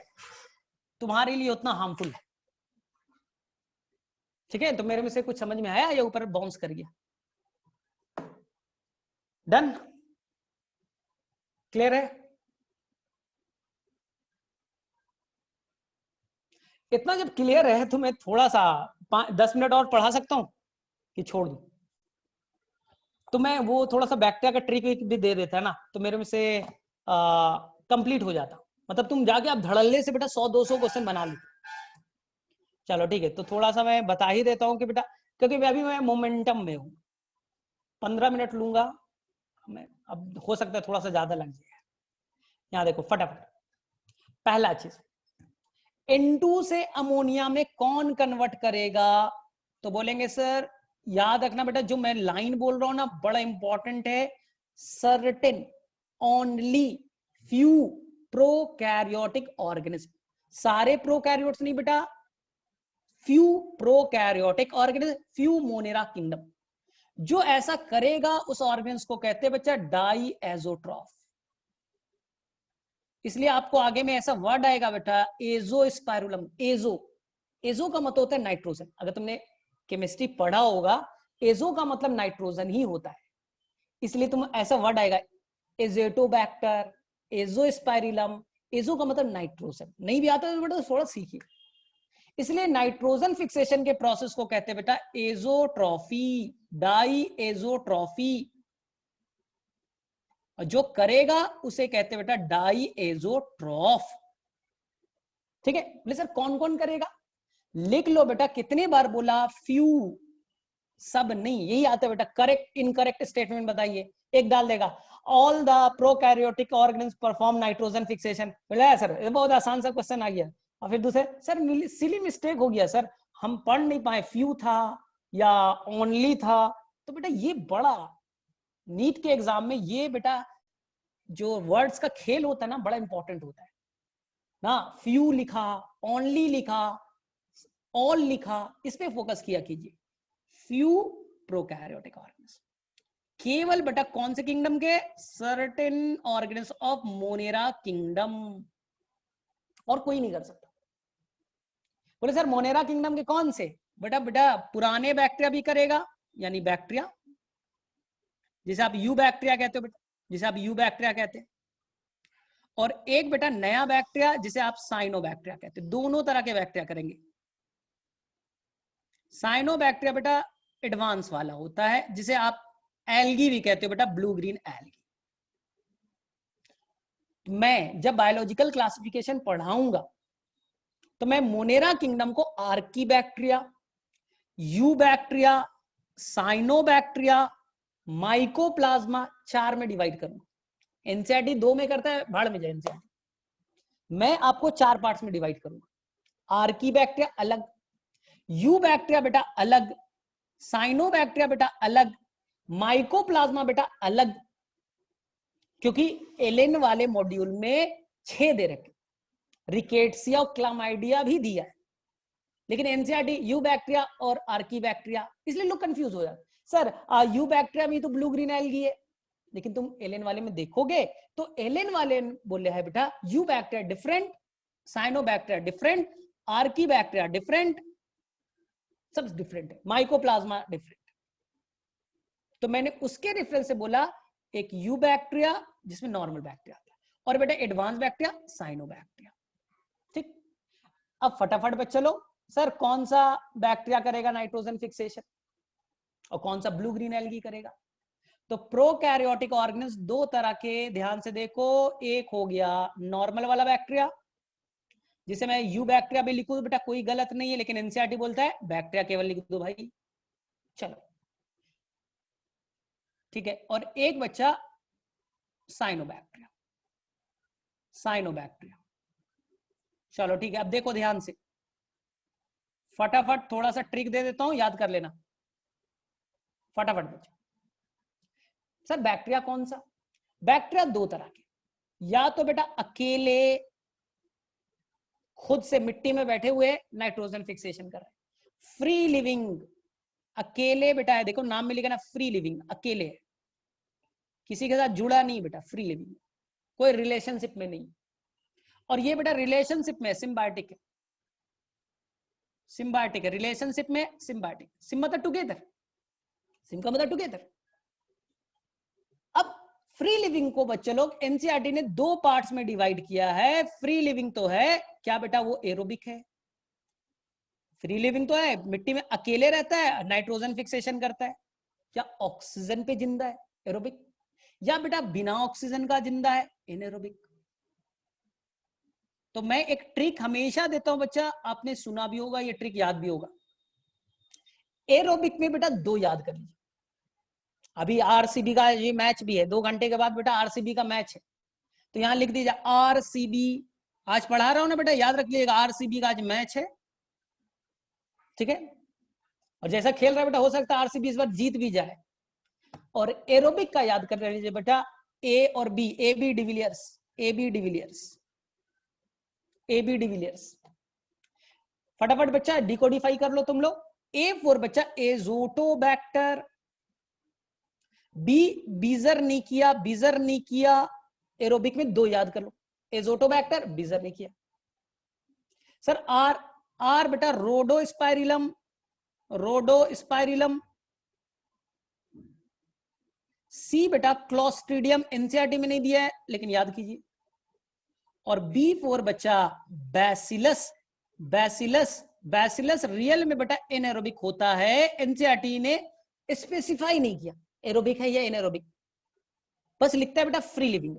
तुम्हारे लिए उतना हार्मफुल है। ठीक है, तो मेरे में से कुछ समझ में आया या ऊपर बाउंस कर गया? डन, क्लियर है? इतना जब क्लियर है तो मैं थोड़ा सा 10 मिनट और पढ़ा सकता हूं कि छोड़ दूं? तो मैं वो थोड़ा सा बैक्टीरिया का ट्रिक भी दे देता है ना, तो मेरे में से कंप्लीट हो जाता। मतलब तुम जाके आप धड़ल्ले से बेटा 100-200 क्वेश्चन बना लो। चलो ठीक है, तो थोड़ा सा मैं बता ही देता हूं कि बेटा, क्योंकि अभी मैं मोमेंटम में हूं, 15 मिनट लूंगा मैं, अब हो सकता है थोड़ा सा ज्यादा लग जाए। यहाँ देखो फटाफट, पहला चीज, N2 से अमोनिया में कौन कन्वर्ट करेगा? तो बोलेंगे सर याद रखना बेटा, जो मैं लाइन बोल रहा हूं ना बड़ा इंपॉर्टेंट है, certain only few prokaryotic organism. सारे प्रोकैरियोट्स नहीं बेटा, few prokaryotic organism, few Monera kingdom. जो ऐसा करेगा उस ऑर्गेनिज्म को कहते हैं बच्चा डाई एजोट्रॉफ। इसलिए आपको आगे में ऐसा वर्ड आएगा बेटा एजोस्पाइरुलम। एजो, एजो का मतलब होता है नाइट्रोजन। अगर तुमने केमिस्ट्री पढ़ा होगा, एजो का मतलब नाइट्रोजन ही होता है, इसलिए तुम ऐसा वर्ड आएगा एजेटोबैक्टर, एजोस्पाइरिलम। एजो का मतलब नाइट्रोजन। नहीं भी आता तो बेटा थोड़ा सीखिए। इसलिए नाइट्रोजन फिक्सेशन के प्रोसेस को कहते हैं बेटा एजोट्रॉफी, डाई एजोट्रॉफी। और जो करेगा उसे कहते हैं बेटा डाई एजोट्रॉफ। ठीक है, बोले सर कौन कौन करेगा? लिख लो बेटा, कितने बार बोला? फ्यू, सब नहीं। यही आता है बेटा। करेक्ट इनकरेक्ट स्टेटमेंट बताइए, एक डाल देगा। All the prokaryotic organism perform nitrogen fixation. बोला सर ये बहुत आसान सा क्वेश्चन आ गया। और फिर दूसरे सर सिली मिस्टेक हो गया सर, हम पढ़ नहीं पाए, फ्यू था या ओनली था। तो बेटा ये बड़ा नीट के एग्जाम में ये बेटा जो वर्ड्स का खेल होता है ना, बड़ा इंपॉर्टेंट होता है ना। फ्यू लिखा, ओनली लिखा, ऑल लिखा, इस पे फोकस किया कीजिए। फ्यू प्रोकैरियोटिक ऑर्गेनिज्म, केवल बेटा कौन से किंगडम के? Certain organism of Monera kingdom, और कोई नहीं कर सकता। बोले सर मोनेरा किंगडम के कौन से? बेटा बेटा पुराने बैक्टीरिया भी करेगा, यानी बैक्टीरिया जिसे आप यू बैक्टीरिया कहते हो बेटा, जिसे आप यू बैक्टीरिया कहते हैं। और एक बेटा नया बैक्टीरिया जिसे आप साइनो बैक्टीरिया कहते हैं। दोनों तरह के बैक्टीरिया करेंगे। साइनो बैक्टीरिया बेटा एडवांस वाला होता है, जिसे आप एल्गी भी कहते हो बेटा, ब्लू ग्रीन एल्गी। मैं जब बायोलॉजिकल क्लासिफिकेशन पढ़ाऊंगा तो मैं मोनेरा किंगडम को archaebacteria, eubacteria, cyanobacteria, mycoplasma 4 में डिवाइड करूंगा। एनसीईआरटी 2 में करता है, भाड़ में जाए एनसीईआरटी। मैं आपको 4 पार्ट्स में डिवाइड करूंगा। आर्की बैक्टीरिया अलग, यू बैक्टीरिया बेटा अलग, साइनो बैक्टीरिया बेटा अलग, माइकोप्लाज्मा बेटा अलग। क्योंकि एलेन वाले मॉड्यूल में 6 दे रखे, रिकेट्सिया और क्लामाइडिया भी दिया है, लेकिन एनसीईआरटी यू बैक्टीरिया और आर्की बैक्टीरिया, इसलिए लोग कंफ्यूज हो जाते। सर यू बैक्टीरिया में तो ब्लू ग्रीन एल्गी है, लेकिन तुम एलेन वाले में देखोगे तो एलेन वाले बोले है बेटा eubacteria different, cyanobacteria different, archaebacteria different, सब डिफरेंट है, माइकोप्लाज्मा डिफरेंट। तो मैंने उसके रेफरेंस से बोला एक यू बैक्टीरिया जिसमें नॉर्मल बैक्टीरिया आता है, और बेटा एडवांस बैक्टीरिया साइनो बैक्टीरिया। ठीक, अब फटाफट पे चलो, सर कौन सा बैक्टीरिया करेगा नाइट्रोजन फिक्सेशन और कौन सा ब्लू ग्रीन एल्गी करेगा? तो प्रोकैरियोटिक ऑर्गेनिज्म 2 तरह के, ध्यान से देखो। एक हो गया नॉर्मल वाला बैक्टीरिया, जिसे मैं यू बैक्टीरिया भी लिखूं बेटा कोई गलत नहीं है, लेकिन एनसीईआरटी बोलता है बैक्टीरिया केवल लिख दो भाई। चलो ठीक है। और एक बच्चा साइनो बैक्टीरिया, साइनो बैक्टीरिया। चलो ठीक है, अब देखो ध्यान से, फटाफट थोड़ा सा ट्रिक दे देता हूं, याद कर लेना फटाफट बच्चा। सर बैक्टीरिया कौन सा? बैक्टीरिया 2 तरह के, या तो बेटा अकेले खुद से मिट्टी में बैठे हुए नाइट्रोजन फिक्सेशन कर रहे हैं, फ्री लिविंग, अकेले बेटा है, देखो नाम में लिखा ना फ्री लिविंग, अकेले है, किसी के साथ जुड़ा नहीं बेटा, फ्री लिविंग, कोई रिलेशनशिप में नहीं। और ये बेटा रिलेशनशिप में सिम्बायोटिक है, सिम्बायोटिक है, रिलेशनशिप में सिम्बायोटिक। सिम मतलब टुगेदर, सिम का मतलब टुगेदर। अब फ्री लिविंग को बच्चे लोग एनसीईआरटी ने 2 पार्ट्स में डिवाइड किया है। फ्री लिविंग तो है क्या बेटा? वो एरोबिक है। फ्री लिविंग तो है, मिट्टी में अकेले रहता है, नाइट्रोजन फिक्सेशन करता है, क्या ऑक्सीजन पे जिंदा है, एरोबिक। या बेटा बिना ऑक्सीजन का जिंदा है, एनएरोबिक। तो मैं एक ट्रिक हमेशा देता हूं बच्चा, आपने सुना भी होगा, ये ट्रिक याद भी होगा। एरोबिक में बेटा 2 याद कर लीजिए। अभी आरसीबी का ये मैच भी है, 2 घंटे के बाद बेटा आरसीबी का मैच है, तो यहां लिख दीजिए आरसीबी। आज पढ़ा रहा हूं ना बेटा, याद रख लीजिएगा आरसीबी का आज मैच है, ठीक है। और जैसा खेल रहा है बेटा, हो सकता है आरसीबी इस बार जीत भी जाए। और एरोबिक का याद कर लीजिए बेटा, ए और B, A B de Villiers, A B de Villiers, A B de Villiers. फटाफट बच्चा डिकोडिफाई कर लो तुम लोग। A4 बच्चा Azotobacter, B Beijerinckia, Beijerinckia aerobic में 2 याद कर लो, Azotobacter Beijerinckia. Sir R, R बेटा रोडोस्पाइरिलम, रोडोस्पाइरिलम। सी बेटा क्लोस्ट्रीडियम, एनसीईआरटी में नहीं दिया है लेकिन याद कीजिए। और B4 बच्चा बैसिलस, बैसिलस, बैसिलस रियल में बेटा एनारोबिक होता है, एनसीईआरटी ने स्पेसिफाई नहीं किया एरोबिक है या एनारोबिक, बस लिखता है बेटा फ्री लिविंग।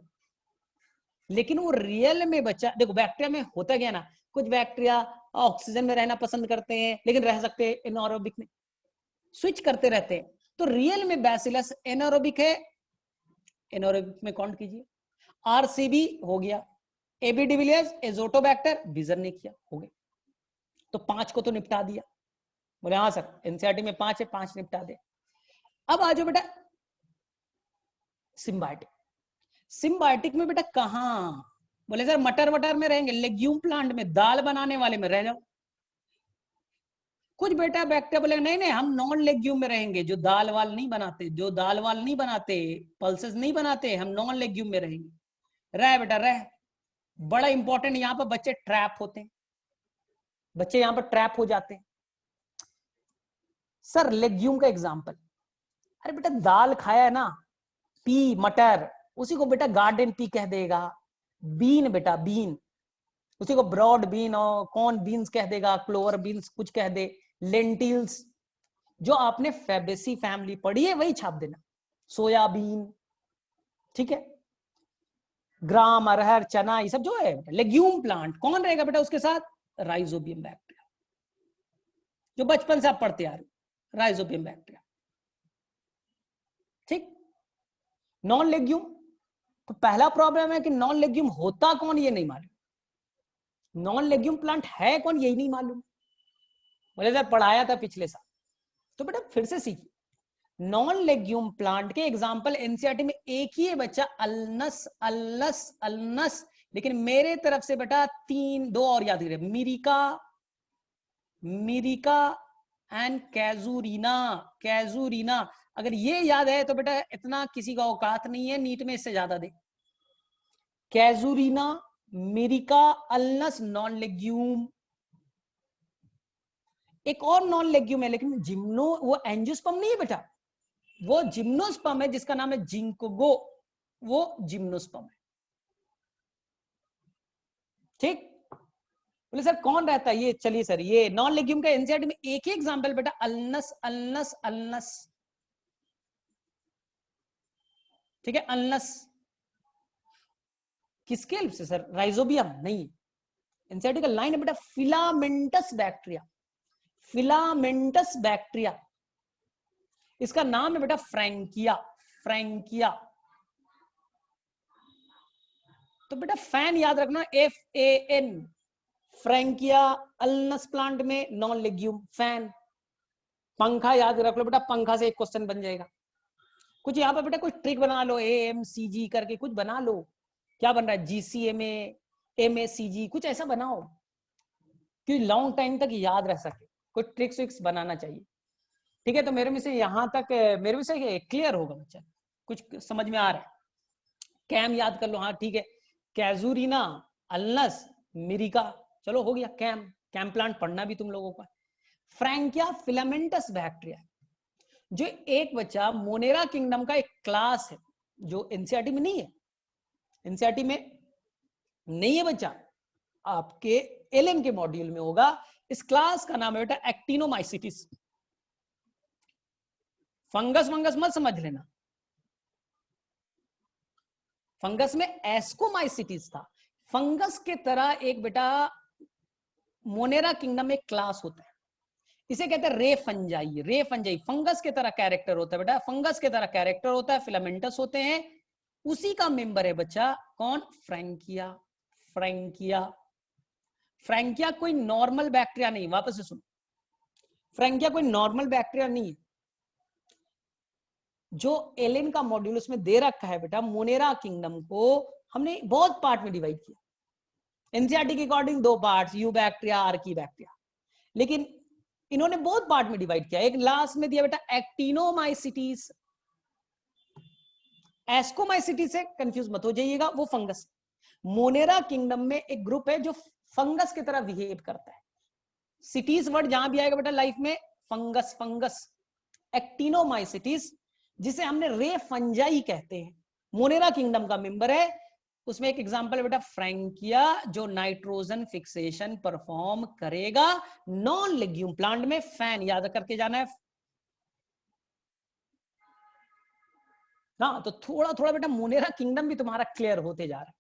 लेकिन वो रियल में बच्चा देखो बैक्टीरिया में होता क्या ना, कुछ बैक्टीरिया ऑक्सीजन में रहना पसंद करते हैं लेकिन रह सकते हैं एनारोबिक में, स्विच करते रहते हैं। तो रियल में बैसिलस एनारोबिक है, एनारोबिक में काउंट कीजिए। आरसीबी हो गया, एबी डिविलियर्स एजोटोबैक्टर बीजरनिकिया हो गए। तो 5 को तो निपटा दिया। बोले हाँ सर एनसीईआरटी में 5 है, 5 निपटा दे। अब आ जाओ बेटा सिम्बायोटिक। सिम्बायोटिक में बेटा कहां, बोले सर मटर वटर में रहेंगे, लेग्यूम प्लांट में, दाल बनाने वाले में रह जाओ। कुछ बेटा बैक्टीरिया बोले नहीं नहीं हम नॉन लेग्यूम में रहेंगे, जो दाल वाल नहीं बनाते, जो दाल वाल नहीं बनाते, पल्सेस नहीं बनाते, हम नॉन लेग्यूम में रहेंगे। रह बेटा रह। बड़ा इंपॉर्टेंट, यहां पर बच्चे ट्रैप होते हैं, बच्चे यहां पर ट्रैप हो जाते हैं। सर लेग्यूम का एग्जांपल, अरे बेटा दाल खाया है ना, पी मटर, उसी को बेटा गार्डन पी कह देगा। बीन बेटा बीन, उसी को ब्रॉड बीन और कॉर्न बीन्स कह देगा, क्लोवर बीन्स कुछ कह दे। लेंटिल्स, जो आपने फैबेसी फैमिली पढ़ी है वही छाप देना। सोयाबीन, ठीक है, ग्राम, अरहर, चना, ये सब जो है लेग्यूम प्लांट, कौन रहेगा बेटा उसके साथ, राइजोबियम बैक्टीरिया, जो बचपन से आप पढ़ते आ रहे हो, राइजोबियम बैक्टीरिया। ठीक, नॉन लेग्यूम, तो पहला प्रॉब्लम है कि नॉन लेग्यूम होता कौन ये नहीं मालूम, नॉन लेग्यूम प्लांट है कौन यही नहीं मालूम। बोले सर पढ़ाया था पिछले साल, तो बेटा फिर से सीखिए। नॉन लेग्यूम प्लांट के एग्जांपल एनसीईआरटी में एक ही है बच्चा, अल्नस, अल्नस, अल्नस। लेकिन मेरे तरफ से बेटा 2 और याद करिए, मिरिका, मिरिका एंड कैजुरीना, कैजुरीना। अगर ये याद है तो बेटा इतना किसी का औकात नहीं है नीट में इससे ज्यादा दे। कैजुरीना, मिरिका, अल्नस नॉन लेग्यूम। एक और नॉन लेग्यूम है लेकिन जिम्नो, वो एंजियोस्पर्म नहीं है बेटा, वो जिम्नोस्पर्म है जिसका नाम है जिंकोगो, वो जिम्नोस्पर्म है। ठीक, बोले सर कौन रहता है ये, चलिए सर ये नॉन लेग्यूम का एनसीईआरटी में एक ही एग्जांपल बेटा, अल्नस, अल्नस, अल्नस। ठीक है, अल्नस किसके हेल्प से सर, राइजोबियम नहीं। एनसीईआरटी का लाइन है बेटा, फिलामेंटस बैक्टीरिया, फिलामेंटस बैक्टीरिया, इसका नाम है बेटा फ्रैंकिया, फ्रैंकिया। तो बेटा फैन याद रखना, FAN, फ्रैंकिया, अल्नस प्लांट में नॉन लेग्यूम, फैन। पंखा याद रख लो बेटा, पंखा से एक क्वेश्चन बन जाएगा। कुछ यहाँ पर बेटा कुछ ट्रिक बना लो, AMCG करके कुछ बना लो, क्या बन रहा है, GCMA, MACG, कुछ ऐसा बनाओ कि लॉन्ग टाइम तक याद रह सके, कुछ ट्रिक्स विक्स बनाना चाहिए। ठीक है, तो मेरे में से यहाँ तक, मेरे में से क्लियर होगा बच्चा, कुछ समझ में आ रहा है। कैम याद कर लो, हाँ ठीक है, कैजुरीना, अल्नस, मिरिका, चलो हो गया। कैम, कैम प्लांट पढ़ना भी तुम लोगों का। फ्रैंकिया फिलामेंटस बैक्टीरिया, जो एक बच्चा मोनेरा किंगडम का एक क्लास है जो एनसीईआरटी में नहीं है, एनसीईआरटी में नहीं है बच्चा, आपके LM के मॉड्यूल में होगा। इस क्लास का नाम है बेटा एक्टिनोमाइसिटिस। फंगस वंगस मत समझ लेना, फंगस में एस्कोमाइसिटिस था। फंगस के तरह एक बेटा मोनेरा किंगडम में क्लास होता है, इसे कहते हैं रे फंजाई, रे फंजाई। फंगस के तरह कैरेक्टर होता है बेटा, फंगस के तरह कैरेक्टर होता है, फिलामेंटस होते हैं, उसी का मेंबर है बच्चा कौन, फ्रैंकिया, फ्रैंकिया। फ्रैंकिया कोई नॉर्मल बैक्टीरिया नहीं, वापस से सुनो, फ्रैंकिया कोई नॉर्मल बैक्टीरिया नहीं है। जो एलेन का मॉड्यूल उसमें दे रखा है बेटा, मोनेरा किंगडम को हमने बहुत पार्ट में डिवाइड किया। एनसीईआरटी के according 2 parts, you bacteria, Archie bacteria. लेकिन इन्होंने बहुत पार्ट में डिवाइड किया। एक लास्ट में दिया बेटा एक्टिनोमाइसिटीज, एस्कोमाइसिटीज से कंफ्यूज मत हो जाइएगा, वो फंगस। मोनेरा किंगडम में एक ग्रुप है जो फंगस की तरह बिहेव करता है। सिटीज वर्ड जहां भी आएगा बेटा लाइफ में फंगस फंगस। एक्टिनोमाइसिटीज जिसे हमने रे फंजाई कहते हैं, मोनेरा किंगडम का मेंबर है। उसमें एक एग्जांपल है बेटा फ्रैंकिया, जो नाइट्रोजन फिक्सेशन परफॉर्म करेगा नॉन लेग्यूम प्लांट में। फैन याद करके जाना है। हाँ, तो थोड़ा थोड़ा बेटा मोनेरा किंगडम भी तुम्हारा क्लियर होते जा रहा है।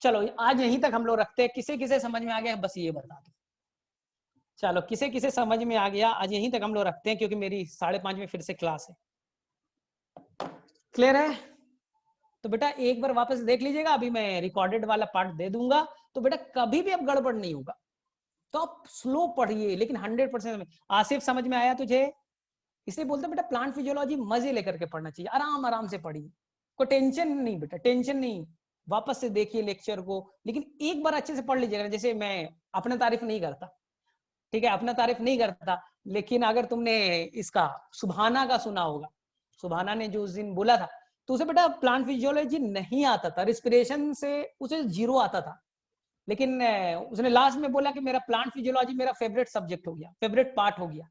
चलो आज यहीं तक हम लोग रखते हैं। किसे किसे समझ में आ गया बस ये बता दो। चलो किसे किसे समझ में आ गया आज यहीं तक हम लोग रखते हैं, क्योंकि मेरी 5:30 में फिर से क्लास है। क्लियर है? तो बेटा एक बार वापस देख लीजिएगा, अभी मैं रिकॉर्डेड वाला पार्ट दे दूंगा। तो बेटा कभी भी अब गड़बड़ नहीं होगा, तो आप स्लो पढ़िए लेकिन 100% में। आसिफ समझ में आया तुझे? इसलिए बोलते बेटा प्लांट फिजियोलॉजी मजे लेकर के पढ़ना चाहिए, आराम आराम से पढ़िए, कोई टेंशन नहीं बेटा, टेंशन नहीं। वापस से देखिए लेक्चर को, लेकिन एक बार अच्छे से पढ़ लीजिएगा। जैसे मैं अपना तारीफ नहीं करता, ठीक है, अपना तारीफ नहीं करता, लेकिन अगर तुमने इसका सुभाना का सुना होगा, सुभाना ने जो उस दिन बोला था, तो उसे बेटा प्लांट फिजियोलॉजी नहीं आता था, रिस्पिरेशन से उसे 0 आता था। लेकिन उसने लास्ट में बोला कि मेरा प्लांट फिजियोलॉजी मेरा फेवरेट सब्जेक्ट हो गया, फेवरेट पार्ट हो गया।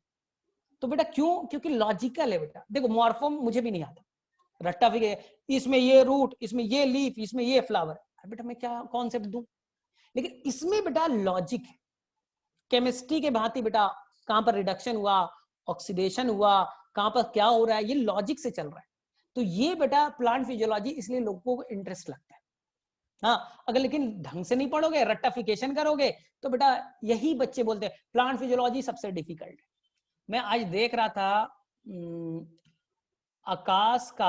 तो बेटा क्यों? क्योंकि लॉजिकल है बेटा। देखो मॉर्फोम मुझे भी नहीं आता, रट्टा फिर इसमें ये रूट, इसमें ये लीफ, इसमें ये फ्लावर, बेटा मैं क्या कॉन्सेप्ट दूं? लेकिन इसमें बेटा लॉजिक है। केमिस्ट्री के भांति बेटा कहां पर रिडक्शन हुआ, ऑक्सीडेशन हुआ, कहां पर क्या हो रहा है, ये लॉजिक से चल रहा है। तो ये बेटा प्लांट फिजियोलॉजी इसलिए लोगों को इंटरेस्ट लगता है। हाँ, अगर लेकिन ढंग से नहीं पढ़ोगे, रट्टाफिकेशन करोगे, तो बेटा यही बच्चे बोलते हैं प्लांट फिजियोलॉजी सबसे डिफिकल्ट है। मैं आज देख रहा था आकाश का